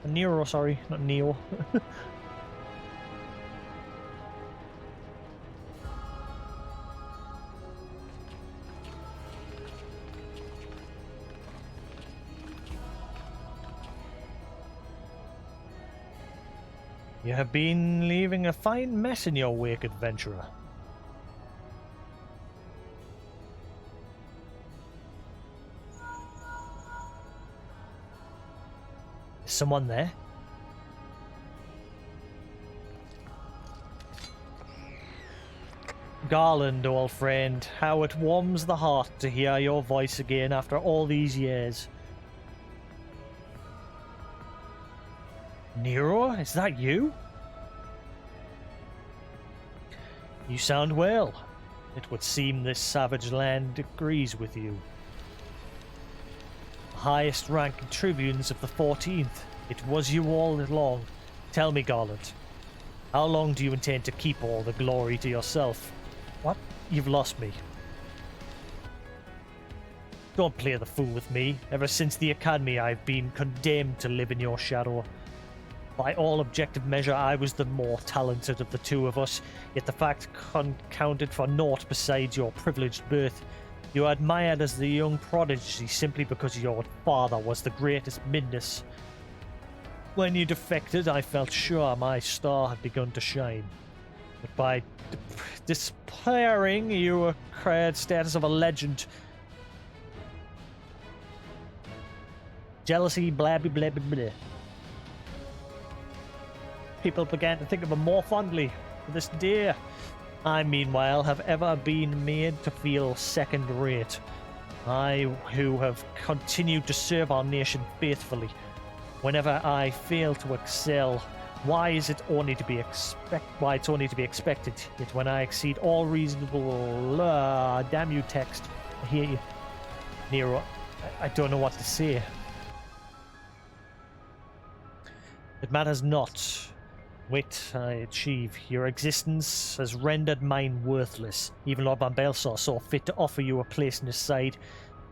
Nero, sorry, not Neo. You have been leaving a fine mess in your wake, adventurer. Is someone there? Garland, old friend, how it warms the heart to hear your voice again after all these years. Nero, is that you? You sound well. It would seem this savage land agrees with you. The highest ranking tribunes of the 14th. It was you all along. Tell me, Garland, how long do you intend to keep all the glory to yourself? What? You've lost me. Don't play the fool with me. Ever since the academy, I've been condemned to live in your shadow. By all objective measure, I was the more talented of the 2 of us, yet the fact counted for naught besides your privileged birth. You are admired as the young prodigy simply because your father was the greatest midness. When you defected, I felt sure my star had begun to shine. But by despairing, you acquired status of a legend. Jealousy, blah blah blah blah blah. People began to think of him more fondly to this day. I, meanwhile, have ever been made to feel second-rate. I, who have continued to serve our nation faithfully. Whenever I fail to excel, why it's only to be expected? Yet when I exceed all reasonable, damn you, text. I hear you, Nero. I don't know what to say. It matters not. Wit I achieve. Your existence has rendered mine worthless. Even Lord Van Belsor saw fit to offer you a place in his side,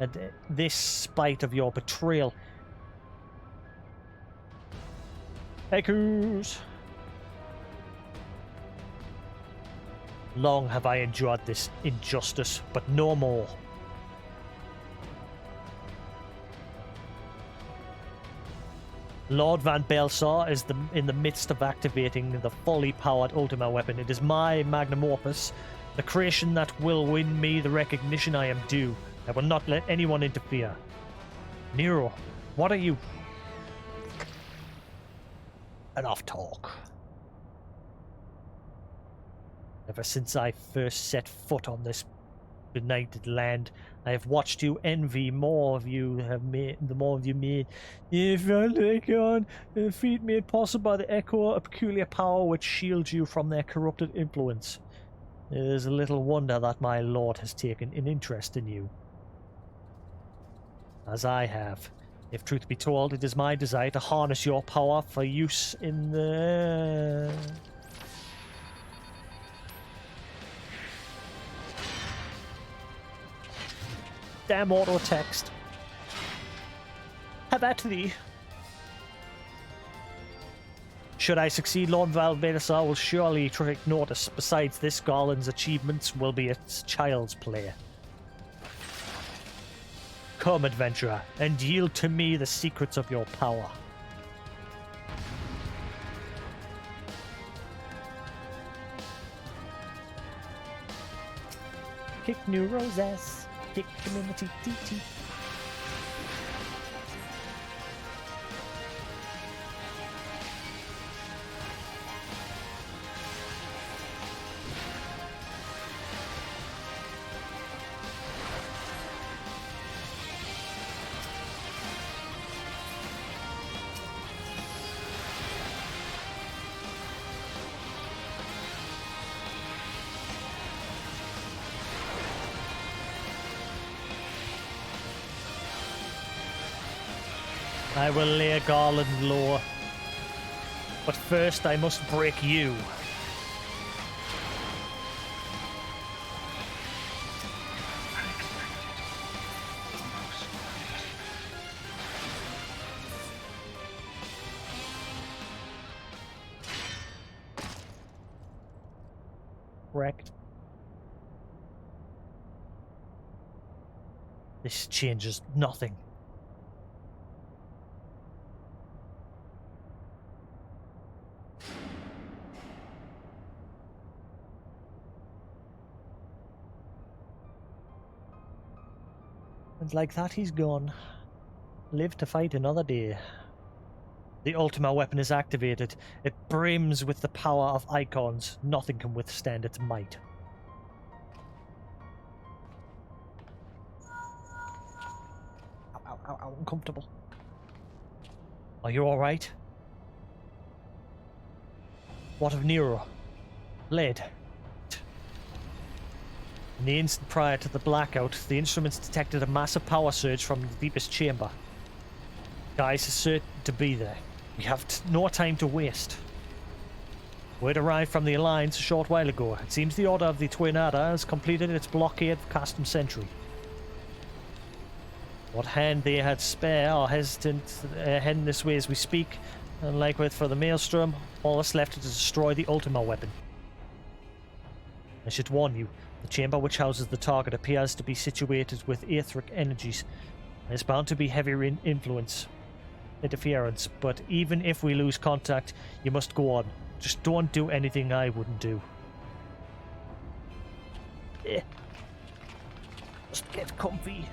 and this spite of your betrayal. Echoes! Long have I endured this injustice, but no more. Lord Van Belsor is in the midst of activating the fully powered Ultima weapon. It is my magnum opus, the creation that will win me the recognition I am due. I will not let anyone interfere. Nero, what are you? Enough talk. Ever since I first set foot on this benighted land, I have watched you envy more of you have made. The more of you made, if you take on a feat made possible by the echo, a peculiar power which shields you from their corrupted influence. It is a little wonder that my lord has taken an interest in you, as I have. If truth be told, it is my desire to harness your power for use in the... Damn auto text. Have at thee. Should I succeed, Lord Valbedasar will surely take notice. Besides this, Garland's achievements will be its child's play. Come, adventurer, and yield to me the secrets of your power. Kick new roses. Kick community TT. I will lay Garland low. But first I must break you. Wrecked. This changes nothing. And like that, he's gone. Live to fight another day. The Ultima weapon is activated. It brims with the power of icons. Nothing can withstand its might. Ow, ow, ow, ow, uncomfortable. Are you alright? What of Nero? Lead. In the instant prior to the blackout, the instruments detected a massive power surge from the deepest chamber. Guys is certain to be there. We have no time to waste. Word arrived from the Alliance a short while ago. It seems the Order of the Twin Adder has completed its blockade of Custom Sentry. What hand they had spare are hesitant, heading this way as we speak, and likewise for the Maelstrom, all that's left is to destroy the Ultima weapon. I should warn you, the chamber which houses the target appears to be situated with etheric energies. There's bound to be heavy interference, but even if we lose contact, you must go on. Just don't do anything I wouldn't do. Just get comfy.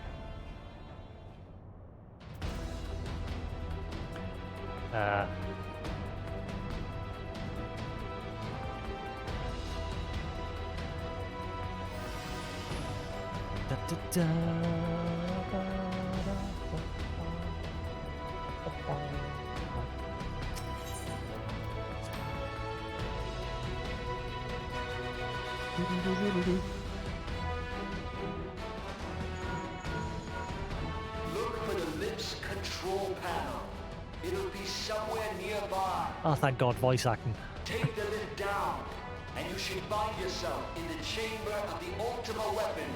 Look for the lips control panel. It'll be somewhere nearby. Oh, thank God, voice acting. Take the lid down, and you should find yourself in the chamber of the Ultima weapon.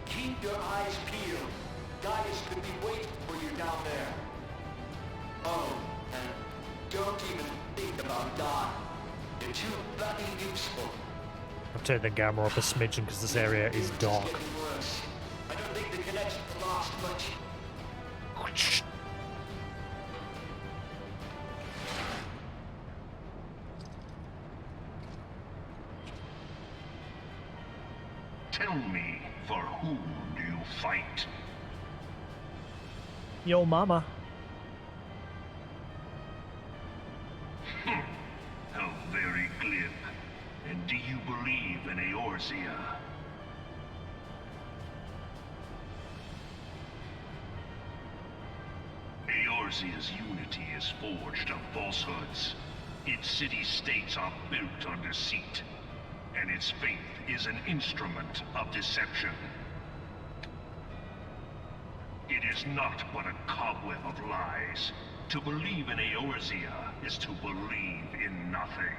Keep your eyes peeled. Gaius could be waiting for you down there. Oh, and don't even think about dying. You're too bloody useful. I've turned the camera up a smidgen because this area is dark. It's getting worse. I don't think the connection lost much. Tell me, for whom do you fight? Yo, mama. How very glib. And do you believe in Eorzea? Eorzea's unity is forged of falsehoods. Its city-states are built on deceit. And its faith is an instrument of deception. It is not but a cobweb of lies. To believe in Eorzea is to believe in nothing.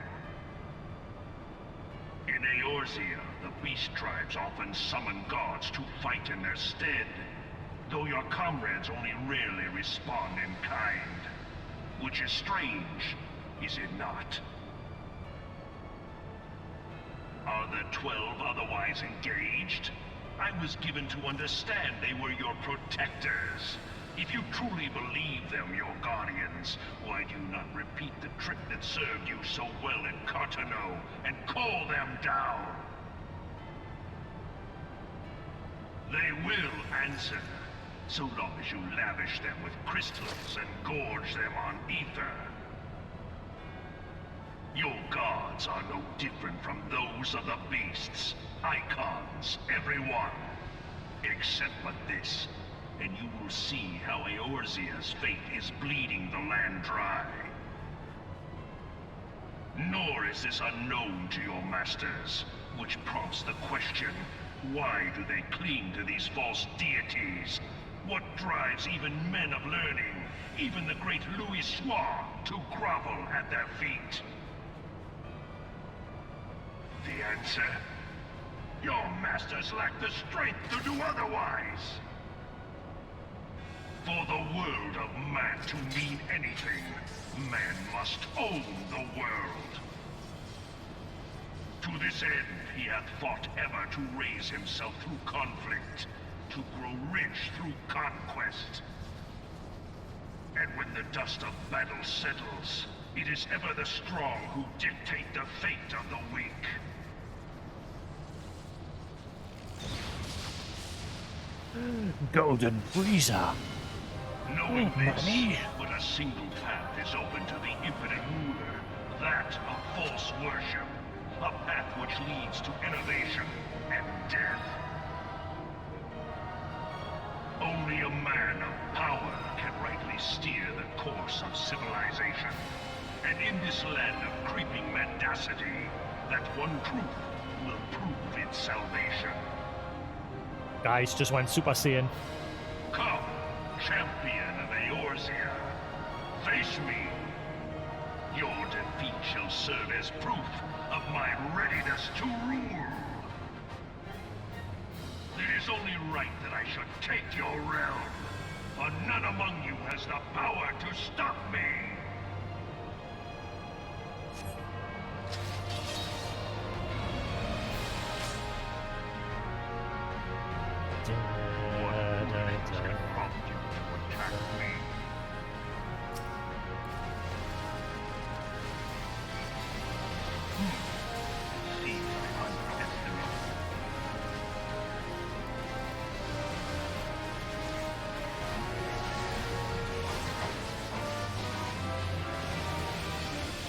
In Eorzea, the beast tribes often summon gods to fight in their stead, though your comrades only rarely respond in kind. Which is strange, is it not? Are the 12 otherwise engaged? I was given to understand they were your protectors. If you truly believe them your guardians, why do you not repeat the trick that served you so well in Cartano and call them down? They will answer, so long as you lavish them with crystals and gorge them on ether. Your gods are no different from those of the beasts. Icons, every one. Except for this, and you will see how Eorzea's fate is bleeding the land dry. Nor is this unknown to your masters, which prompts the question, why do they cling to these false deities? What drives even men of learning, even the great Louis Schwa, to grovel at their feet? The answer? Your masters lack the strength to do otherwise. For the world of man to mean anything, man must own the world. To this end, he hath fought ever to raise himself through conflict, to grow rich through conquest. And when the dust of battle settles, it is ever the strong who dictate the fate of the weak. Golden Freezer. Knowing this, money. but a single path is open to the infinite ruler, that of false worship, a path which leads to innovation and death. Only a man of power can rightly steer the course of civilization. And in this land of creeping mendacity, that one truth will prove its salvation. Guys, just went Super Saiyan. Come, champion of Eorzea, face me. Your defeat shall serve as proof of my readiness to rule. It is only right that I should take your realm, for none among you has the power to stop me. What reasons can prompt you to attack me? Seems I'm underestimated.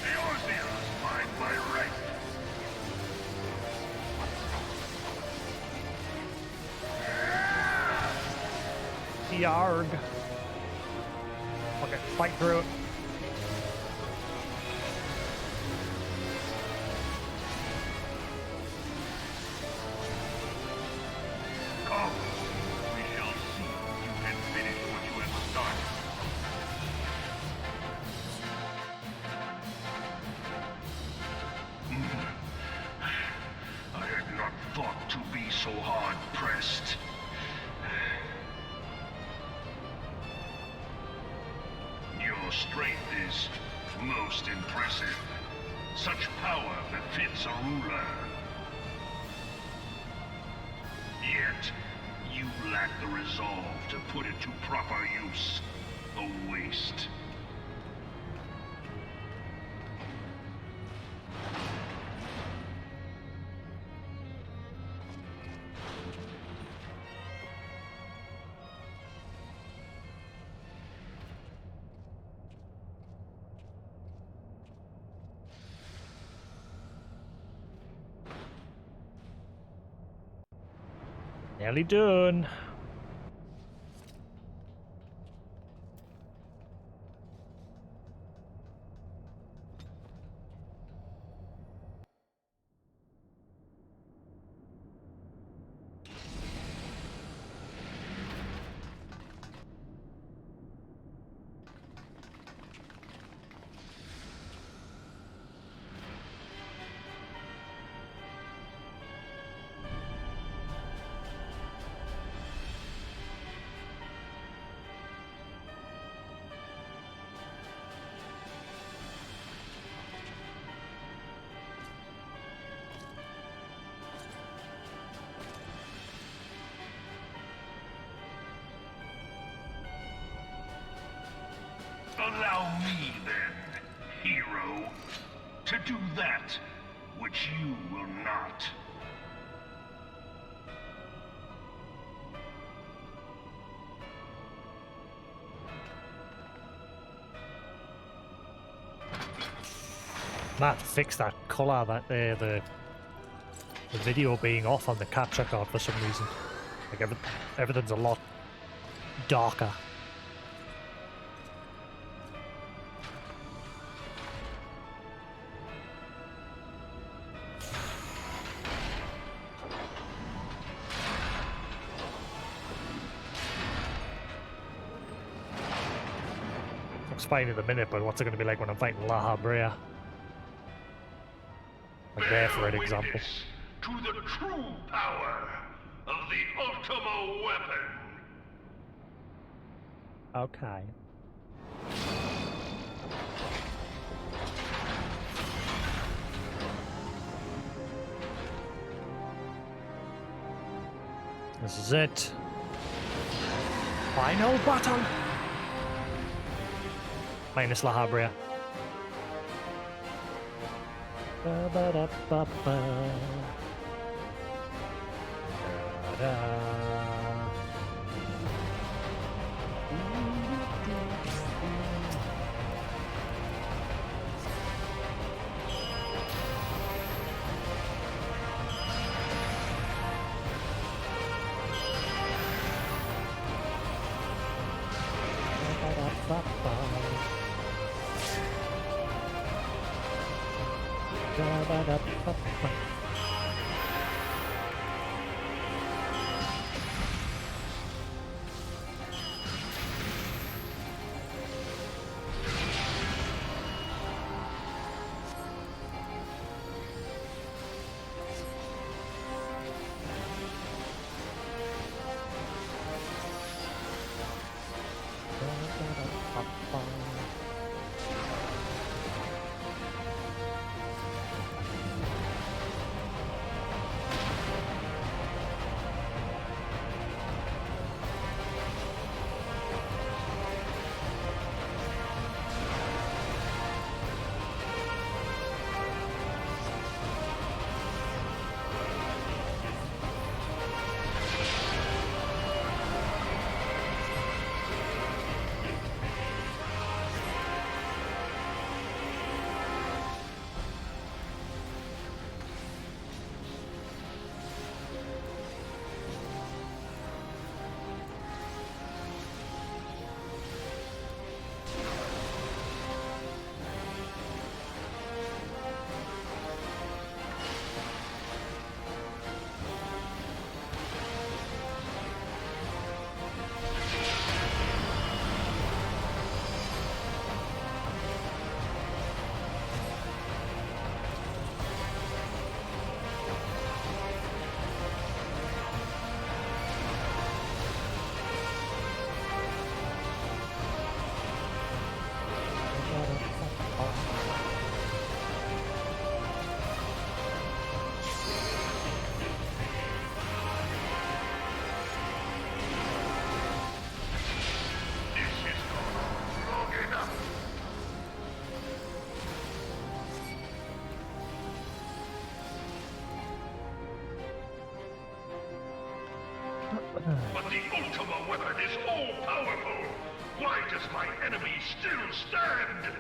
Eorzea is mine by right. Yarg. Okay, fight through it. Come, we shall see if you can finish what you have started. I had not thought to be so hard-pressed. Your strength is most impressive. Such power befits a ruler. Yet, you lack the resolve to put it to proper use. A waste. Nearly done. Allow me, then, hero, to do that which you will not. Might have to fix that colour that the video being off on the capture card for some reason. Like everything's a lot darker. Looks fine in a minute, but what's it going to be like when I'm fighting La Habrea? Like there, for an example. To the true power of the Ultima weapon. Okay. This is it. Final battle. Minus La Habrea. Ba-ba-da-ba-ba. Da-da. But the Ultima weapon is all-powerful. Why does my enemy still stand?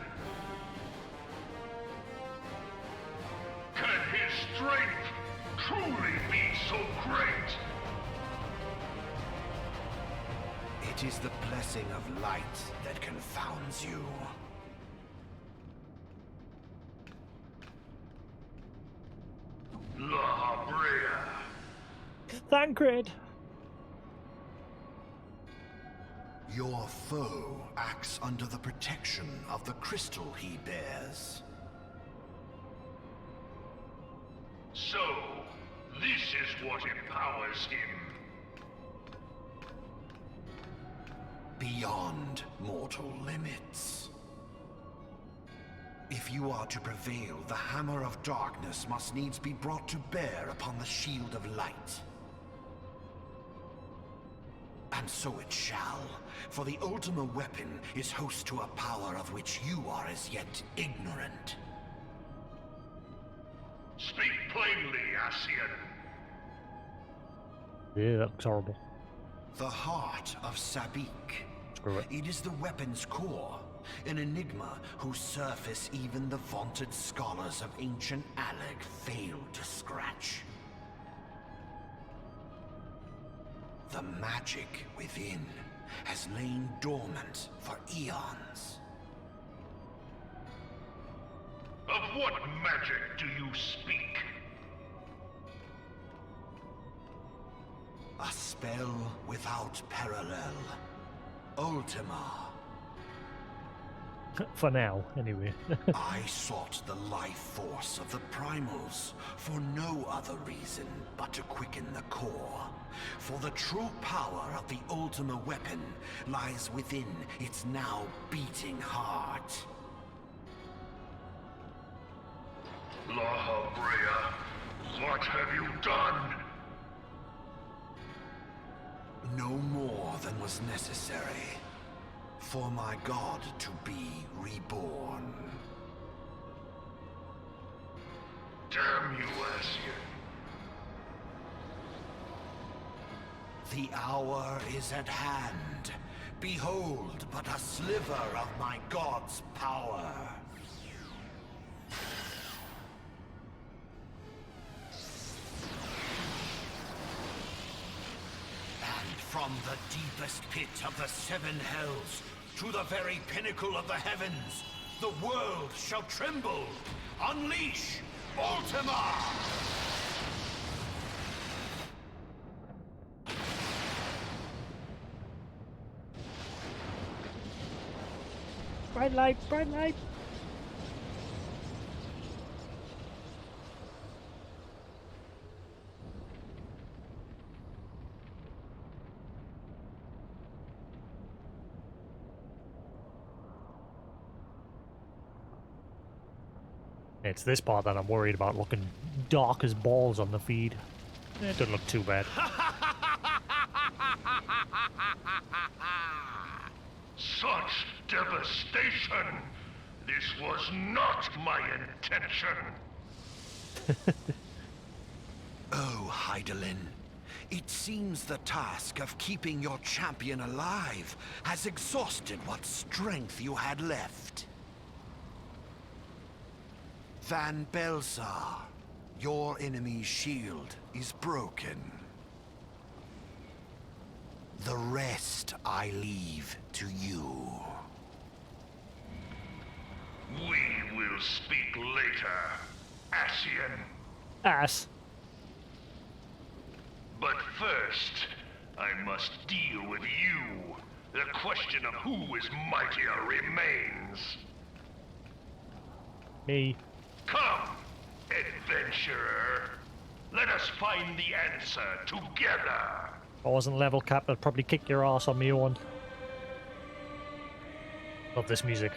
Can his strength truly be so great? It is the blessing of light that confounds you. La Habrea. Thancred. Your foe acts under the protection of the crystal he bears. So, this is what empowers him. Beyond mortal limits. If you are to prevail, the Hammer of Darkness must needs be brought to bear upon the Shield of Light. And so it shall, for the Ultima weapon is host to a power of which you are as yet ignorant. Speak plainly, Ascian. Yeah, that looks horrible. The heart of Sabik. Screw it. It is the weapon's core, An enigma whose surface even the vaunted scholars of ancient Alec failed to scratch. The magic within has lain dormant for eons. Of what magic do you speak? A spell without parallel. Ultima. For now, anyway. I sought the life force of the primals for no other reason but to quicken the core. For the true power of the Ultima weapon lies within its now beating heart. La Brea, what have you done? No more than was necessary for my god to be reborn. Damn you, Ascian. The hour is at hand. Behold but a sliver of my god's power. And from the deepest pit of the seven hells to the very pinnacle of the heavens, the world shall tremble. Unleash Ultima! Bright light, bright light. It's this part that I'm worried about, looking dark as balls on the feed. It doesn't look too bad. Such devastation! This was not my intention! Oh, Heidelin. It seems the task of keeping your champion alive has exhausted what strength you had left. Van Belsar, your enemy's shield is broken. The rest I leave to you. We will speak later, Ascian. Ass. But first, I must deal with you. The question of who is mightier remains. Me. Come, adventurer. Let us find the answer together. If I wasn't level capped, I'd probably kick your ass on me own. Love this music.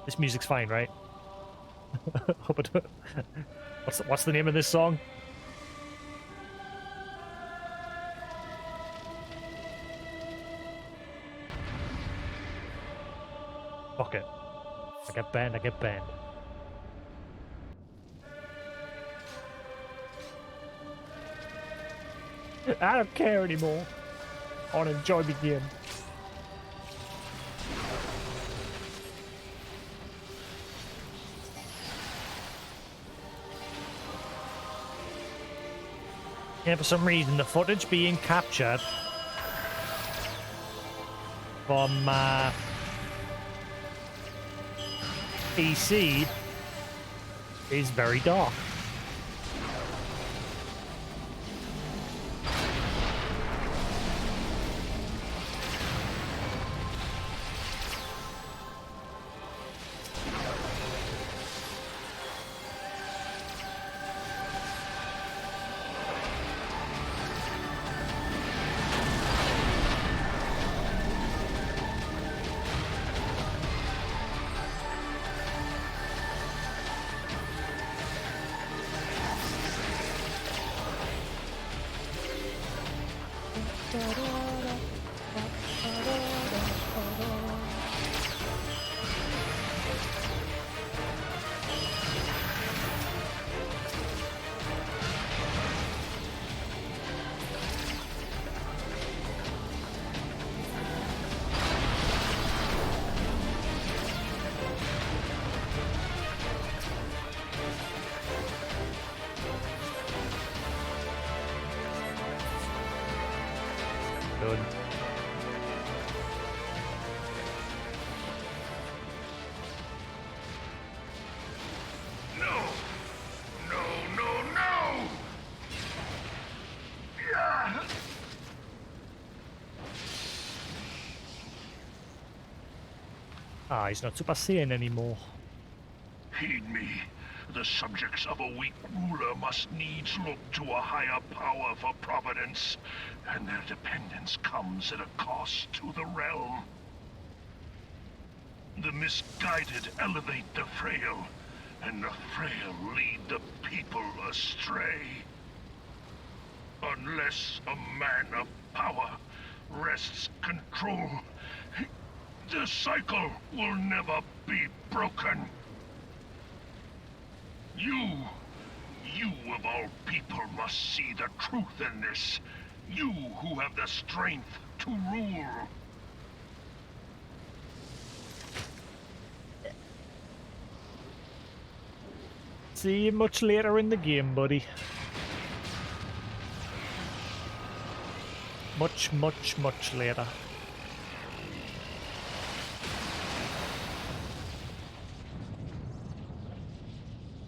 This music's fine, right? What's the name of this song? Fuck it. I get banned, I get banned. I don't care anymore. I want to enjoy the game. Yeah, for some reason, the footage being captured from PC is very dark. done. No! No, no, no! Yeah. Ah, he's not Super Saiyan anymore. Heed me. The subjects of a weak ruler must needs look to a higher power for providence, and their dependence comes at a cost to the realm. The misguided elevate the frail, and the frail lead the people astray. Unless a man of power wrests control, the cycle will never be broken. You of all people must see the truth in this. You who have the strength to rule. See you much later in the game, buddy. Much, much, much later.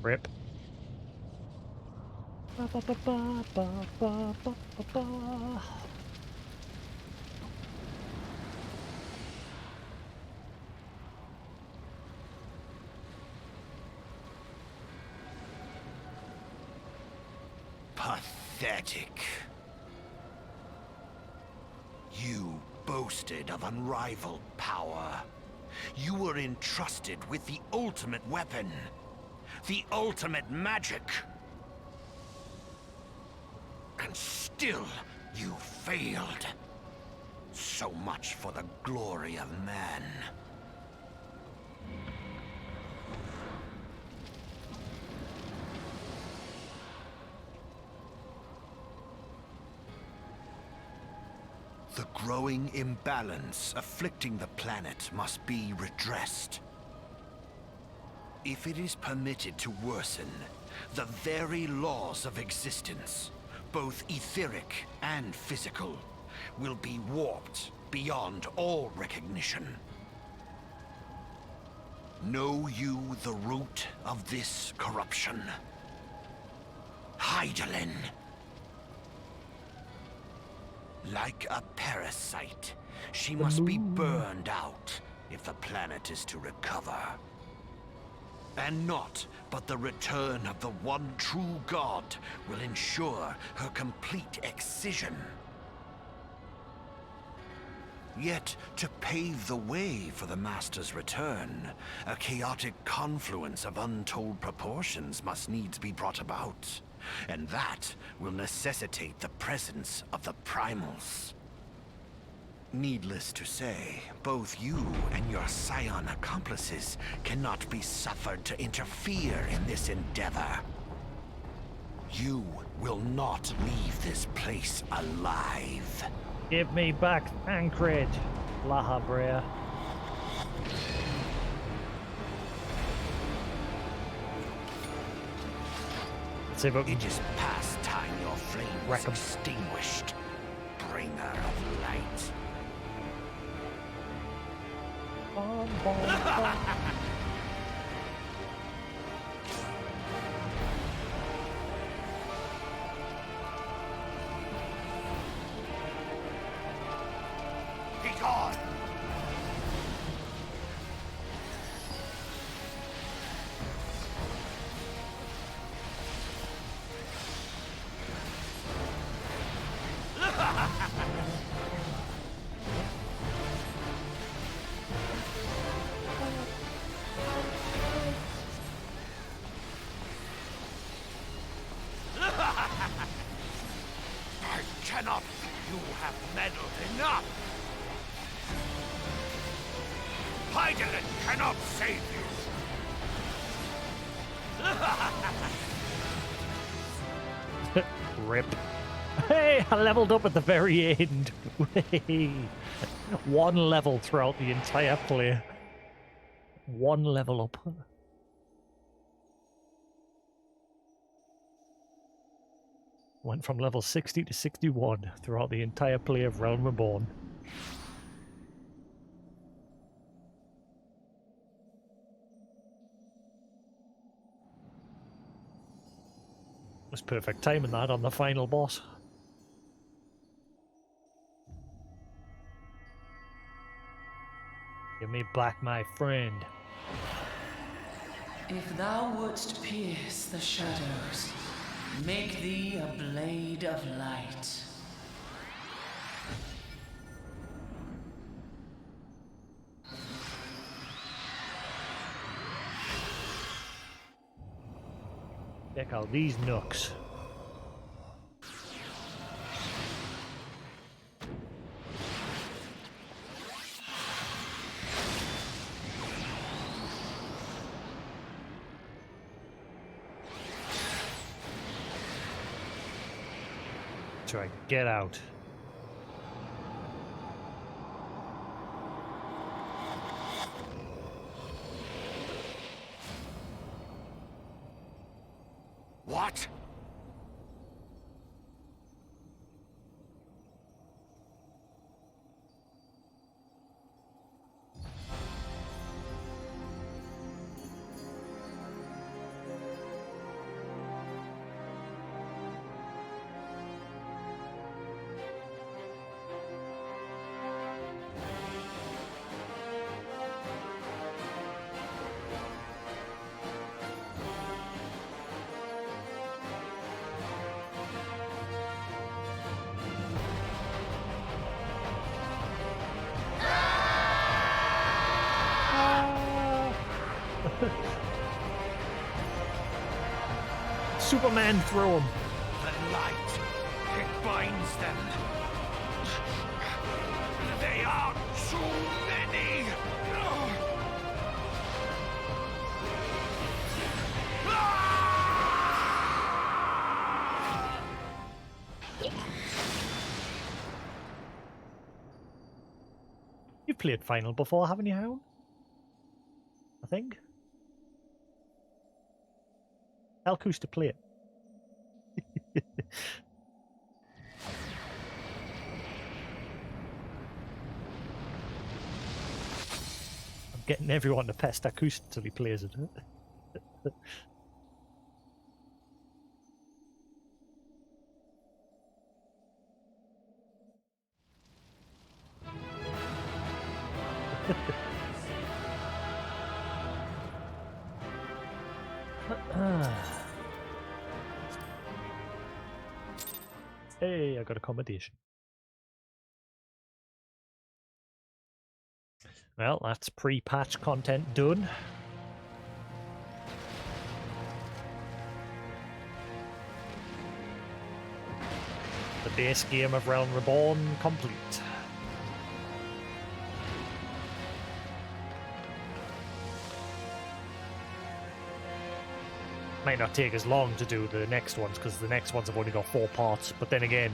Rip. Ba, ba, ba, ba, ba, ba, ba, ba, ba. Pathetic. You boasted of unrivaled power. You were entrusted with the ultimate weapon. The ultimate magic. And still, you failed. So much for the glory of man. The growing imbalance afflicting the planet must be redressed. If it is permitted to worsen, the very laws of existence, both etheric and physical, will be warped beyond all recognition. Know you the root of this corruption? Hydaelyn. Like a parasite, she must be burned out if the planet is to recover. And naught but the return of the one true god will ensure her complete excision. Yet, to pave the way for the Master's return, a chaotic confluence of untold proportions must needs be brought about. And that will necessitate the presence of the primals. Needless to say, both you and your scion accomplices cannot be suffered to interfere in this endeavor. You will not leave this place alive. Give me back Tancred, Lahabrea. See if I can It is past time your flame was Wreck 'em. extinguished, bringer of light. Bom, bom, bom. Be gone! I cannot. You have meddled enough. Hydaelyn cannot save you. Rip. Hey, I leveled up at the very end. Hey. One level throughout the entire play. One level up. Went from level 60 to 61 throughout the entire play of Realm Reborn. It was perfect timing that on the final boss. Give me back my friend. If thou wouldst pierce the shadows, make thee a blade of light. Check out these nooks. Try get out. What? Superman throw him. The light, it binds them. They are too many. You've played Final before, haven't you, Hound? I think. Tell Koos to play it. I'm getting everyone to pester Koos until he plays it. Hey, I got accommodation. Well, that's pre-patch content done. The base game of Realm Reborn complete. Might not take as long to do the next ones because the next ones have only got 4 parts, but then again,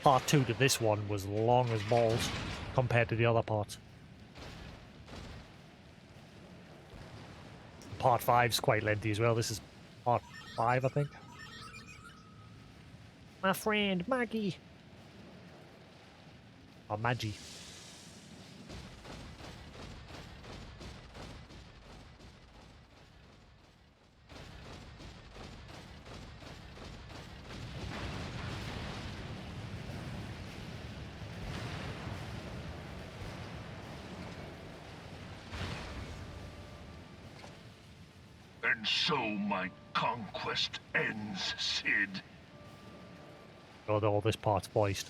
part 2 to this one was long as balls compared to the other parts. Part 5's quite lengthy as well. This is part 5, I think. My friend Maggie. Or Maggie. And so my conquest ends, Sid. Although this part's voiced.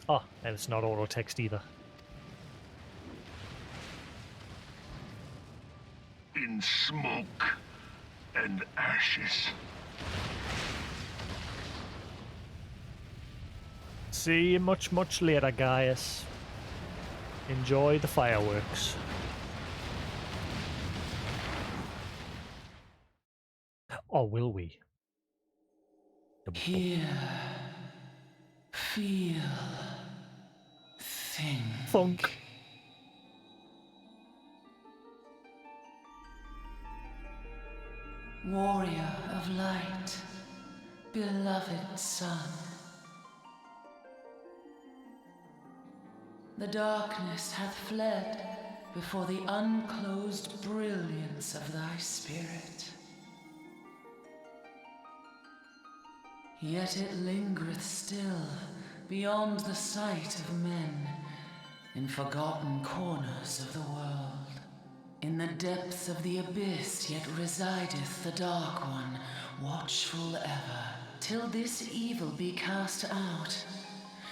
Oh, and it's not auto text either. In smoke and ashes. See you much, much later, guys. Enjoy the fireworks. Or will we? Hear, feel, think. Funk. Warrior of light, beloved son. The darkness hath fled before the unclosed brilliance of thy spirit. Yet it lingereth still beyond the sight of men, in forgotten corners of the world. In the depths of the abyss yet resideth the Dark One, watchful ever, till this evil be cast out.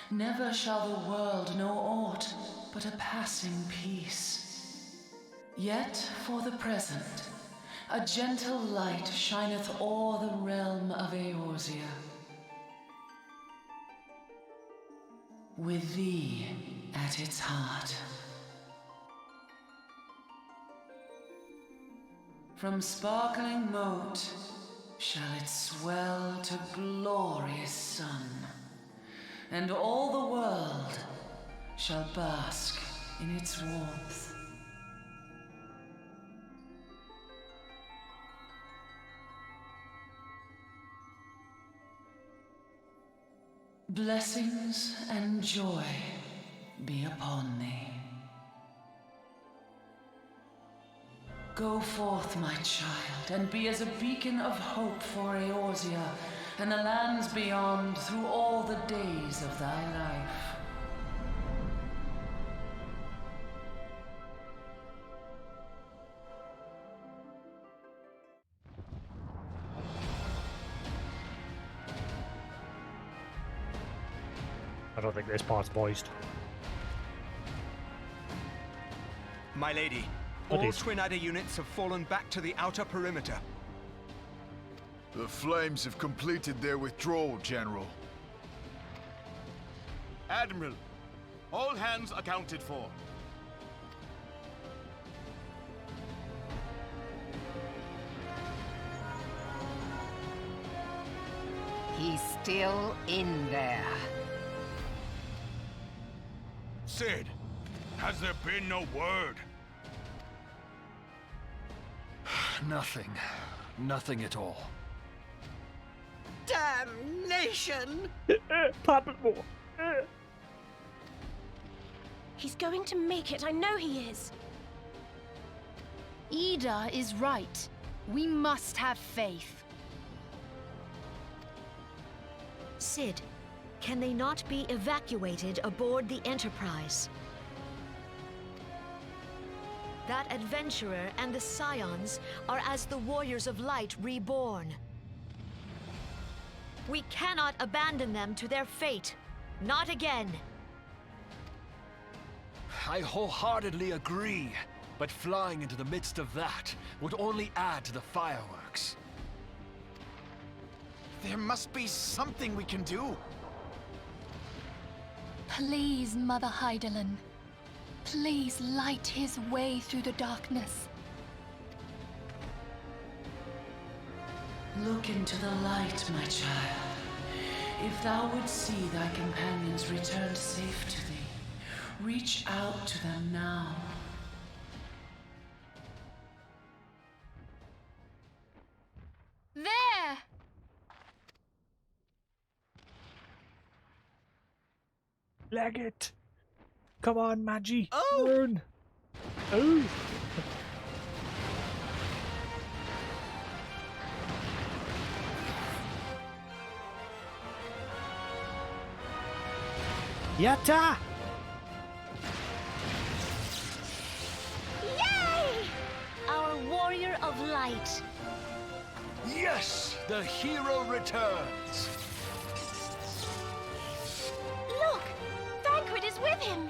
Never shall the world know aught but a passing peace. Yet for the present, a gentle light shineth o'er the realm of Eorzea. With thee at its heart. From sparkling moat shall it swell to glorious sun, and all the world shall bask in its warmth. Blessings and joy be upon thee. Go forth, my child, and be as a beacon of hope for Eorzea and the lands beyond through all the days of thy life. I don't think this part's voiced. My lady, What all is? Twin Adder units have fallen back to the outer perimeter. The Flames have completed their withdrawal, General. Admiral, all hands accounted for. He's still in there. Sid, has there been no word? Nothing. Nothing at all. Damnation! Pop more. He's going to make it, I know he is. Ida is right. We must have faith. Sid, can they not be evacuated aboard the Enterprise? That adventurer and the Scions are as the Warriors of Light reborn. We cannot abandon them to their fate. Not again. I wholeheartedly agree, but flying into the midst of that would only add to the fireworks. There must be something we can do. Please, Mother Hydaelyn. Please light his way through the darkness. Look into the light, my child. If thou would see thy companions returned safe to thee, reach out to them now. There! Leg it. Come on, Maggie. Oh! Learn. Oh. Yatta! Yay! Our Warrior of Light. Yes! The hero returns! Look! Thancred is with him!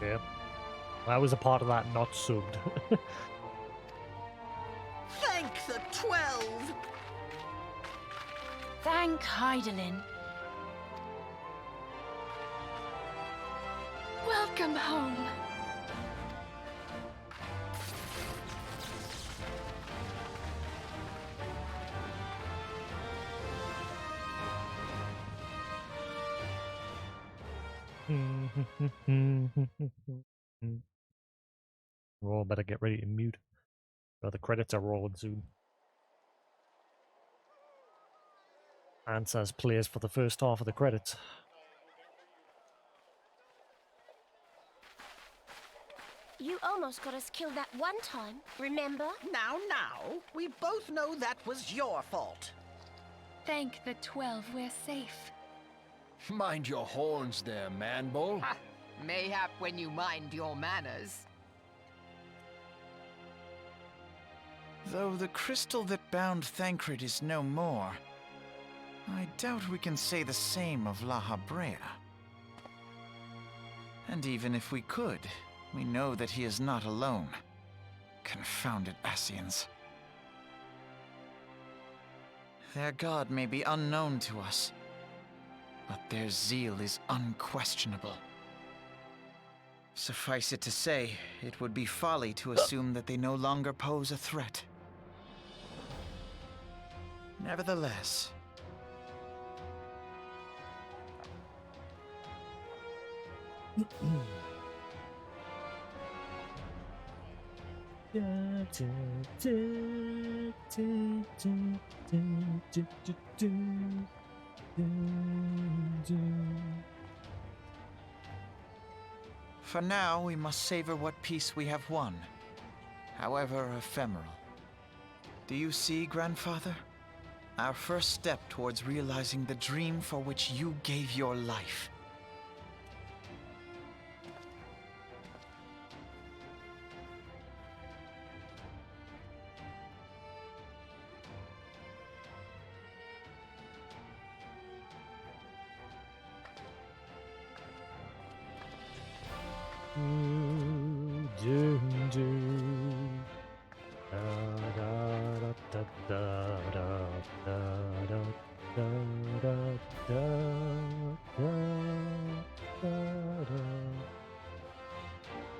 Yeah. I was a part of that not subbed. Thank the 12! Thank Hydaelyn. Welcome home. Oh, better get ready to mute. So the credits are rolling soon. And says plays for the first half of the credits. You almost got us killed that one time, remember? Now, we both know that was your fault. Thank the 12 we're safe. Mind your horns there, man-bull. Ha! Mayhap when you mind your manners. Though the crystal that bound Thancred is no more, I doubt we can say the same of La Habrea. And even if we could, we know that he is not alone. Confounded Ascians. Their god may be unknown to us, but their zeal is unquestionable. Suffice it to say, it would be folly to assume that they no longer pose a threat. Nevertheless, for now, we must savor what peace we have won, however ephemeral. Do you see, Grandfather? Our first step towards realizing the dream for which you gave your life.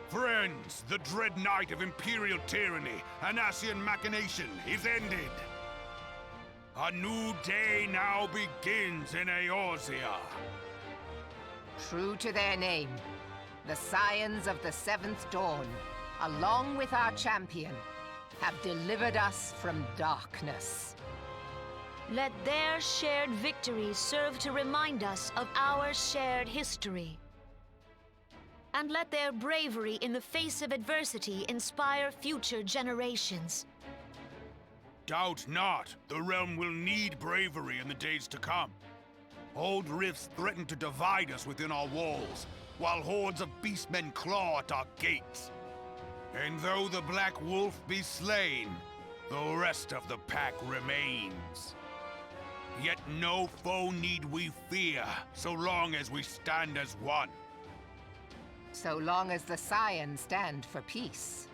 Friends, the dread night of Imperial tyranny and Ascian machination is ended. A new day now begins in Eorzea. True to their name, the Scions of the Seventh Dawn, along with our champion, have delivered us from darkness. Let their shared victory serve to remind us of our shared history. And let their bravery in the face of adversity inspire future generations. Doubt not, the realm will need bravery in the days to come. Old rifts threaten to divide us within our walls, while hordes of beastmen claw at our gates. And though the Black Wolf be slain, the rest of the pack remains. Yet no foe need we fear, so long as we stand as one. So long as the Scions stand for peace.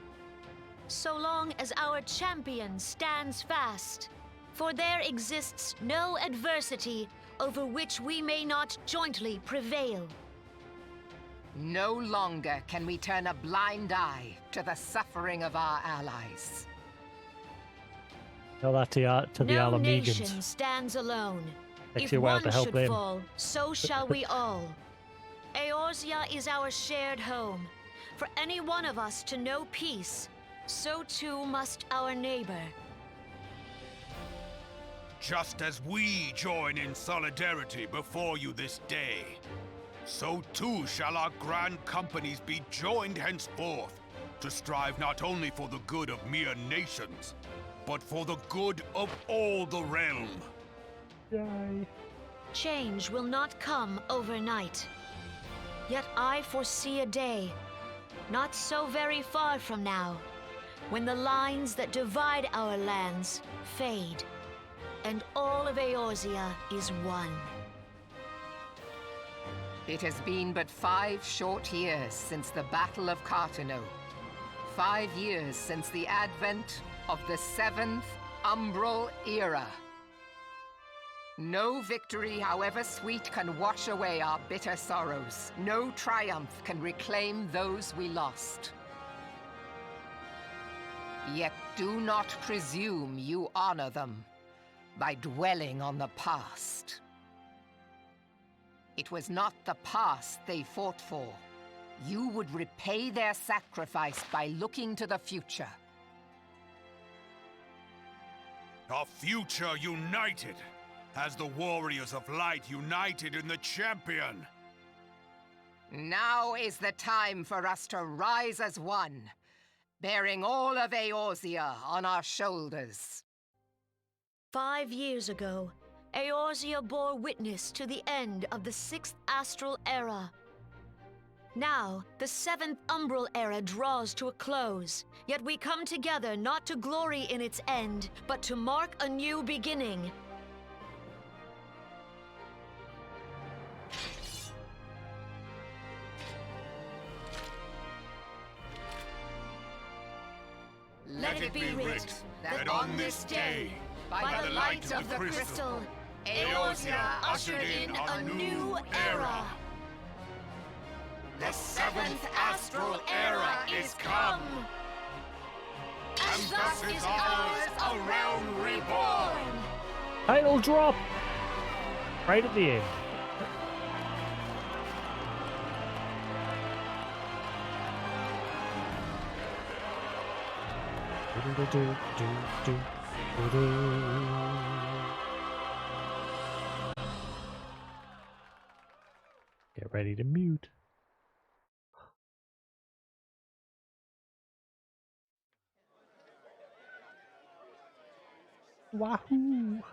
So long as our champion stands fast. For there exists no adversity over which we may not jointly prevail. No longer can we turn a blind eye to the suffering of our allies. Tell that to the No Alamegans. nation stands alone. Takes If you a while one to help should them. fall, so shall we all. Eorzea is our shared home. For any one of us to know peace, so too must our neighbor. Just as we join in solidarity before you this day, so too shall our grand companies be joined henceforth to strive not only for the good of mere nations, but for the good of all the realm. Yay. Change will not come overnight. Yet I foresee a day, not so very far from now, when the lines that divide our lands fade, and all of Eorzea is one. It has been but 5 short years since the Battle of Cartano. 5 years since the advent of the 7th Umbral Era. No victory, however sweet, can wash away our bitter sorrows. No triumph can reclaim those we lost. Yet do not presume you honor them by dwelling on the past. It was not the past they fought for. You would repay their sacrifice by looking to the future. Our future united, as the warriors of light united in the champion. Now is the time for us to rise as one, bearing all of Eorzea on our shoulders. 5 years ago, Eorzea bore witness to the end of the 6th Astral Era. Now, the 7th Umbral Era draws to a close, yet we come together not to glory in its end, but to mark a new beginning. Let it be writ that on this day, by the light of the crystal, Eorzea ushered in a new era. The 7th Astral Era is come! And thus is ours a realm reborn! Title drop! Right at the end. Get ready to mute. Wahoo!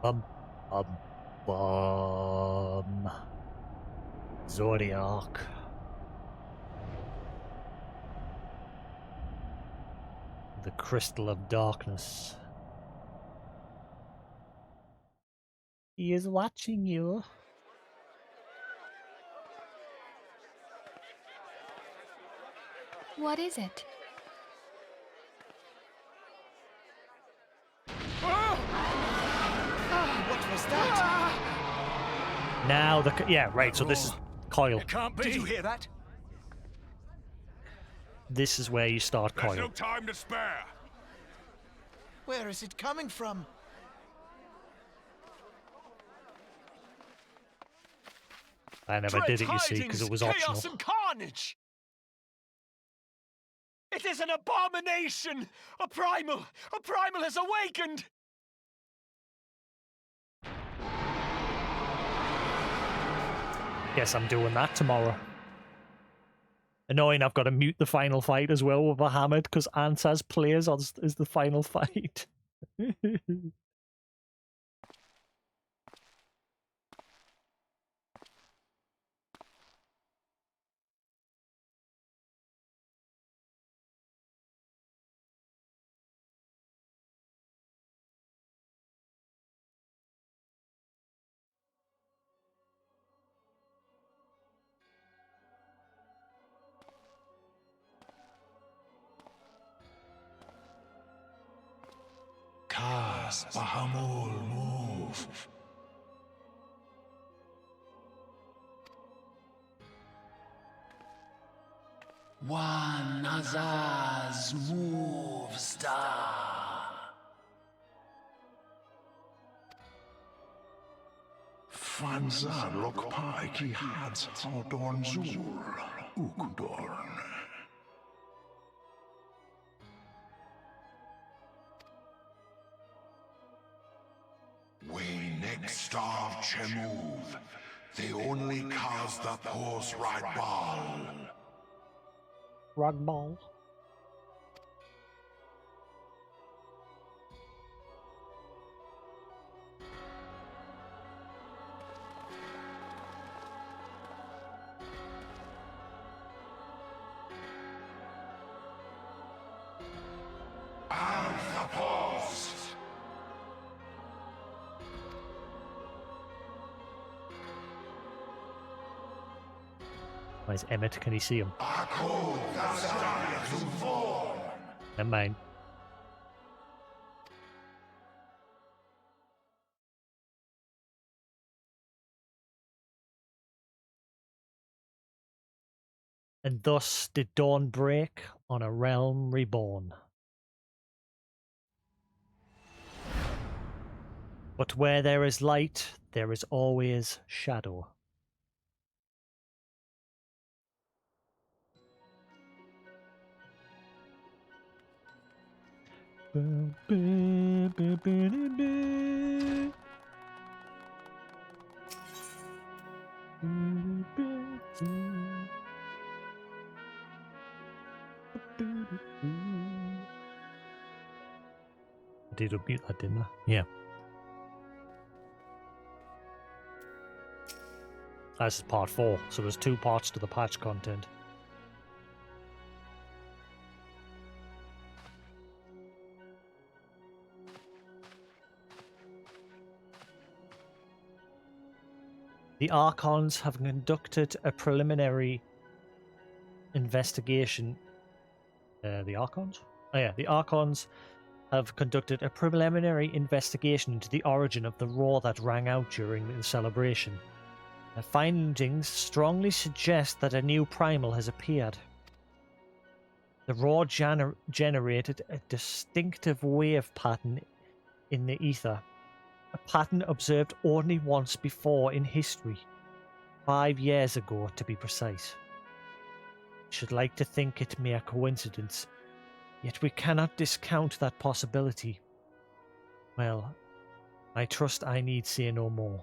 Bum, bum, bum. Zodiac. The Crystal of Darkness. He is watching you. What is it? What was that? Now the yeah right. So this is Coil. It can't be. Did you hear that? This is where you start There's Coil. no time to spare. Where is it coming from? I never did it, you see, because it was optional. Chaos and carnage! It is an abomination! A primal has awakened! Guess I'm doing that tomorrow. Annoying, I've got to mute the final fight as well with Bahamut because Ansaz plays as the final fight. Kaz Bahamul move. One Azaz move star. Fanza Lokpai ki Hads Aldorn Zur Ukdorn. We next starve Chemuv. They only cause the pause right ball. Rug ball. Where's Emmett? Can you see him? Never mind. And thus did dawn break on a realm reborn. But where there is light, there is always shadow. I did unmute that, didn't I? Yeah. This is part 4, so there's 2 parts to the patch content. The Archons have conducted a preliminary investigation. The Archons? Oh yeah, the Archons have conducted a preliminary investigation into the origin of the roar that rang out during the celebration. Their findings strongly suggest that a new primal has appeared. The roar generated a distinctive wave pattern in the ether, a pattern observed only once before in history, 5 years ago to be precise. I should like to think it mere coincidence, yet we cannot discount that possibility. Well, I trust I need say no more.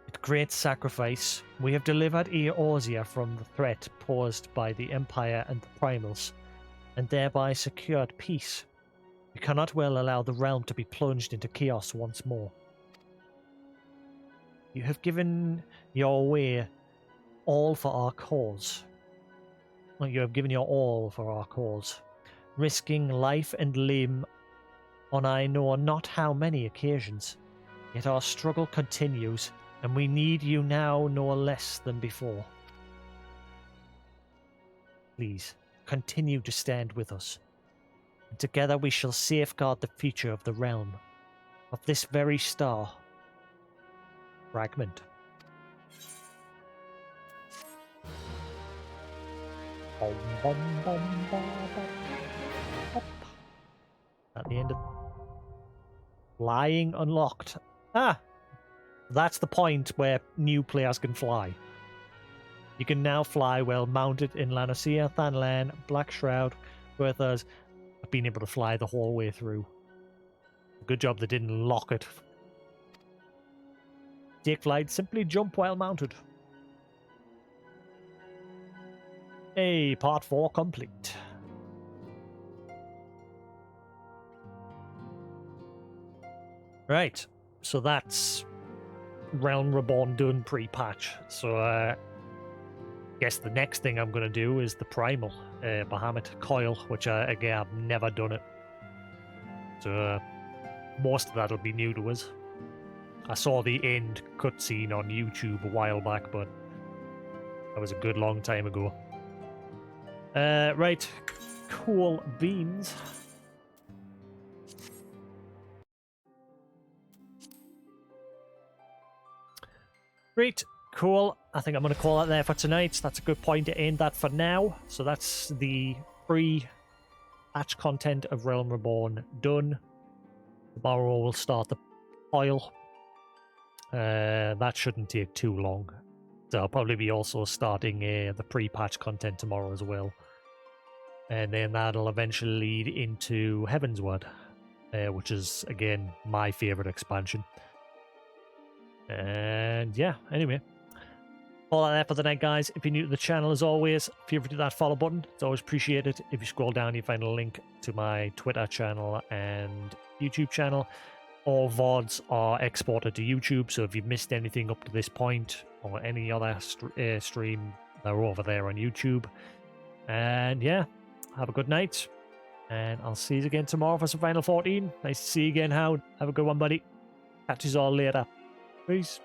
At great sacrifice, we have delivered Eorzea from the threat posed by the Empire and the Primals, and thereby secured peace. We cannot well allow the realm to be plunged into chaos once more. You have given your way all for our cause. Well, you have given your all for our cause, risking life and limb on I know not how many occasions. Yet our struggle continues, and we need you now no less than before. Please, continue to stand with us, and together we shall safeguard the future of the realm, of this very star. Fragment. Bom, bom, bom, bom, bom. At the end of flying unlocked. Ah, that's the point where new players can fly. You can now fly well mounted in La Noscea, Thanlan, Black Shroud, where there's been able to fly the whole way through. Good job they didn't lock it. Take flight, simply jump while mounted. Hey, part 4 complete. Right, so that's Realm Reborn done pre-patch. So I guess the next thing I'm going to do is the Primal Bahamut Coil, which again, I've never done it. So most of that will be new to us. I saw the end cutscene on YouTube a while back, but that was a good long time ago. Right, cool beans. Great, cool. I think I'm going to call that there for tonight. That's a good point to end that for now. So that's the pre-patch content of Realm Reborn done. Tomorrow we'll start the coil. That shouldn't take too long. So I'll probably be also starting the pre-patch content tomorrow as well. And then that'll eventually lead into Heavensward, which is, again, my favourite expansion. And yeah, anyway. All that there for the night, guys. If you're new to the channel, as always, feel free to hit that follow button. It's always appreciated. If you scroll down, you find a link to my Twitter channel and YouTube channel. All VODs are exported to YouTube, so if you've missed anything up to this point or any other stream, they're over there on YouTube. And yeah, have a good night, and I'll see you again tomorrow for some Final 14. Nice to see you again, Howard. Have a good one, buddy. Catch you all later. Peace.